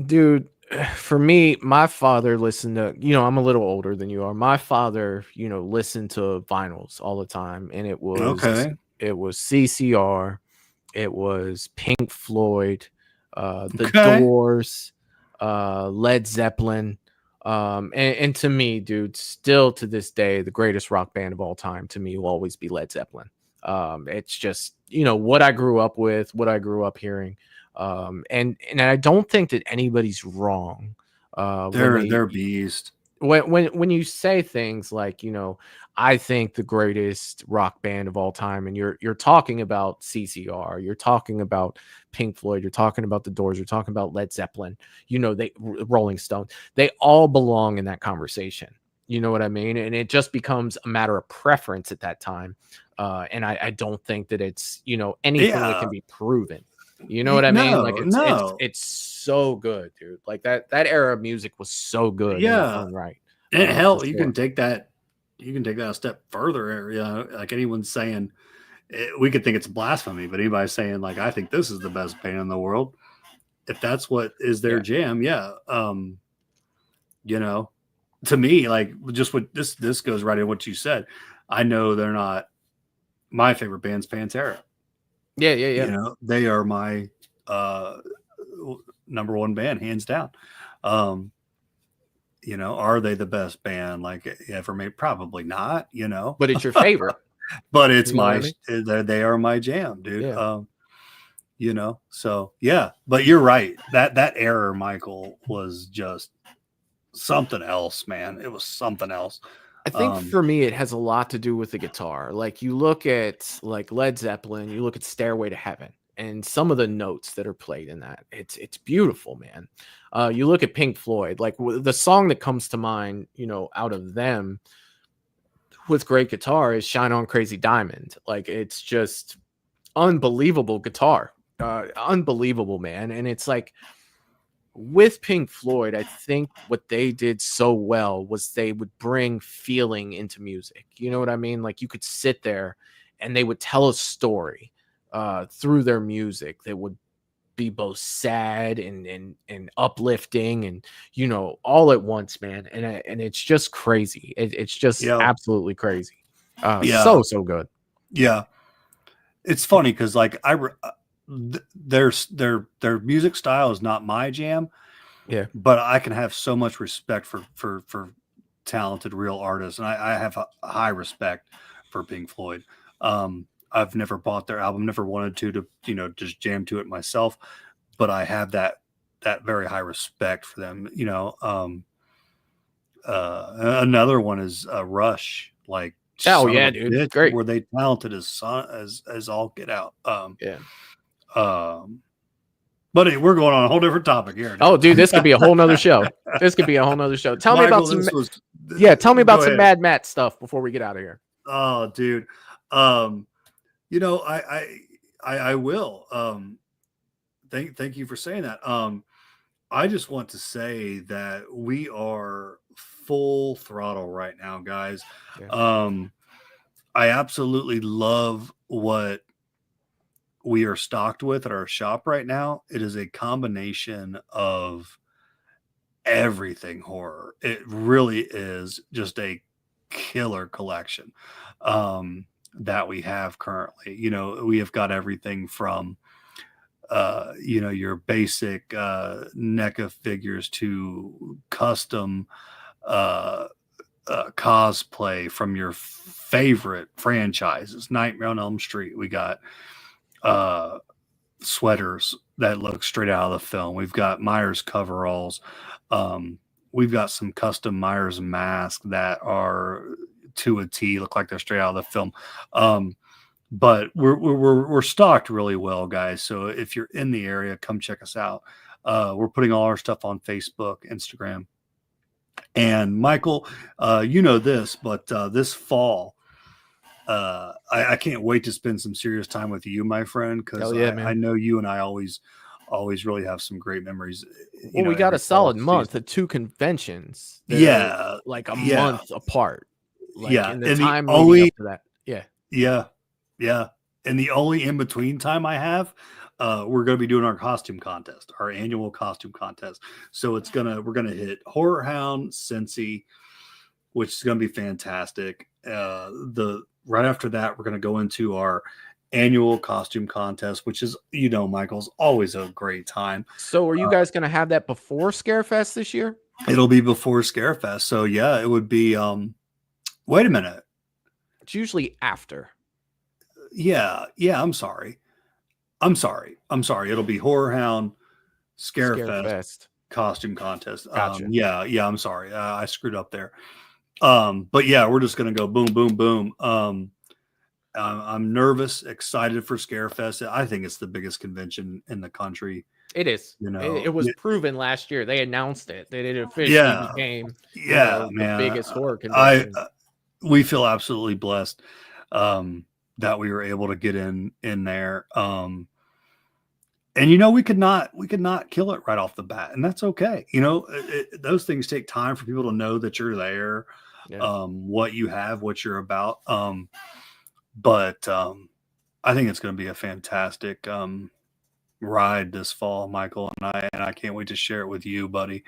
dude. For me, my father listened to, I'm a little older than you are. My father, listened to vinyls all the time, and it was CCR, it was Pink Floyd, the Doors, Led Zeppelin. And to me, dude, still to this day, the greatest rock band of all time to me will always be Led Zeppelin. It's just, what I grew up with, what I grew up hearing. And I don't think that anybody's wrong. They're beast. When you say things like, I think the greatest rock band of all time, and you're talking about CCR, you're talking about Pink Floyd, you're talking about the Doors, you're talking about Led Zeppelin, Rolling Stone, they all belong in that conversation. You know what I mean? And it just becomes a matter of preference at that time. And I don't think that it's, anything that can be proven. You know what I mean? Like it's so good, dude. Like that era of music was so good. In its own right. And hell, you can take that a step further. Like anyone's saying, we could think it's blasphemy, but anybody's saying like, I think this is the best band in the world. If that's what is their jam, to me, like just what this goes right in what you said. I know they're not my favorite band's Pantera. Yeah. They are my number one band, hands down. Are they the best band like ever made? Probably not, But it's your favorite. But it's they are my jam, dude. Yeah. So yeah, but you're right. That era, Michael, was just something else, man. It was something else. I think for me, it has a lot to do with the guitar. Like you look at like Led Zeppelin, you look at Stairway to Heaven, and some of the notes that are played in that, it's beautiful, man. You look at Pink Floyd, like the song that comes to mind, out of them with great guitar is Shine On Crazy Diamond. Like it's just unbelievable guitar, unbelievable, man. And it's like, with Pink Floyd, I think what they did so well was they would bring feeling into music. You know what I mean? Like you could sit there and they would tell a story through their music that would be both sad and uplifting and, all at once, man. And it's just crazy. It's just absolutely crazy. So good. Yeah. It's funny because like their music style is not my jam, but I can have so much respect for talented real artists, and I have a high respect for Pink Floyd. I've never bought their album, never wanted to just jam to it myself, but I have that very high respect for them. Another one is Rush, like dude, great. Were they talented as all get out? But we're going on a whole different topic here. Dude. Oh, dude, this could be a whole nother show. Tell me about some Mad Matt stuff before we get out of here. Oh, dude. I will. Thank you for saying that. I just want to say that we are full throttle right now, guys. I absolutely love what we are stocked with at our shop right now. It is a combination of everything horror. It really is just a killer collection that we have currently. We have got everything from your basic NECA figures to custom cosplay from your favorite franchises. Nightmare on Elm Street. We got sweaters that look straight out of the film. We've got Myers coveralls. We've got some custom Myers masks that are to a T, look like they're straight out of the film. But we're stocked really well, guys. So if you're in the area, come check us out. We're putting all our stuff on Facebook, Instagram. And Michael, this, but this fall, I can't wait to spend some serious time with you, my friend, because I know you and I always really have some great memories. We got a solid month of 2 conventions. Like a month apart. In the time leading up to that. Yeah. And the only in between time I have, we're going to be doing our costume contest, our annual costume contest. So we're going to hit Horror Hound, Cincy, which is going to be fantastic. Right after that, we're going to go into our annual costume contest, which is, Michael's always a great time. So are you guys going to have that before Scarefest this year? It'll be before Scarefest. So yeah, it would be, wait a minute. It's usually after. Yeah. I'm sorry. It'll be Horror Hound, Scarefest. Costume contest. Gotcha. Yeah, I'm sorry. I screwed up there. But yeah, we're just going to go boom, boom, boom. I'm nervous, excited for Scarefest. I think it's the biggest convention in the country. It is. It was proven last year. They announced it. That it officially became the biggest horror convention. We feel absolutely blessed that we were able to get in there. And we could not kill it right off the bat, and that's okay. Those things take time for people to know that you're there, what you have, what you're about. But I think it's going to be a fantastic ride this fall, Michael, and I can't wait to share it with you, buddy.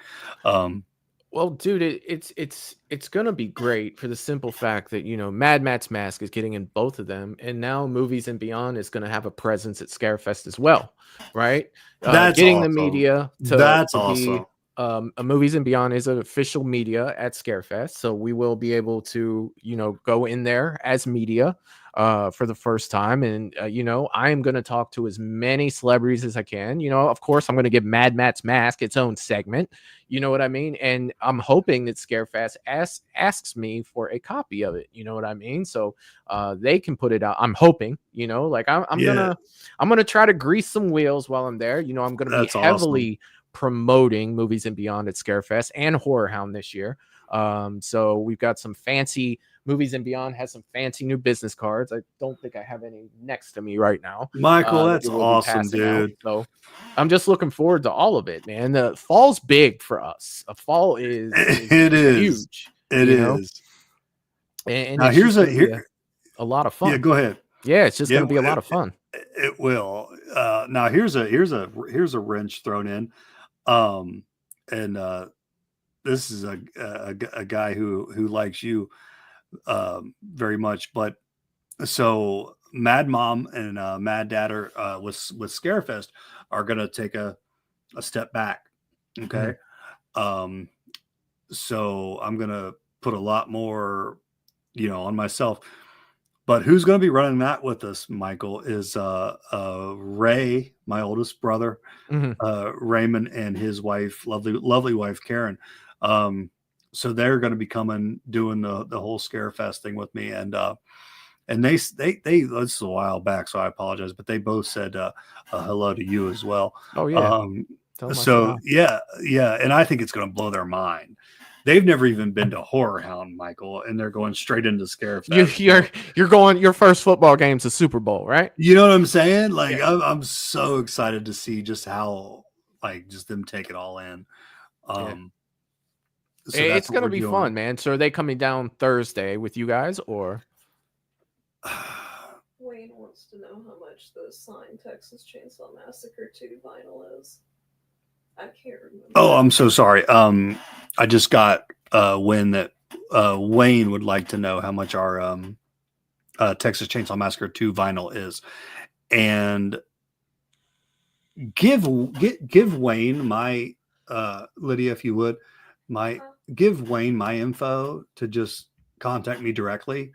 Well, dude, it's gonna be great for the simple fact that Mad Matt's mask is getting in both of them, and now Movies and Beyond is gonna have a presence at Scarefest as well, right? That's getting awesome. The media to That's to awesome. Be, Movies and Beyond is an official media at Scarefest, so we will be able to go in there as media for the first time, and I am going to talk to as many celebrities as I can. Of course, I'm going to give Mad Matt's mask its own segment. You know what I mean? And I'm hoping that Scarefest asks me for a copy of it. You know what I mean? So they can put it out. I'm hoping. I'm gonna try to grease some wheels while I'm there. I'm going to be heavily promoting Movies and Beyond at Scarefest and Horror Hound this year. So we've got some fancy Movies and Beyond has some fancy new business cards. I don't think I have any next to me right now. Michael, that's awesome, dude. So I'm just looking forward to all of it, man. The fall's big for us. A fall is huge. It is. And now here's a lot of fun. Yeah, go ahead. Yeah, it's just going to be a lot of fun. It will. Now here's a wrench thrown in. This is a guy who likes you very much, but so Mad Mom and Mad Dad are with Scarefest are gonna take a step back. Okay. Mm-hmm. So I'm gonna put a lot more on myself, but who's gonna be running that with us, Michael, is Ray, my oldest brother, Raymond, and his wife, lovely wife Karen. So they're going to be doing the whole Scarefest thing with me, and they this is a while back, so I apologize, but they both said hello to you as well. Oh yeah. So yeah, and I think it's going to blow their mind. They've never even been to Horror Hound, Michael, and they're going straight into Scarefest. You're going. Your first football game's a Super Bowl, right? You know what I'm saying? Like I'm so excited to see just how just them take it all in. So it's going to be fun, man. So are they coming down Thursday with you guys, or? Wayne wants to know how much the signed Texas Chainsaw Massacre 2 vinyl is. I can't remember. Oh, I'm so sorry. I just got wind that Wayne would like to know how much our Texas Chainsaw Massacre 2 vinyl is, and give Wayne my Lydia, if you would, give Wayne my info to just contact me directly,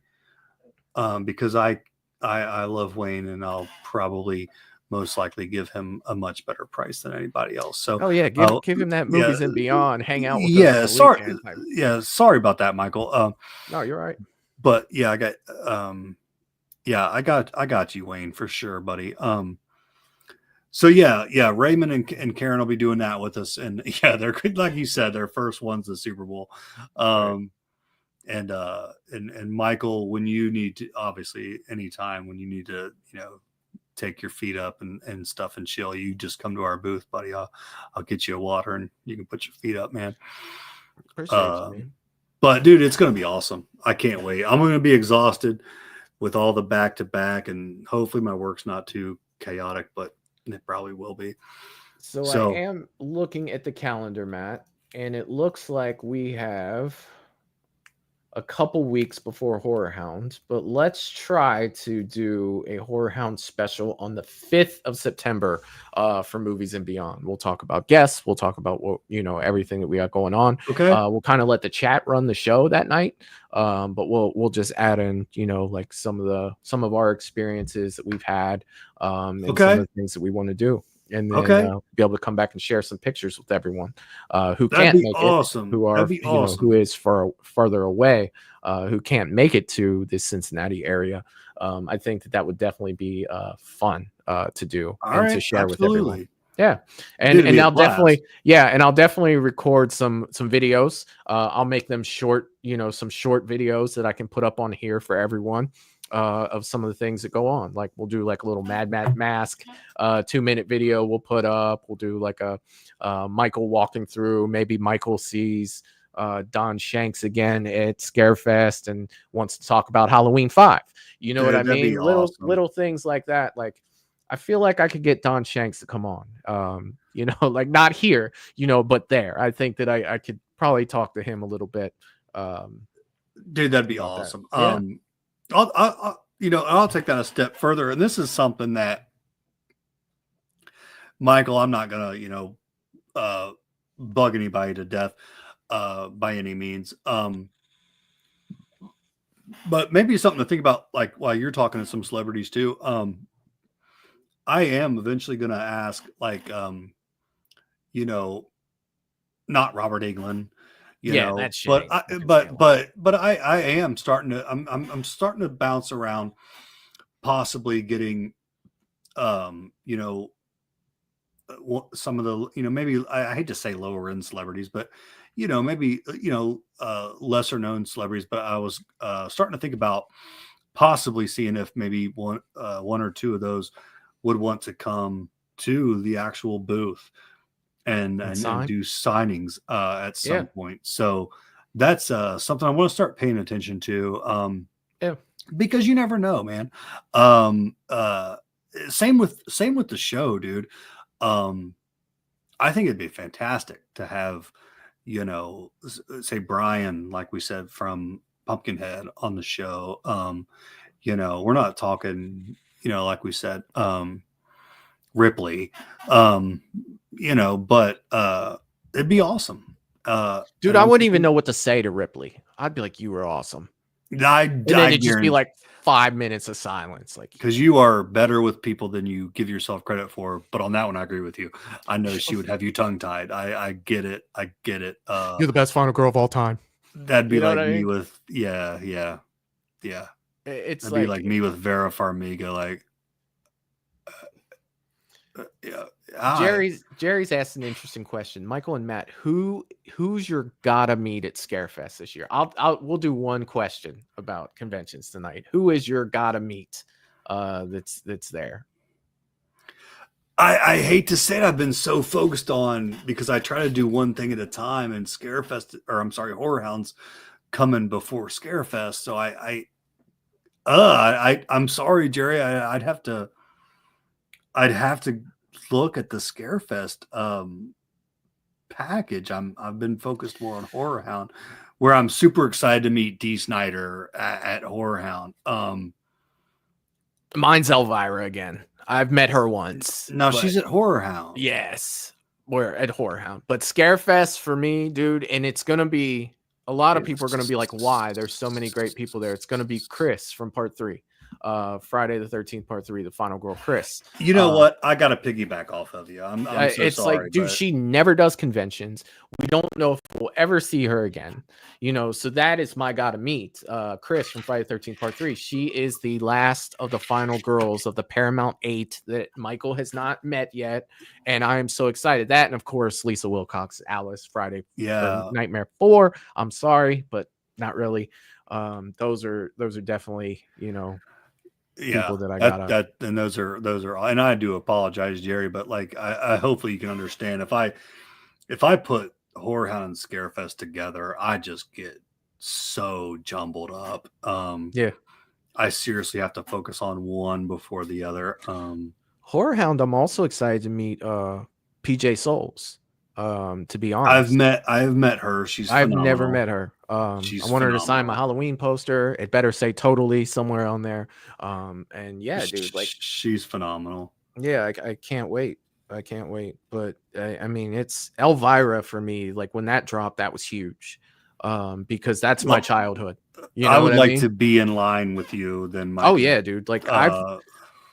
because I love Wayne, and I'll probably most likely give him a much better price than anybody else. So give him that Movies and Beyond, hang out with us. Sorry about that, Michael. No, you're right. But yeah, I got you, Wayne, for sure, buddy. So yeah, Raymond and Karen will be doing that with us, and yeah, they're like you said, their first one's the Super Bowl. And Michael, when you need to, obviously, anytime when you need to, take your feet up and stuff and chill, you just come to our booth, buddy. I'll get you a water and you can put your feet up, man. Appreciate you, man. But dude, it's going to be awesome. I can't wait. I'm going to be exhausted with all the back-to-back, and hopefully my work's not too chaotic, but it probably will be. So I am looking at the calendar, Matt, and it looks like we have a couple weeks before Horror Hound, but let's try to do a Horror Hound special on the 5th of September for Movies and Beyond. We'll talk about guests. We'll talk about what, everything that we got going on. Okay. We'll kind of let the chat run the show that night. But we'll just add in, like some of our experiences that we've had, and some of the things that we want to do. And then be able to come back and share some pictures with everyone who can't make awesome. it, who are awesome. who is farther away, who can't make it to the Cincinnati area. I think that would definitely be fun to do to share with everyone. Yeah, and I'll definitely record some videos. I'll make them short, some short videos that I can put up on here for everyone. Of some of the things that go on, like we'll do like a little Mad Mask 2-minute video we'll put up. We'll do like a Michael walking through. Maybe Michael sees Don Shanks again at Scarefest and wants to talk about Halloween 5. You know what I mean? Little things like that. Like I feel like I could get Don Shanks to come on. Like not here, but there. I think that I could probably talk to him a little bit. Dude, that'd be awesome. Yeah. I'll take that a step further, and this is something that, Michael, I'm not gonna, bug anybody to death, by any means. But maybe something to think about, like while you're talking to some celebrities too. I am eventually gonna ask, like, not Robert Englund. But I am starting to I'm starting to bounce around, possibly getting some of the maybe I hate to say lower end celebrities, but maybe lesser known celebrities. But I was starting to think about possibly seeing if maybe one or two of those would want to come to the actual booth and do signings at some point. So that's something I want to start paying attention to. Because you never know, man. Same with the show, dude. I think it'd be fantastic to have, say Brian, like we said, from Pumpkinhead on the show. We're not talking, like we said, Ripley, but it'd be awesome. Dude, I wouldn't even know what to say to Ripley. I'd be like, you were awesome. And then it'd just be like 5 minutes of silence, like, because you are better with people than you give yourself credit for. But on that one, I agree with you. I know she would have you tongue tied. I get it. You're the best final girl of all time. That'd be like me with yeah. It's that'd be like me with Vera Farmiga, like. Jerry's asked an interesting question. Michael and Matt, who's your gotta meet at Scarefest this year? We'll do one question about conventions tonight. Who is your gotta meet that's there? I hate to say it, I've been so focused on, because I try to do one thing at a time, and Horror Hounds coming before Scarefest. So I'm sorry, Jerry. I'd have to look at the Scarefest package. I've been focused more on Horror Hound, where I'm super excited to meet Dee Snider at Horror Hound. Mine's Elvira again. I've met her once. No, she's at Horror Hound. Yes, we're at Horror Hound. But Scarefest for me, dude, and it's gonna be a lot of people are gonna be like, why? There's so many great people there. It's gonna be Chris from Part 3. Friday the 13th Part 3, the final girl, Chris. You know what? I gotta piggyback off of you. I'm so it's sorry, like, dude, she never does conventions. We don't know if we'll ever see her again. So that is my gotta meet. Chris from Friday the 13th Part 3. She is the last of the final girls of the Paramount 8 that Michael has not met yet, and I am so excited. That, and of course Lisa Wilcox, Alice, Friday, Nightmare 4. I'm sorry, but not really. Those are definitely people that I got and those are and I do apologize, Jerry, but like I hopefully you can understand, if I put Horror Hound and Scarefest together, I just get so jumbled up. I seriously have to focus on one before the other. Horror Hound, I'm also excited to meet PJ Souls. To be honest, I have met her. She's I've phenomenal. never met her. She's I want her to sign my phenomenal. Halloween poster. It better say "totally" somewhere on there. And yeah, dude, like, she's phenomenal. yeah, I can't wait. I can't wait. But I mean, it's Elvira for me. Like when that dropped, that was huge. Because that's my childhood. You know I would what like mean? to be in line with you. Then, Mike. Oh yeah, dude. Like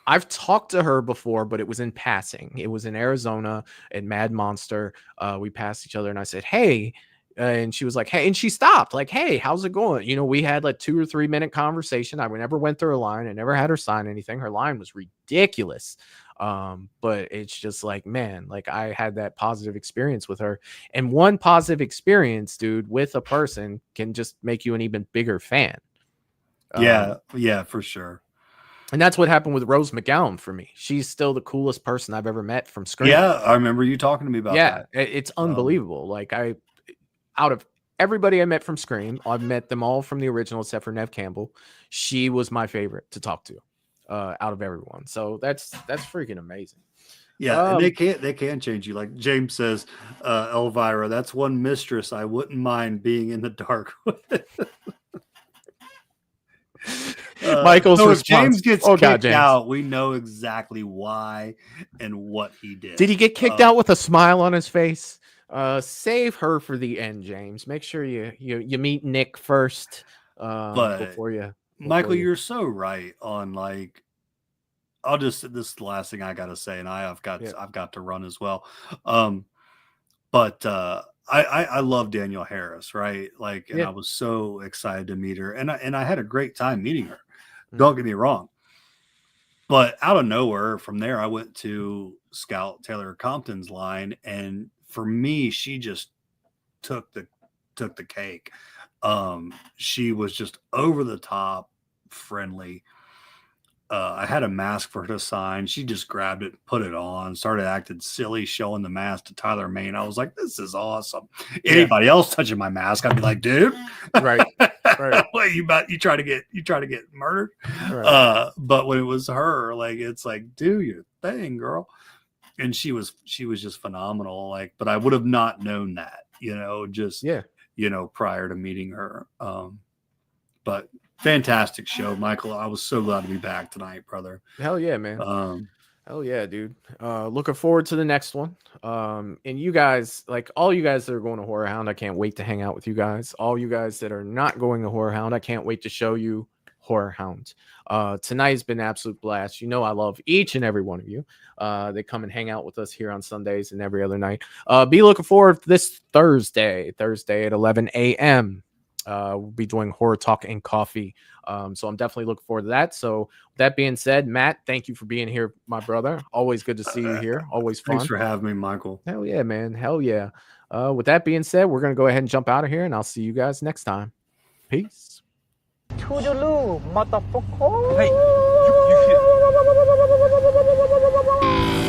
I've talked to her before, but it was in passing. It was in Arizona at Mad Monster. We passed each other, and I said, "Hey," and she was like, "Hey," and she stopped, like, "Hey, how's it going?" You know, we had like 2 or 3 minute conversation. I never went through her line. I never had her sign anything. Her line was ridiculous. But it's just like, man, like I had that positive experience with her, and one positive experience, dude, with a person can just make you an even bigger fan. Yeah, for sure. And that's what happened with Rose McGowan for me. She's still the coolest person I've ever met from Scream. Yeah, I remember you talking to me about that. It's unbelievable. Like out of everybody I met from Scream, I've met them all from the original except for Nev Campbell. She was my favorite to talk to out of everyone. So that's freaking amazing. Yeah, and they can change you. Like James says, Elvira, that's one mistress I wouldn't mind being in the dark with. Michael's so response. If James gets kicked James. out, we know exactly why and what he did. Did he get kicked out with a smile on his face? Save her for the end, James. Make sure you meet Nick first. Before Michael, you're so right on like. This is the last thing I gotta say, and I've got to run as well. But I love Danielle Harris, right? Like, and I was so excited to meet her, and I had a great time meeting her. Don't get me wrong. But out of nowhere, from there, I went to Scout Taylor Compton's line, and for me, she just took the cake. She was just over the top friendly. I had a mask for her to sign. She just grabbed it, put it on, started acting silly, showing the mask to Tyler Main. I was like, this is awesome. Anybody else touching my mask, I'd be like, dude, right. What, you try to get murdered? Right. But when it was her, like, it's like, do your thing, girl. And she was just phenomenal. Like, but I would have not known that, prior to meeting her. But fantastic show, Michael. I was so glad to be back tonight, brother. Hell yeah, man. Hell yeah, dude. Looking forward to the next one. And you guys, like all you guys that are going to Horror Hound, I can't wait to hang out with you guys. All you guys that are not going to Horror Hound, I can't wait to show you Horror Hound. Tonight has been an absolute blast. You know I love each and every one of you. They come and hang out with us here on Sundays and every other night. Be looking forward to this Thursday at 11 a.m. We'll be doing Horror Talk and Coffee. So I'm definitely looking forward to that. So with that being said, Matt, thank you for being here, my brother. Always good to see you here. Always fun. Thanks for having me, Michael. Hell yeah, man. Hell yeah. With that being said, we're going to go ahead and jump out of here, and I'll see you guys next time. Peace. Toodaloo, motherfucker. Hey, you